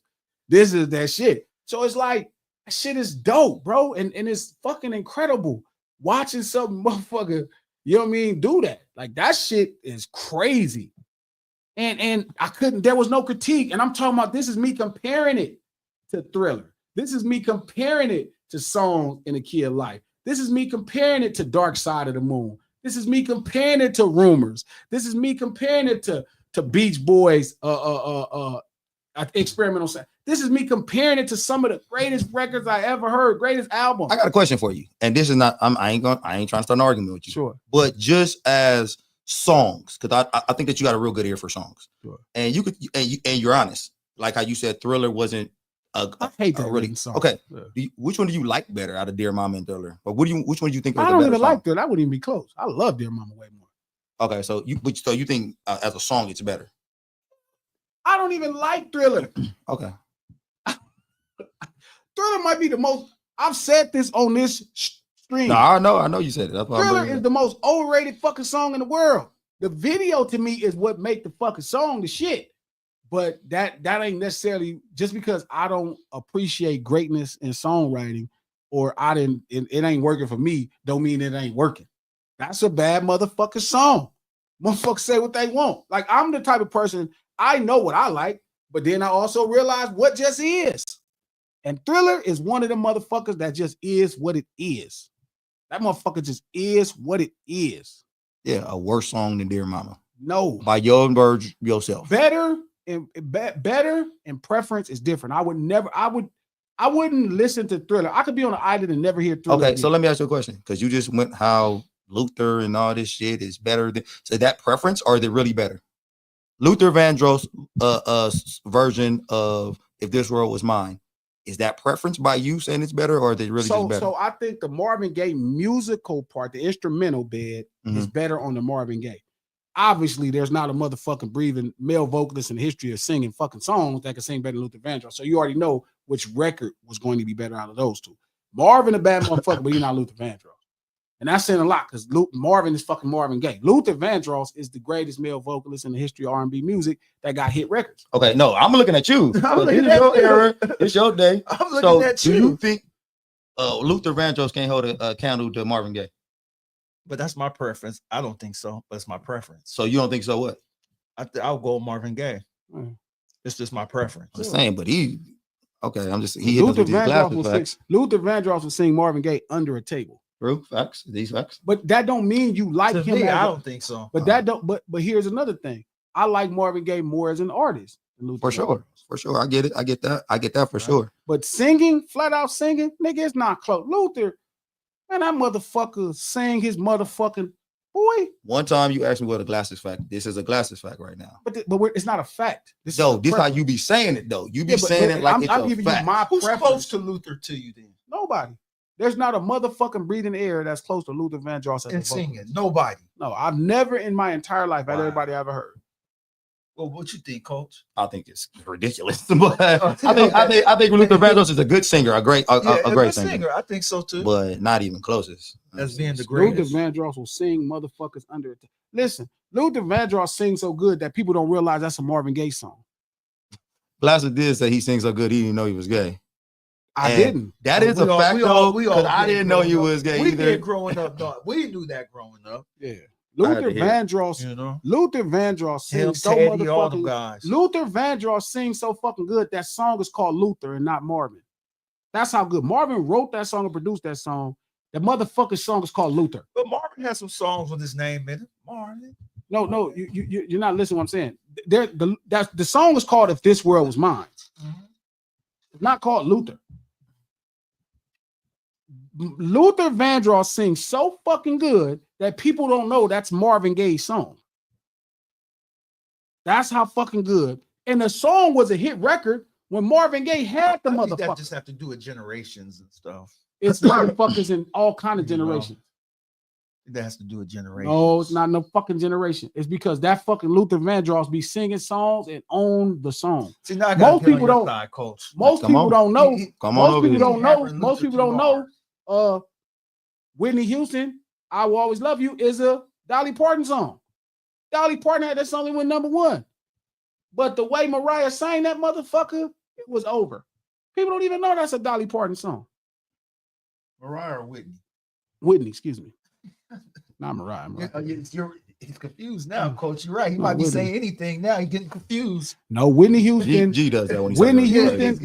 This is that shit. So it's like, that shit is dope, bro. And it's fucking incredible watching some motherfucker, you know what I mean, do that. Like that shit is crazy. And I couldn't, there was no critique. And I'm talking about, this is me comparing it to Thriller. This is me comparing it to Songs in the Key of Life. This is me comparing it to Dark Side of the Moon. This is me comparing it to Rumors. This is me comparing it to Beach Boys, experimental sound. This is me comparing it to some of the greatest records I ever heard, greatest albums. I got a question for you. And this is not, I ain't trying to start an argument with you. Sure. But just as songs, because I think that you got a real good ear for songs. Sure. And you could, and you're honest. Like how you said Thriller wasn't I hate that really song. okay. Yeah. Which one do you like better out of Dear Mama and Thriller? Or which one do you think? I don't even like that. That wouldn't even be close. I love Dear Mama way more. Okay, so you think as a song it's better? I don't even like Thriller. Okay. Thriller might be the most, I've said this on this stream. No, I know you said it. That's why Thriller is the most overrated fucking song in the world. The video to me is what make the fucking song the shit. But that ain't necessarily, just because I don't appreciate greatness in songwriting, or it ain't working for me, don't mean it ain't working. That's a bad motherfucking song. Motherfuckers say what they want. Like, I'm the type of person, I know what I like, but then I also realize what just is. And Thriller is one of the motherfuckers that just is what it is. That motherfucker just is what it is. Yeah, a worse song than Dear Mama. No. By your words yourself. Better and preference is different. I wouldn't listen to Thriller. I could be on an island and never hear Thriller. Okay, so let me ask you a question, because you just went how Luther and all this shit is better than, so that preference, or are they really better? Luther Vandross version of If This World Was Mine, is that preference by you saying it's better, or are they really just better? So I think the Marvin Gaye musical part, the instrumental bed, is better on the Marvin Gaye. Obviously, there's not a motherfucking breathing male vocalist in the history of singing fucking songs that can sing better than Luther Vandross. So you already know which record was going to be better out of those two. Marvin a bad motherfucker, but he's not Luther Vandross. And that's saying a lot, because Marvin is fucking Marvin Gaye. Luther Vandross is the greatest male vocalist in the history of R&B music that got hit records. Okay, no, I'm looking at you. I'm looking This is at your you. era. It's your day. I'm looking at you. Do you think, Luther Vandross can't hold a candle to Marvin Gaye. But that's my preference. I don't think so, but it's my preference. So you don't think so? What? I'll go Marvin Gaye. It's just my preference. I'm saying, but he Luther Vandross will sing Marvin Gaye under a table. True facts. These facts. But that don't mean you like To him. me, I don't think so. But that don't. But here's another thing. I like Marvin Gaye more as an artist than Luther For sure. For sure. I get it. I get that for sure. But singing, flat out singing, nigga, it's not close. Luther, man, that motherfucker sang his motherfucking boy. One time you asked me what a glasses fact. This is a glasses fact right now. But it's not a fact. This how you be saying it though. You be saying it like I'm giving you my Who's preference. close to Luther to you then? Nobody. There's not a motherfucking breathing air that's close to Luther Vandross as And a vocalist. singing. Nobody. No, I've never in my entire life had everybody I ever heard. Well, what you think, Coach? I think it's ridiculous. But I think Luther Vandross is a good singer, a great singer. I think so too. But not even closest. As being the greatest. Luther Vandross will sing motherfuckers under it. Listen, Luther Vandross sings so good that people don't realize that's a Marvin Gaye song. Glasses did say he sings so good he didn't know he was gay. I didn't. That is a fact though, because I didn't know he was gay We either. did growing up, dog. We knew that growing up. Yeah. Luther Vandross, Luther Vandross sings so motherfucking guys. Luther Vandross sings so fucking good. That song is called Luther and not Marvin. That's how good. Marvin wrote that song and produced that song. The motherfucking song is called Luther. But Marvin has some songs with his name in it. Marvin. No, you're not listening to what I'm saying. The song is called If This World Was Mine. It's not called Luther. Luther Vandross sings so fucking good that people don't know that's Marvin Gaye's song. That's how fucking good. And the song was a hit record when Marvin Gaye had the motherfucker. That just have to do with generations and stuff. It's motherfuckers in all kind of generations. That has to do with generations. No, it's not no fucking generation. It's because that fucking Luther Vandross be singing songs and own the song. See, now most people don't. Coach. Most people don't know. Most people don't know. Most people don't know. Whitney Houston, I Will Always Love You is a Dolly Parton song. Dolly Parton had that song that went #1. But the way Mariah sang that motherfucker, it was over. People don't even know that's a Dolly Parton song. Mariah or Whitney? Whitney, excuse me. Not Mariah. He's confused now, Coach. You're right. He might be saying anything now. He's getting confused. No, Whitney Houston. G does that when he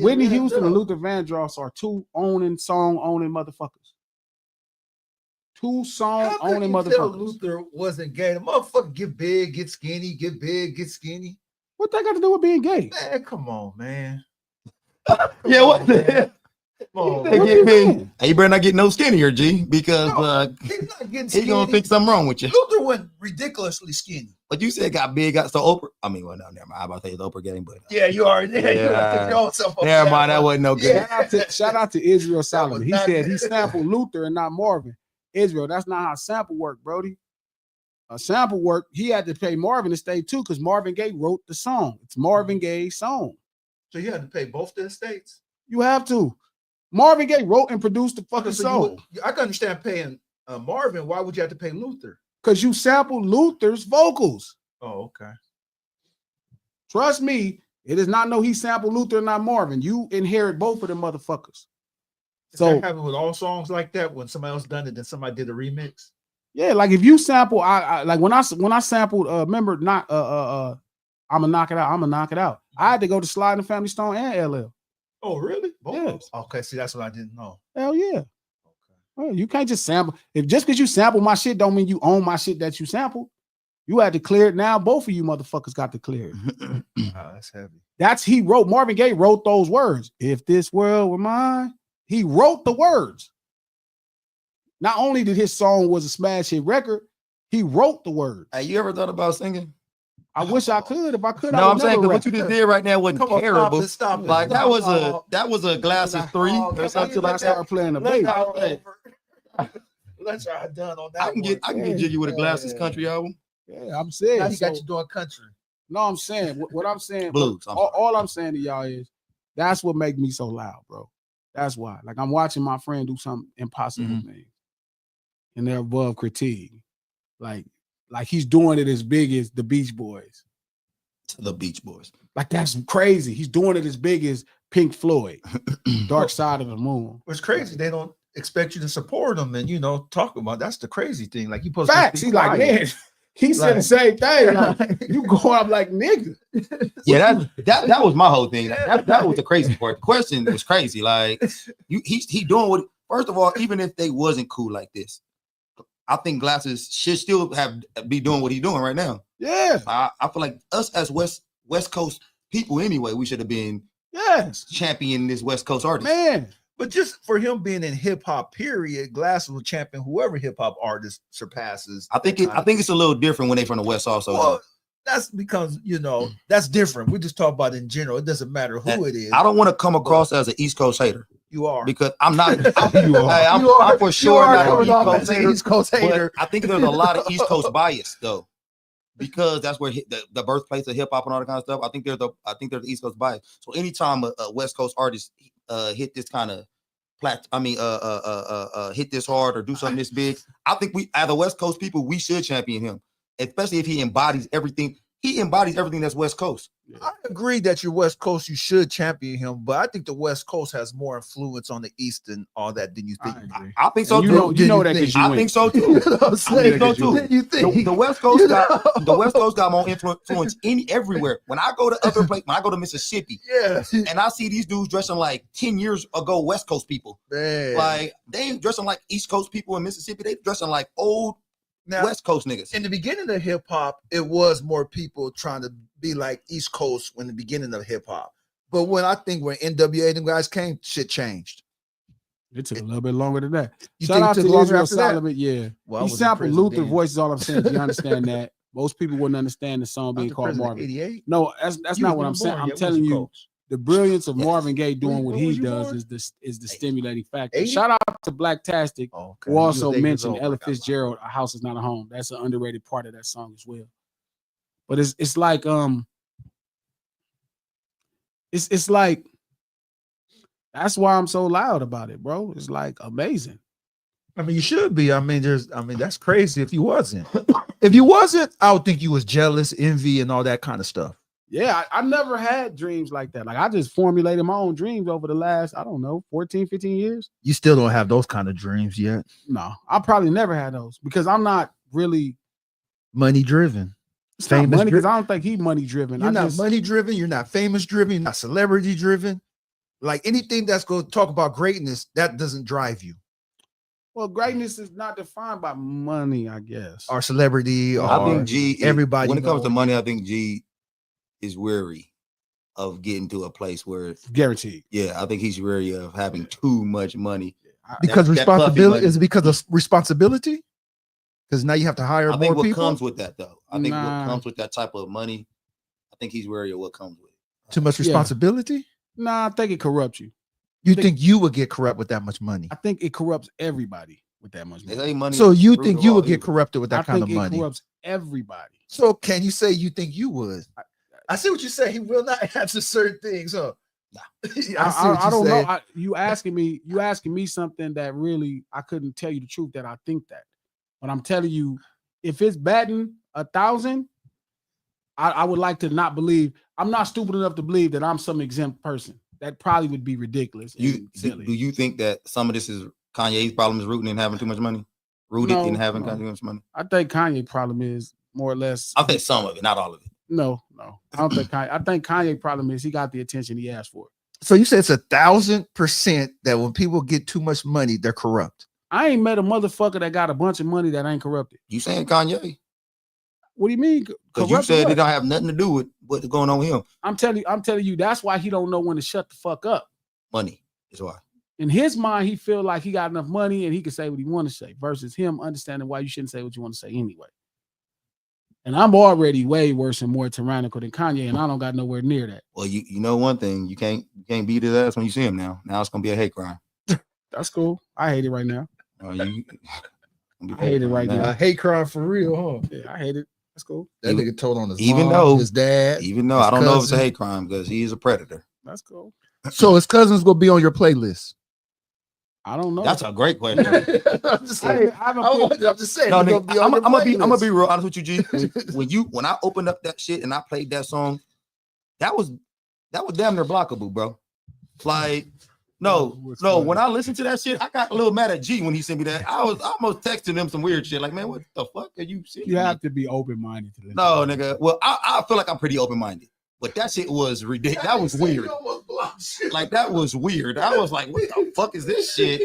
Whitney Houston and Luther Vandross are two song owning motherfuckers. Two song owning motherfuckers. Luther wasn't gay. The motherfucker get big, get skinny, get big, get skinny. What that got to do with being gay? Man, come on, man. What the hell? Hey, you better not get no skinnier, G, because he's not getting skinny. He's gonna think something wrong with you. Luther went ridiculously skinny. But you said got big, got so Oprah. I mean, well, no, never mind. I'm about to say it's Oprah game, but yeah, you already did. Yeah. Never mind, that wasn't no good. Shout out to Israel Solomon. He said he sampled Luther and not Marvin. Israel, that's not how sample work, Brody. A sample work, he had to pay Marvin to stay too, because Marvin Gaye wrote the song. It's Marvin Gaye's song. So you had to pay both the estates? You have to. Marvin Gaye wrote and produced the fucking song. I can understand paying Marvin. Why would you have to pay Luther? Because you sampled Luther's vocals. Oh, okay. Trust me, it is not he sampled Luther and not Marvin. You inherit both of them motherfuckers. So that happen with all songs like that when somebody else done it, then somebody did a remix. Yeah, like if you sample, I like when I sampled, remember not I'ma knock it out. I had to go to Slide and Family Stone and LL. Oh, really? Yes. Okay, see, that's what I didn't know. Hell yeah. Okay. Well, you can't just sample. If just because you sample my shit don't mean you own my shit that you sampled. You had to clear it now. Both of you motherfuckers got to clear it. That's heavy. He wrote, Marvin Gaye wrote those words. If this world were mine, he wrote the words. Not only did his song was a smash hit record, he wrote the words. Hey, you ever thought about singing? I wish I could. If I could, no, I'm saying because what you just did right now wasn't terrible. Stop. Like that was a Glasses 3 or something like that. Start playing the bass. Let's try done on that. I can get you with a Glasses country album. Yeah, I'm saying. Now he got you doing country. No, I'm saying what I'm saying. Blues. All I'm saying to y'all is that's what makes me so loud, bro. That's why. Like I'm watching my friend do something impossible thing, and they're above critique. Like he's doing it as big as the Beach Boys. The Beach Boys. Like that's crazy. He's doing it as big as Pink Floyd, Dark Side of the Moon. It's crazy. They don't. expect you to support him and talk about. That's the crazy thing. Like you supposed Facts. to He be like, quiet. man, he said the same thing. Like, you go up like nigga. Yeah, that was my whole thing. That was the crazy part. The question was crazy. Like he doing what. First of all, even if they wasn't cool like this, I think Glasses should still be doing what he's doing right now. Yeah. I feel like us as West Coast people anyway, we should have been championing this West Coast artist. Man. But just for him being in hip hop, period, Glasses will champion whoever hip hop artist surpasses. I think it's a little different when they from the West also. Well, that's because that's different. We just talk about it in general. It doesn't matter who it is. I don't want to come across as an East Coast hater. You are, because I'm not. I'm for sure not an East Coast hater. I think there's a lot of East Coast bias though, because that's where the birthplace of hip hop and all that kind of stuff. I think there's the East Coast bias. So anytime a West Coast artist hit this kind of hit this hard or do something this big, I think we, as the West Coast people, we should champion him, especially if he embodies everything. He embodies everything that's West Coast. I agree that you're West Coast, you should champion him, but I think the West Coast has more influence on the East and all that than you think. I think so too. I think so too. You think the West Coast got more influence everywhere. When I go to other places, when I go to Mississippi, and I see these dudes dressing like 10 years ago West Coast people, like they ain't dressing like East Coast people in Mississippi. They dressing like old West Coast niggas. In the beginning of hip hop, it was more people trying to be like East Coast when the beginning of hip hop. But when NWA them guys came, shit changed. It took a little bit longer than that. You Shout think out it to took longer Israel after that? Solomon. Yeah, Well, he sampled Luther voices. All I'm saying, you understand that. Most people wouldn't understand the song being called Marvin. 88? No, that's not what I'm saying. I'm telling you, the brilliance of Marvin Gaye doing what he does is the stimulating factor. 80? Shout out to Blacktastic, who also mentioned Ella Fitzgerald, "A House Is Not a Home." That's an underrated part of that song as well. But it's like it's like, that's why I'm so loud about it, bro. It's like amazing. I mean, you should be. I mean, that's crazy if you wasn't. If you wasn't, I would think you was jealous, envy, and all that kind of stuff. Yeah, I never had dreams like that. Like I just formulated my own dreams over the last, 14, 15 years. You still don't have those kind of dreams yet. No, I probably never had those because I'm not really money driven. It's not money, because I don't think he's money driven. You're not money driven. You're not famous driven. You're not celebrity driven. Like anything that's going to talk about greatness, that doesn't drive you. Well, greatness is not defined by money, I guess. Or celebrity. Or I think G. Everybody. When it comes to money, I think G is weary of getting to a place where it's guaranteed. Yeah, I think he's weary of having too much money. Because responsibility is because of responsibility. Because now you have to hire more people. I think what comes with that, though. I think what comes with that type of money, I think he's wary of what comes with it. Too much responsibility? Nah, I think it corrupts you. You think you would get corrupt with that much money? I think it corrupts everybody with that much money. So you think you would get corrupted with that kind of money? I think it corrupts everybody. So can you say you think you would? I see what you say. He will not answer certain things. Huh? I don't know. You asking me something that really I couldn't tell you the truth that I think that. But I'm telling you, if it's batting 1,000, I would like to not believe. I'm not stupid enough to believe that I'm some exempt person. That probably would be ridiculous. Do you think that some of this is Kanye's problem is rooted in having too much money? In having too much money? I think Kanye's problem is more or less. I think some of it, not all of it. No. I don't think Kanye. I think Kanye's problem is he got the attention he asked for. So you say it's 1,000% that when people get too much money, they're corrupt. I ain't met a motherfucker that got a bunch of money that ain't corrupted. You saying Kanye? What do you mean? Because you said it don't have nothing to do with what's going on with him. I'm telling you, that's why he don't know when to shut the fuck up. Money is why. In his mind, he feel like he got enough money and he can say what he want to say, versus him understanding why you shouldn't say what you want to say anyway. And I'm already way worse and more tyrannical than Kanye, and I don't got nowhere near that. Well, you know one thing, you can't beat his ass when you see him now. Now it's gonna be a hate crime. That's cool. I hate it right now. I hate it right now. A hate crime for real, huh? Yeah, I hate it. That's cool. That nigga told on his his dad. Even though I don't know if it's a hate crime because he is a predator. That's cool. So his cousin's gonna be on your playlist. I don't know. That's a great question. I'm just saying. I'm just saying. No, I'm gonna be real honest with you, G. When I opened up that shit and I played that song, that was damn near blockable, bro. Like No, was no. funny. When I listened to that shit, I got a little mad at G when he sent me that. I was almost texting him some weird shit. Like, man, what the fuck are you saying? You have to be open-minded to listen. No, to nigga. Well, I feel like I'm pretty open-minded, but that shit was ridiculous. That was weird. Like, that was weird. I was like, what the fuck is this shit?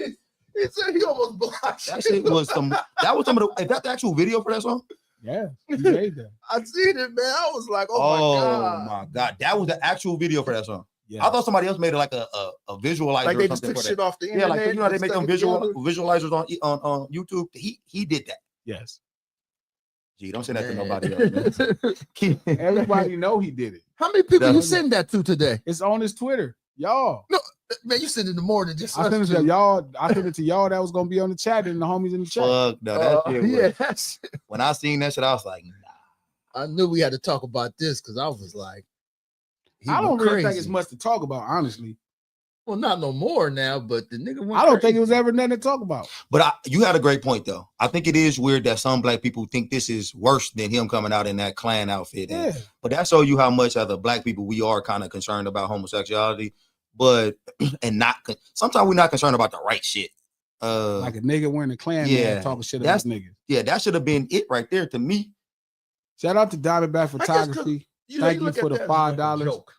He said he almost blocked. That shit was some. That was some of the. Is that the actual video for that song? Yeah, he made that. I seen it, man. I was like, oh my god, that was the actual video for that song. Yeah. I thought somebody else made it like a visualizer. like or they just something took for shit that. off the Yeah, internet. like you know how they and make them stuck it together. visualizers on YouTube. He did that. Yes. Gee, don't say that to nobody else, man. Everybody know he did it. How many people you That's- send that to today? It's on his Twitter. Y'all. Man, you send it more than just I us sent it two. to y'all. I sent it to y'all that was gonna be on the chat and the homies in the chat. Fuck no, that shit was, yeah, that's. when I seen that shit, I was like, nah. I knew we had to talk about this because I was like, he I don't went really think crazy. it's much to talk about, honestly. Well, not no more now, but the nigga went I don't think crazy. it was ever nothing to talk about. But you had a great point though. I think it is weird that some black people think this is worse than him coming out in that Klan outfit. Yeah. But that shows you how much as a black people we are kind of concerned about homosexuality, but and not sometimes we're not concerned about the right shit. Like a nigga wearing a Klan yeah, talking shit that's- about niggas. Yeah, that should have been it right there to me. Shout out to Diamondback I guess 'cause, Photography. Thank you look for at the that as like a $5. joke.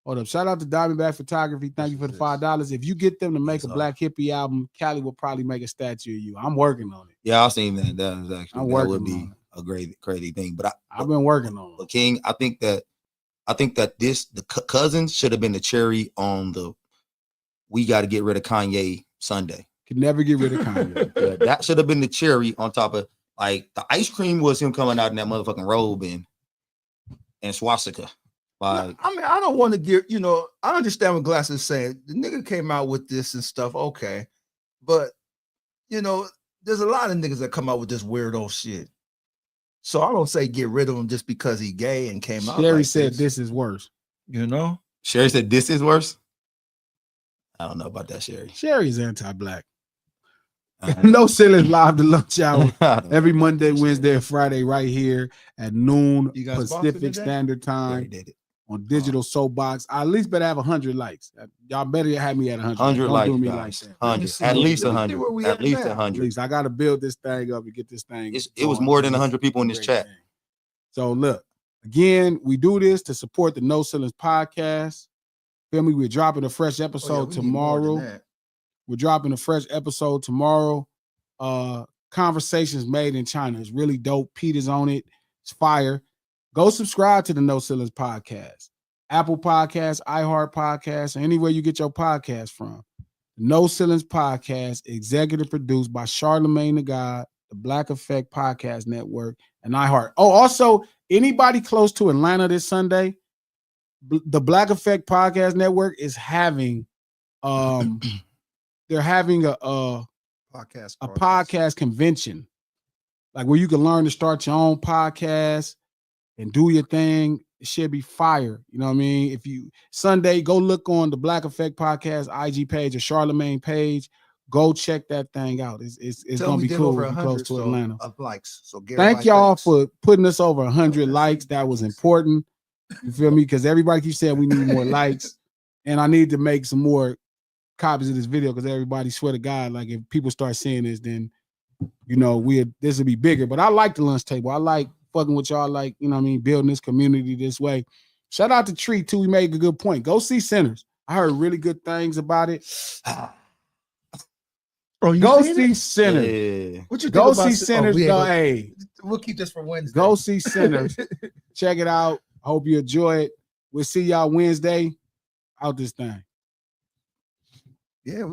Hold up. Shout out to Diamondback Photography. Thank you for the $5. If you get them to make a Yes, Black Hippie album, Cali will probably make a statue of you. I'm working on it. Yeah, I seen that. That was actually I'm that working would be on a great crazy thing. But I've been working on but it. King, I think that the cousins should have been the cherry on the we got to get rid of Kanye Sunday. Could never get rid of Kanye. Yeah, that should have been the cherry on top of like the ice cream was him coming out in that motherfucking robe and swastika. Like, I mean, I don't want to get, I understand what Glass is saying. The nigga came out with this and stuff, okay. But, there's a lot of niggas that come out with this weirdo shit. So I don't say get rid of him just because he gay and came out. Sherry like said this is worse. Sherry said this is worse. I don't know about that, Sherry. Sherry's anti-black. No Ceilings live the lunch hour every Monday, Wednesday, and Friday right here at noon You guys boxing Pacific today? Standard Sherry Time did it. on Digital Soapbox. I at least better have 100 likes. Y'all better have me at 100. 100 Don't likes, do me guys. like that. 100. see. At least Let me see 100. where we At at least now. At 100. least I got to build this thing up and get this thing. It was going. more than 100 people in this Great chat. thing. So look, again, we do this to support the No Ceilings podcast. Feel me? We're dropping a fresh episode tomorrow. We're dropping a fresh episode tomorrow. Conversations Made in China is really dope. Pete is on it. It's fire. Go subscribe to the No Ceilings podcast. Apple Podcasts, iHeart Podcasts, or anywhere you get your podcast from. No Ceilings podcast, executive produced by Charlemagne the God, the Black Effect Podcast Network, and iHeart. Oh, also, anybody close to Atlanta this Sunday, the Black Effect Podcast Network is having they're having a podcast convention, like where you can learn to start your own podcast and do your thing. It should be fire. You know what I mean? If you Sunday, go look on the Black Effect Podcast IG page or Charlemagne page. Go check that thing out. It's gonna be cool. If you're close to Atlanta. Of likes. So Thank y'all for putting us over 100 likes. That was important. You feel me? Because everybody keeps saying we need more likes, and I need to make some more copies of this video because everybody swear to God, like if people start seeing this, then this will be bigger. But I like the lunch table. I like fucking with y'all, like building this community this way. Shout out to Tree too. We made a good point. Go see Sinners. I heard really good things about it. Go see Sinners. Yeah. What you Go think about see Sinners. Hey, we'll keep this for Wednesday. go see Sinners. Check it out. Hope you enjoy it. We'll see y'all Wednesday. Out this thing. Yeah.